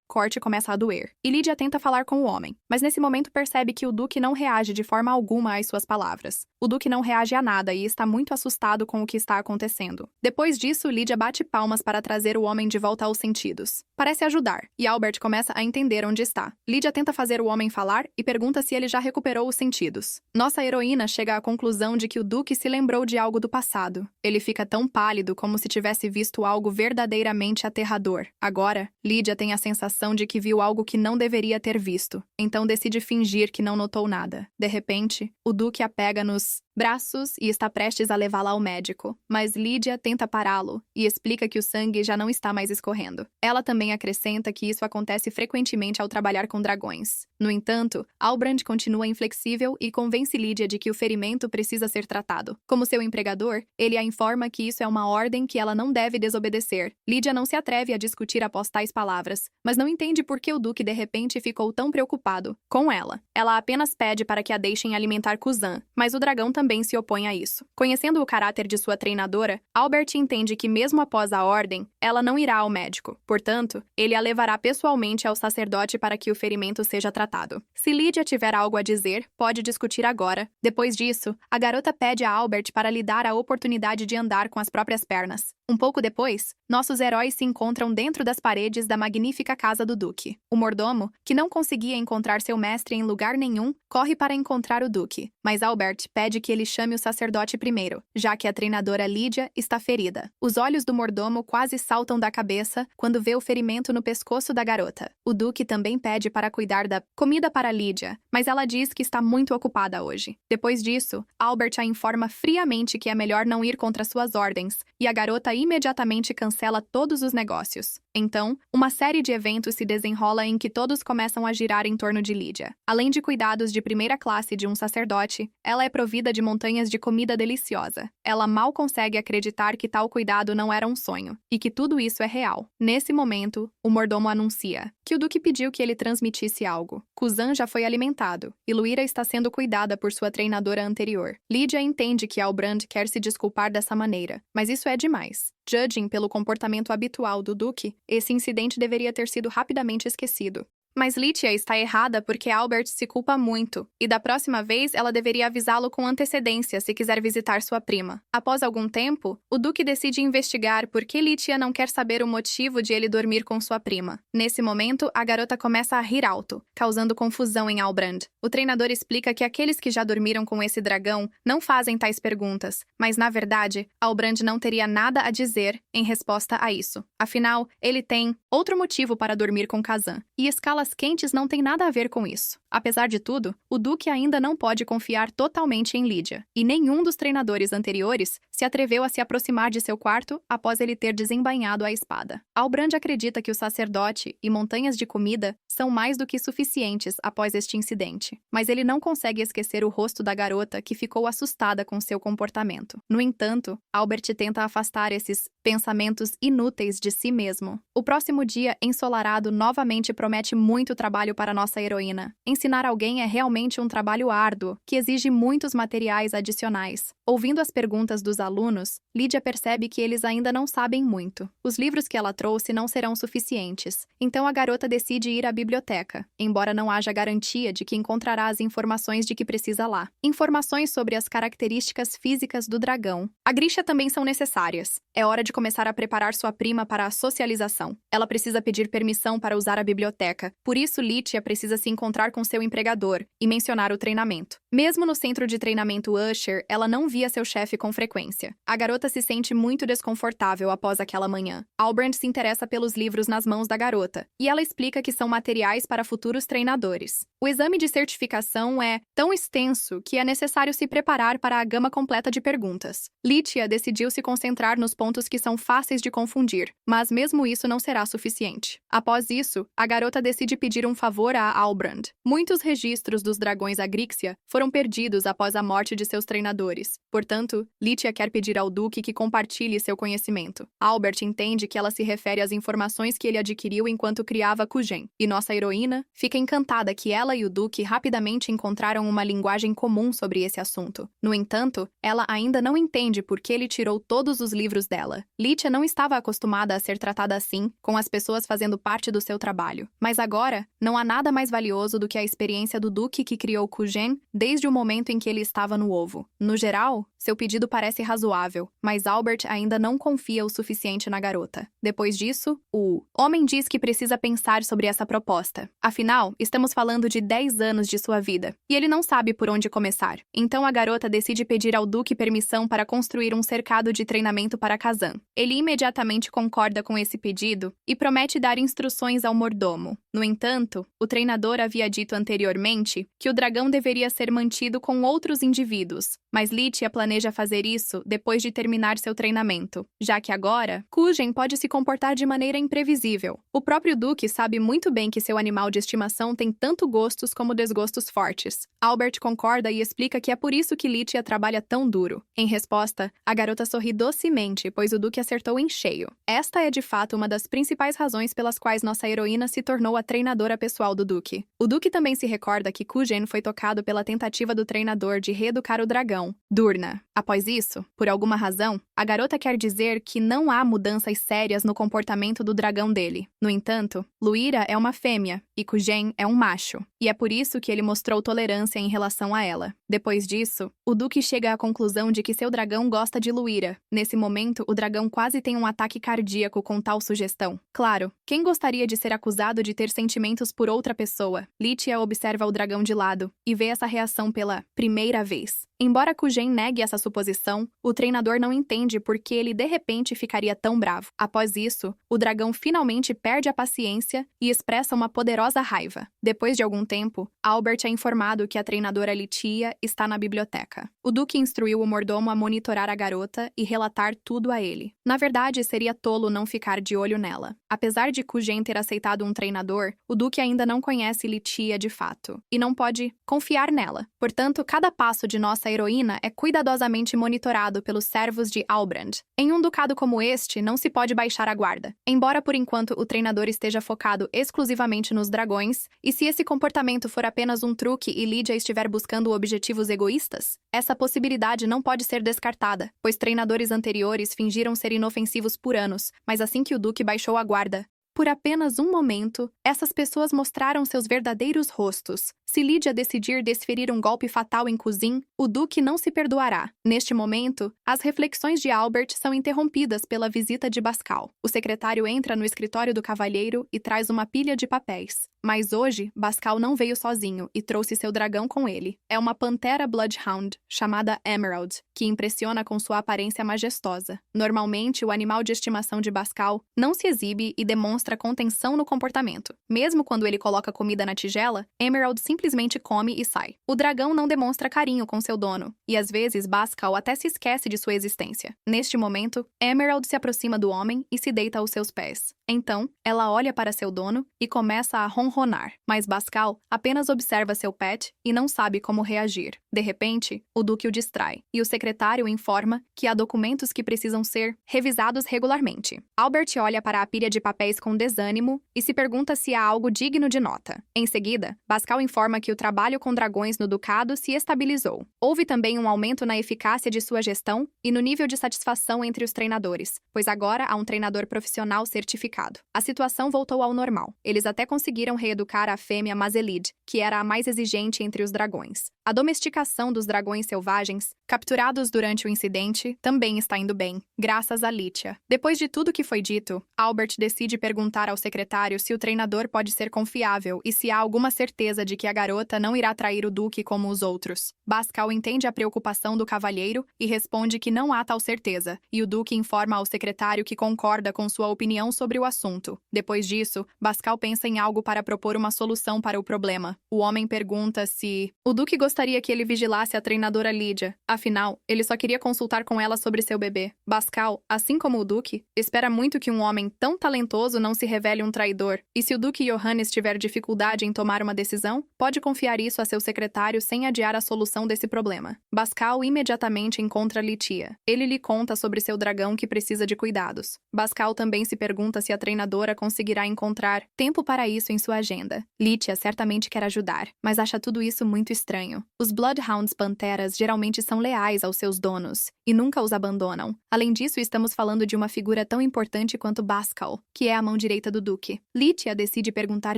corte começa a doer, e Lydia tenta falar com o homem, mas nesse momento percebe que o Duque não reage de forma alguma às suas palavras. O Duque não reage a nada e está muito assustado com o que está acontecendo. Depois disso, Lydia bate palmas para trazer o homem de volta aos sentidos. Parece ajudar, e Albert começa a entender onde está. Lydia tenta fazer o homem falar e pergunta se ele já recuperou os sentidos. Nossa heroína chega à conclusão de que o Duque se lembrou de algo do passado. Ele fica tão pálido como se tivesse visto algo verdadeiramente aterrador. Agora, Lydia tem a sensação de que viu algo que não deveria ter visto, então decide fingir que não notou nada. De repente, o Duque a pega nos braços e está prestes a levá-la ao médico, mas Lydia tenta pará-lo e explica que o sangue já não está mais escorrendo. Ela também acrescenta que isso acontece frequentemente ao trabalhar com dragões. No entanto, Halbrand continua inflexível e convence Lydia de que o ferimento precisa ser tratado. Como seu empregador, ele a informa que isso é uma ordem que ela não deve desobedecer. Lydia não se atreve a discutir após tais palavras, mas não entende por que o Duque de repente ficou tão preocupado com ela. Ela apenas pede para que a deixem alimentar Kuzan, mas o dragão também se opõe a isso. Conhecendo o caráter de sua treinadora, Albert entende que mesmo após a ordem, ela não irá ao médico. Portanto, ele a levará pessoalmente ao sacerdote para que o ferimento seja tratado. Se Lydia tiver algo a dizer, pode discutir agora. Depois disso, a garota pede a Albert para lhe dar a oportunidade de andar com as próprias pernas. Um pouco depois, nossos heróis se encontram dentro das paredes da magnífica casa do Duque. O mordomo, que não conseguia encontrar seu mestre em lugar nenhum, corre para encontrar o Duque, mas Albert pede que ele chame o sacerdote primeiro, já que a treinadora Lydia está ferida. Os olhos do mordomo quase saltam da cabeça quando vê o ferimento no pescoço da garota. O Duque também pede para cuidar da comida para Lydia, mas ela diz que está muito ocupada hoje. Depois disso, Albert a informa friamente que é melhor não ir contra suas ordens, e a garota imediatamente cancela todos os negócios. Então, uma série de eventos se desenrola em que todos começam a girar em torno de Lydia. Além de cuidados de primeira classe de um sacerdote, ela é provida de montanhas de comida deliciosa. Ela mal consegue acreditar que tal cuidado não era um sonho, e que tudo isso é real. Nesse momento, o mordomo anuncia que o Duque pediu que ele transmitisse algo. Kuzan já foi alimentado, e Luíra está sendo cuidada por sua treinadora anterior. Lydia entende que Halbrand quer se desculpar dessa maneira, mas isso é demais. Judging pelo comportamento habitual do Duque, esse incidente deveria ter sido rapidamente esquecido. Mas Lydia está errada porque Albert se culpa muito, e da próxima vez ela deveria avisá-lo com antecedência se quiser visitar sua prima. Após algum tempo, o Duque decide investigar por que Lydia não quer saber o motivo de ele dormir com sua prima. Nesse momento, a garota começa a rir alto, causando confusão em Halbrand. O treinador explica que aqueles que já dormiram com esse dragão não fazem tais perguntas, mas na verdade, Halbrand não teria nada a dizer em resposta a isso. Afinal, ele tem outro motivo para dormir com Kazan, e escalas quentes não tem nada a ver com isso. Apesar de tudo, o Duque ainda não pode confiar totalmente em Lydia, e nenhum dos treinadores anteriores se atreveu a se aproximar de seu quarto após ele ter desembainhado a espada. Halbrand acredita que o sacerdote e montanhas de comida são mais do que suficientes após este incidente, mas ele não consegue esquecer o rosto da garota que ficou assustada com seu comportamento. No entanto, Albert tenta afastar esses pensamentos inúteis de si mesmo. O próximo dia ensolarado novamente promete muito trabalho para nossa heroína. Ensinar alguém é realmente um trabalho árduo, que exige muitos materiais adicionais. Ouvindo as perguntas dos alunos, Lydia percebe que eles ainda não sabem muito. Os livros que ela trouxe não serão suficientes, então a garota decide ir à biblioteca, embora não haja garantia de que encontrará as informações de que precisa lá. Informações sobre as características físicas do dragão. A Grisha também são necessárias. É hora de começar a preparar sua prima para a socialização. Ela precisa pedir permissão para usar a biblioteca, por isso Lydia precisa se encontrar com seu empregador e mencionar o treinamento. Mesmo no centro de treinamento Usher, ela não viu via seu chefe com frequência. A garota se sente muito desconfortável após aquela manhã. Halbrand se interessa pelos livros nas mãos da garota, e ela explica que são materiais para futuros treinadores. O exame de certificação é tão extenso que é necessário se preparar para a gama completa de perguntas. Lítia decidiu se concentrar nos pontos que são fáceis de confundir, mas mesmo isso não será suficiente. Após isso, a garota decide pedir um favor a Halbrand. Muitos registros dos dragões Agrixia foram perdidos após a morte de seus treinadores. Portanto, Lítia quer pedir ao Duque que compartilhe seu conhecimento. Albert entende que ela se refere às informações que ele adquiriu enquanto criava Kujen, e nossa heroína fica encantada que ela e o Duque rapidamente encontraram uma linguagem comum sobre esse assunto. No entanto, ela ainda não entende por que ele tirou todos os livros dela. Lítia não estava acostumada a ser tratada assim, com as pessoas fazendo parte do seu trabalho. Mas agora, não há nada mais valioso do que a experiência do Duque que criou Kujen desde o momento em que ele estava no ovo. No geral, seu pedido parece razoável, mas Albert ainda não confia o suficiente na garota. Depois disso, o homem diz que precisa pensar sobre essa proposta. Afinal, estamos falando de 10 anos de sua vida, e ele não sabe por onde começar. Então a garota decide pedir ao Duque permissão para construir um cercado de treinamento para Kazan. Ele imediatamente concorda com esse pedido e promete dar instruções ao mordomo. No entanto, o treinador havia dito anteriormente que o dragão deveria ser mantido com outros indivíduos, mas Lítia planeja fazer isso depois de terminar seu treinamento, já que agora, Kujen pode se comportar de maneira imprevisível. O próprio Duque sabe muito bem que seu animal de estimação tem tanto gostos como desgostos fortes. Albert concorda e explica que é por isso que Lítia trabalha tão duro. Em resposta, a garota sorri docemente, pois o Duque acertou em cheio. Esta é de fato uma das principais razões pelas quais nossa heroína se tornou a treinadora pessoal do Duque. O Duque também se recorda que Kujen foi tocado pela tentativa do treinador de reeducar o dragão, Durna. Após isso, por alguma razão, a garota quer dizer que não há mudanças sérias no comportamento do dragão dele. No entanto, Luíra é uma fêmea e Kujen é um macho, e é por isso que ele mostrou tolerância em relação a ela. Depois disso, o Duque chega à conclusão de que seu dragão gosta de Luíra. Nesse momento, o dragão quase tem um ataque cardíaco com tal sugestão. Claro, quem gostaria de ser acusado de ter sentimentos por outra pessoa? Lítia observa o dragão de lado e vê essa reação pela primeira vez. Embora Kujen negue essa suposição, o treinador não entende por que ele de repente ficaria tão bravo. Após isso, o dragão finalmente perde a paciência e expressa uma poderosa raiva. Depois de algum tempo, Albert é informado que a treinadora Lítia está na biblioteca. O Duque instruiu o mordomo a monitorar a garota e relatar tudo a ele. Na verdade, seria tolo não ficar de olho nela. Apesar de Kujen ter aceitado um treinador, o Duque ainda não conhece Lítia de fato e não pode confiar nela. Portanto, cada passo de nossa heroína é cuidadosamente monitorado pelos servos de Halbrand. Em um ducado como este, não se pode baixar a guarda. Embora por enquanto o treinador esteja focado exclusivamente nos dragões, e se esse comportamento for apenas um truque e Lídia estiver buscando objetivos egoístas, essa possibilidade não pode ser descartada, pois treinadores anteriores fingiram ser inofensivos por anos, mas assim que o Duque baixou a guarda, por apenas um momento, essas pessoas mostraram seus verdadeiros rostos. Se Lídia decidir desferir um golpe fatal em Kuzin, o Duque não se perdoará. Neste momento, as reflexões de Albert são interrompidas pela visita de Bascal. O secretário entra no escritório do cavalheiro e traz uma pilha de papéis. Mas hoje, Bascal não veio sozinho e trouxe seu dragão com ele. É uma pantera Bloodhound, chamada Emerald, que impressiona com sua aparência majestosa. Normalmente, o animal de estimação de Bascal não se exibe e demonstra contenção no comportamento. Mesmo quando ele coloca comida na tigela, Emerald simplesmente come e sai. O dragão não demonstra carinho com seu dono, e às vezes Bascal até se esquece de sua existência. Neste momento, Emerald se aproxima do homem e se deita aos seus pés. Então, ela olha para seu dono e começa a ronronar, mas Bascal apenas observa seu pet e não sabe como reagir. De repente, o Duque o distrai, e o secretário informa que há documentos que precisam ser revisados regularmente. Albert olha para a pilha de papéis com desânimo e se pergunta se há algo digno de nota. Em seguida, Bascal informa que o trabalho com dragões no Ducado se estabilizou. Houve também um aumento na eficácia de sua gestão e no nível de satisfação entre os treinadores, pois agora há um treinador profissional certificado. A situação voltou ao normal. Eles até conseguiram reeducar a fêmea Mazelid, que era a mais exigente entre os dragões. A domesticação dos dragões selvagens capturados durante o incidente, também está indo bem, graças a Lítia. Depois de tudo que foi dito, Albert decide perguntar ao secretário se o treinador pode ser confiável e se há alguma certeza de que a garota não irá trair o Duque como os outros. Bascal entende a preocupação do cavalheiro e responde que não há tal certeza, e o Duque informa ao secretário que concorda com sua opinião sobre o assunto. Depois disso, Bascal pensa em algo para propor uma solução para o problema. O homem pergunta se o Duque gostaria que ele vigilasse a treinadora Lídia. Afinal, ele só queria consultar com ela sobre seu bebê. Bascal, assim como o Duque, espera muito que um homem tão talentoso não se revele um traidor, e se o Duque Johannes tiver dificuldade em tomar uma decisão, pode confiar isso a seu secretário sem adiar a solução desse problema. Bascal imediatamente encontra Litia. Ele lhe conta sobre seu dragão que precisa de cuidados. Bascal também se pergunta se a treinadora conseguirá encontrar tempo para isso em sua agenda. Litia certamente quer ajudar, mas acha tudo isso muito estranho. Os Bloodhounds Panteras geralmente são leais aos seus donos e nunca os abandonam. Além disso, estamos falando de uma figura tão importante quanto Bascal, que é a mão direita do Duque. Litia decide perguntar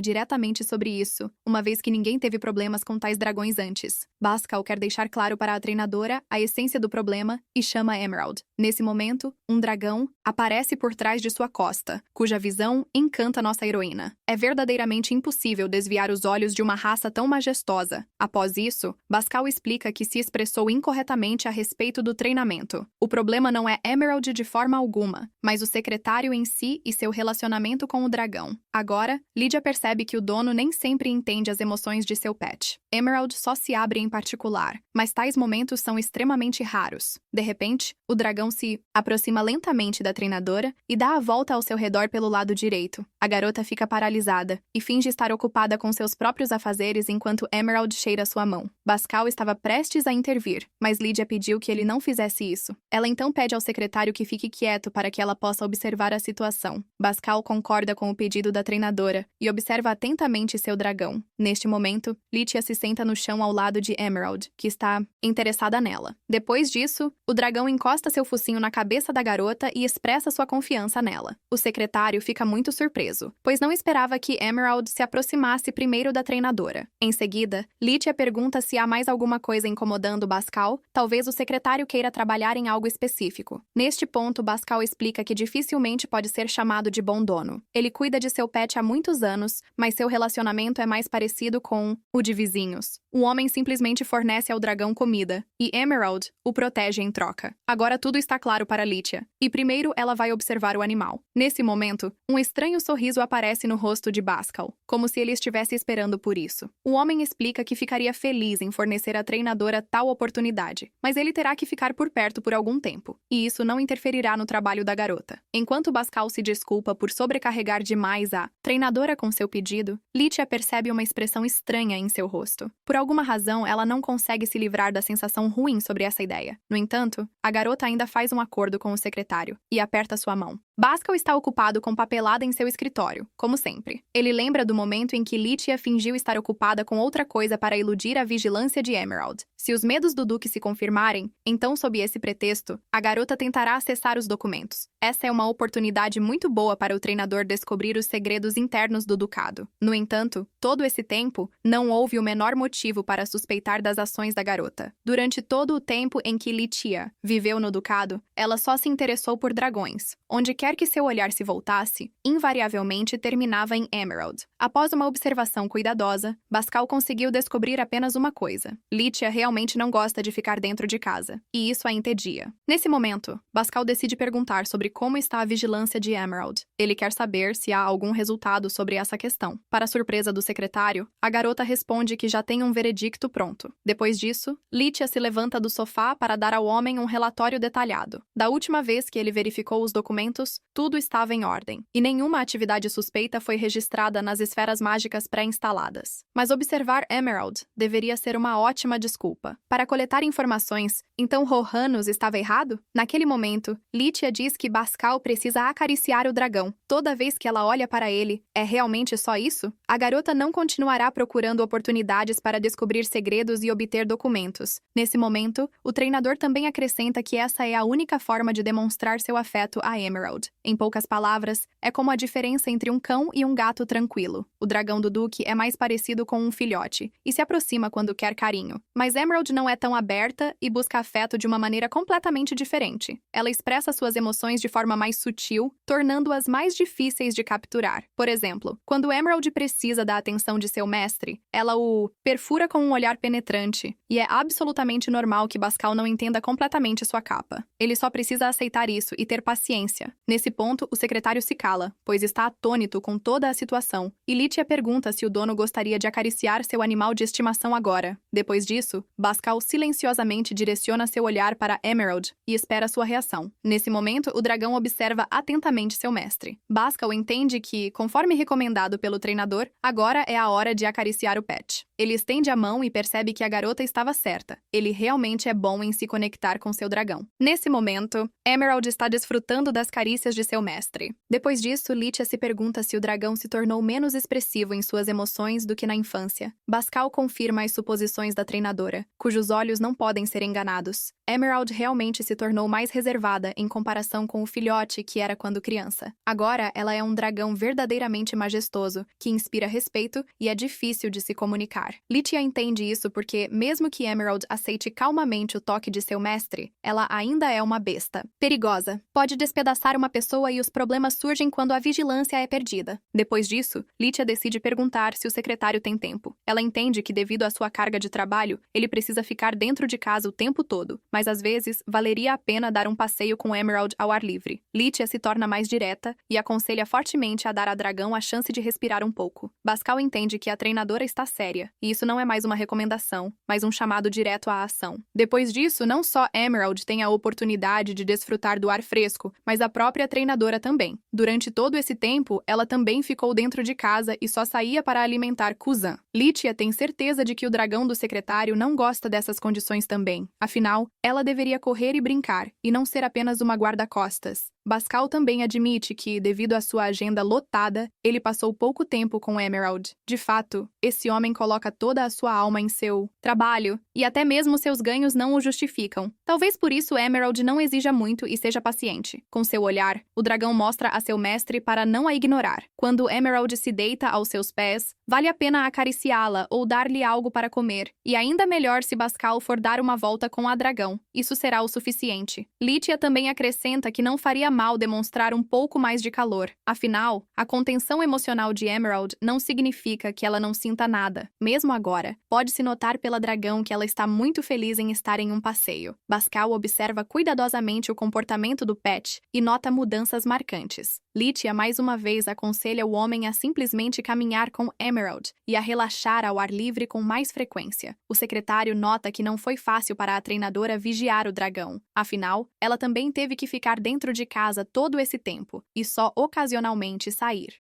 diretamente sobre isso, uma vez que ninguém teve problemas com tais dragões antes. Bascal quer deixar claro para a treinadora a essência do problema e chama Emerald. Nesse momento, um dragão aparece por trás de sua costa, cuja visão encanta nossa heroína. É verdadeiramente impossível desviar os olhos de uma raça tão majestosa. Após isso, Bascal explica que se expressou incorretamente a respeito do treinamento. O problema não é Emerald de forma alguma, mas o secretário em si e seu relacionamento com o dragão. Agora, Lídia percebe que o dono nem sempre entende as emoções de seu pet. Emerald só se abre em particular, mas tais momentos são extremamente raros. De repente, o dragão se aproxima lentamente da treinadora e dá a volta ao seu redor pelo lado direito. A garota fica paralisada e finge estar ocupada com seus próprios afazeres enquanto Emerald cheira sua mão. Bascal estava prestes a intervir, mas Lídia pediu que ele não fizesse isso. Ela então pede ao secretário que fique quieto para que ela possa observar a situação. Bascal concorda com o pedido da treinadora e observa atentamente seu dragão. Neste momento, Litia se senta no chão ao lado de Emerald, que está interessada nela. Depois disso, o dragão encosta seu focinho na cabeça da garota e expressa sua confiança nela. O secretário fica muito surpreso, pois não esperava que Emerald se aproximasse primeiro da treinadora. Em seguida, Litia pergunta se há mais alguma coisa incomodando Bascal, talvez o secretário queira trabalhar em algo específico. Neste ponto, Bascal explica que dificilmente pode ser chamado de bom dono. Ele cuida de seu pet há muitos anos, mas seu relacionamento é mais parecido com o de vizinhos. O homem simplesmente fornece ao dragão comida, e Emerald o protege em troca. Agora tudo está claro para Litia, e primeiro ela vai observar o animal. Nesse momento, um estranho sorriso aparece no rosto de Bascal, como se ele estivesse esperando por isso. O homem explica que ficaria feliz em fornecer à treinadora tal oportunidade, mas ele terá que ficar por perto por algum tempo, e isso não interferirá no trabalho da garota. Enquanto Bascal se desculpa por sobrecarregar demais a treinadora com seu pedido, Litia percebe uma expressão estranha em seu rosto. Por alguma razão, ela não consegue se livrar da sensação ruim sobre essa ideia. No entanto, a garota ainda faz um acordo com o secretário e aperta sua mão. Bascal está ocupado com papelada em seu escritório, como sempre. Ele lembra do momento em que Litia fingiu estar ocupada com outra coisa para iludir a vigilância de Emerald. Se os medos do Duque se confirmarem, então, sob esse pretexto, a garota tentará acessar os documentos. Essa é uma oportunidade muito boa para o treinador descobrir os segredos internos do ducado. No entanto, todo esse tempo, não houve o menor motivo para suspeitar das ações da garota. Durante todo o tempo em que Litia viveu no ducado, ela só se interessou por dragões. Onde quer que seu olhar se voltasse, invariavelmente terminava em Emerald. Após uma observação cuidadosa, Bascal conseguiu descobrir apenas uma coisa. Litia realmente não gosta de ficar dentro de casa, e isso a entedia. Nesse momento, Bascal decide perguntar sobre como está a vigilância de Emerald. Ele quer saber se há algum resultado sobre essa questão. Para a surpresa do secretário, a garota responde que já tem um veredicto pronto. Depois disso, Litia se levanta do sofá para dar ao homem um relatório detalhado. Da última vez que ele verificou os documentos, tudo estava em ordem, e nenhuma atividade suspeita foi registrada nas esferas mágicas pré-instaladas. Mas observar Emerald deveria ser uma ótima desculpa. Para coletar informações, então Rohanus estava errado? Naquele momento, Litia diz que Bascal precisa acariciar o dragão. Toda vez que ela olha para ele, é realmente só isso? A garota não continuará procurando oportunidades para descobrir segredos e obter documentos. Nesse momento, o treinador também acrescenta que essa é a única forma de demonstrar seu afeto a Emerald. Em poucas palavras, é como a diferença entre um cão e um gato tranquilo. O dragão do Duque é mais parecido com um filhote e se aproxima quando quer carinho. Mas Emerald não é tão aberta e busca afeto de uma maneira completamente diferente. Ela expressa suas emoções de forma mais sutil, tornando-as mais difíceis de capturar. Por exemplo, quando Emerald precisa da atenção de seu mestre, ela o perfura com um olhar penetrante, e é absolutamente normal que Bascal não entenda completamente sua capa. Ele só precisa aceitar isso e ter paciência. Nesse ponto, o secretário se cala, pois está atônito com toda a situação, e Litia pergunta se o dono gostaria de acariciar seu animal de estimação agora. Depois disso, Bascal silenciosamente direciona seu olhar para Emerald e espera sua reação. Nesse momento, o dragão observa atentamente seu mestre. Bascal entende que, conforme recomendado pelo treinador, agora é a hora de acariciar o pet. Ele estende a mão e percebe que a garota estava certa. Ele realmente é bom em se conectar com seu dragão. Nesse momento, Emerald está desfrutando das carícias de seu mestre. Depois disso, Litia se pergunta se o dragão se tornou menos expressivo em suas emoções do que na infância. Bascal confirma as suposições da treinadora, cujos olhos não podem ser enganados. Emerald realmente se tornou mais reservada em comparação com o filhote que era quando criança. Agora, ela é um dragão verdadeiramente majestoso, que inspira respeito e é difícil de se comunicar. Litia entende isso porque, mesmo que Emerald aceite calmamente o toque de seu mestre, ela ainda é uma besta. Perigosa. Pode despedaçar uma pessoa e os problemas surgem quando a vigilância é perdida. Depois disso, Litia decide perguntar se o secretário tem tempo. Ela entende que, devido à sua carga de trabalho, ele precisa ficar dentro de casa o tempo todo, mas às vezes valeria a pena dar um passeio com Emerald ao ar livre. Litia se torna mais direta e aconselha fortemente a dar a dragão a chance de respirar um pouco. Bascal entende que a treinadora está séria, e isso não é mais uma recomendação, mas um chamado direto à ação. Depois disso, não só Emerald tem a oportunidade de desfrutar do ar fresco, mas a própria treinadora também. Durante todo esse tempo, ela também ficou dentro de casa e só saía para alimentar Kuzan. Litia tem certeza de que o dragão do secretário não gosta dessas condições também. Afinal, ela deveria correr e brincar, e não ser apenas uma guarda-costas. Bascal também admite que, devido à sua agenda lotada, ele passou pouco tempo com Emerald. De fato, esse homem coloca toda a sua alma em seu trabalho, e até mesmo seus ganhos não o justificam. Talvez por isso Emerald não exija muito e seja paciente. Com seu olhar, o dragão mostra a seu mestre para não a ignorar. Quando Emerald se deita aos seus pés, vale a pena acariciá-la ou dar-lhe algo para comer, e ainda melhor se Bascal for dar uma volta com a dragão. Isso será o suficiente. Litia também acrescenta que não faria mal demonstrar um pouco mais de calor. Afinal, a contenção emocional de Emerald não significa que ela não sinta nada. Mesmo agora, pode-se notar pela dragão que ela está muito feliz em estar em um passeio. Bascal observa cuidadosamente o comportamento do pet e nota mudanças marcantes. Litia mais uma vez aconselha o homem a simplesmente caminhar com Emerald e a relaxar ao ar livre com mais frequência. O secretário nota que não foi fácil para a treinadora vigiar o dragão. Afinal, ela também teve que ficar dentro de casa todo esse tempo e só ocasionalmente sair.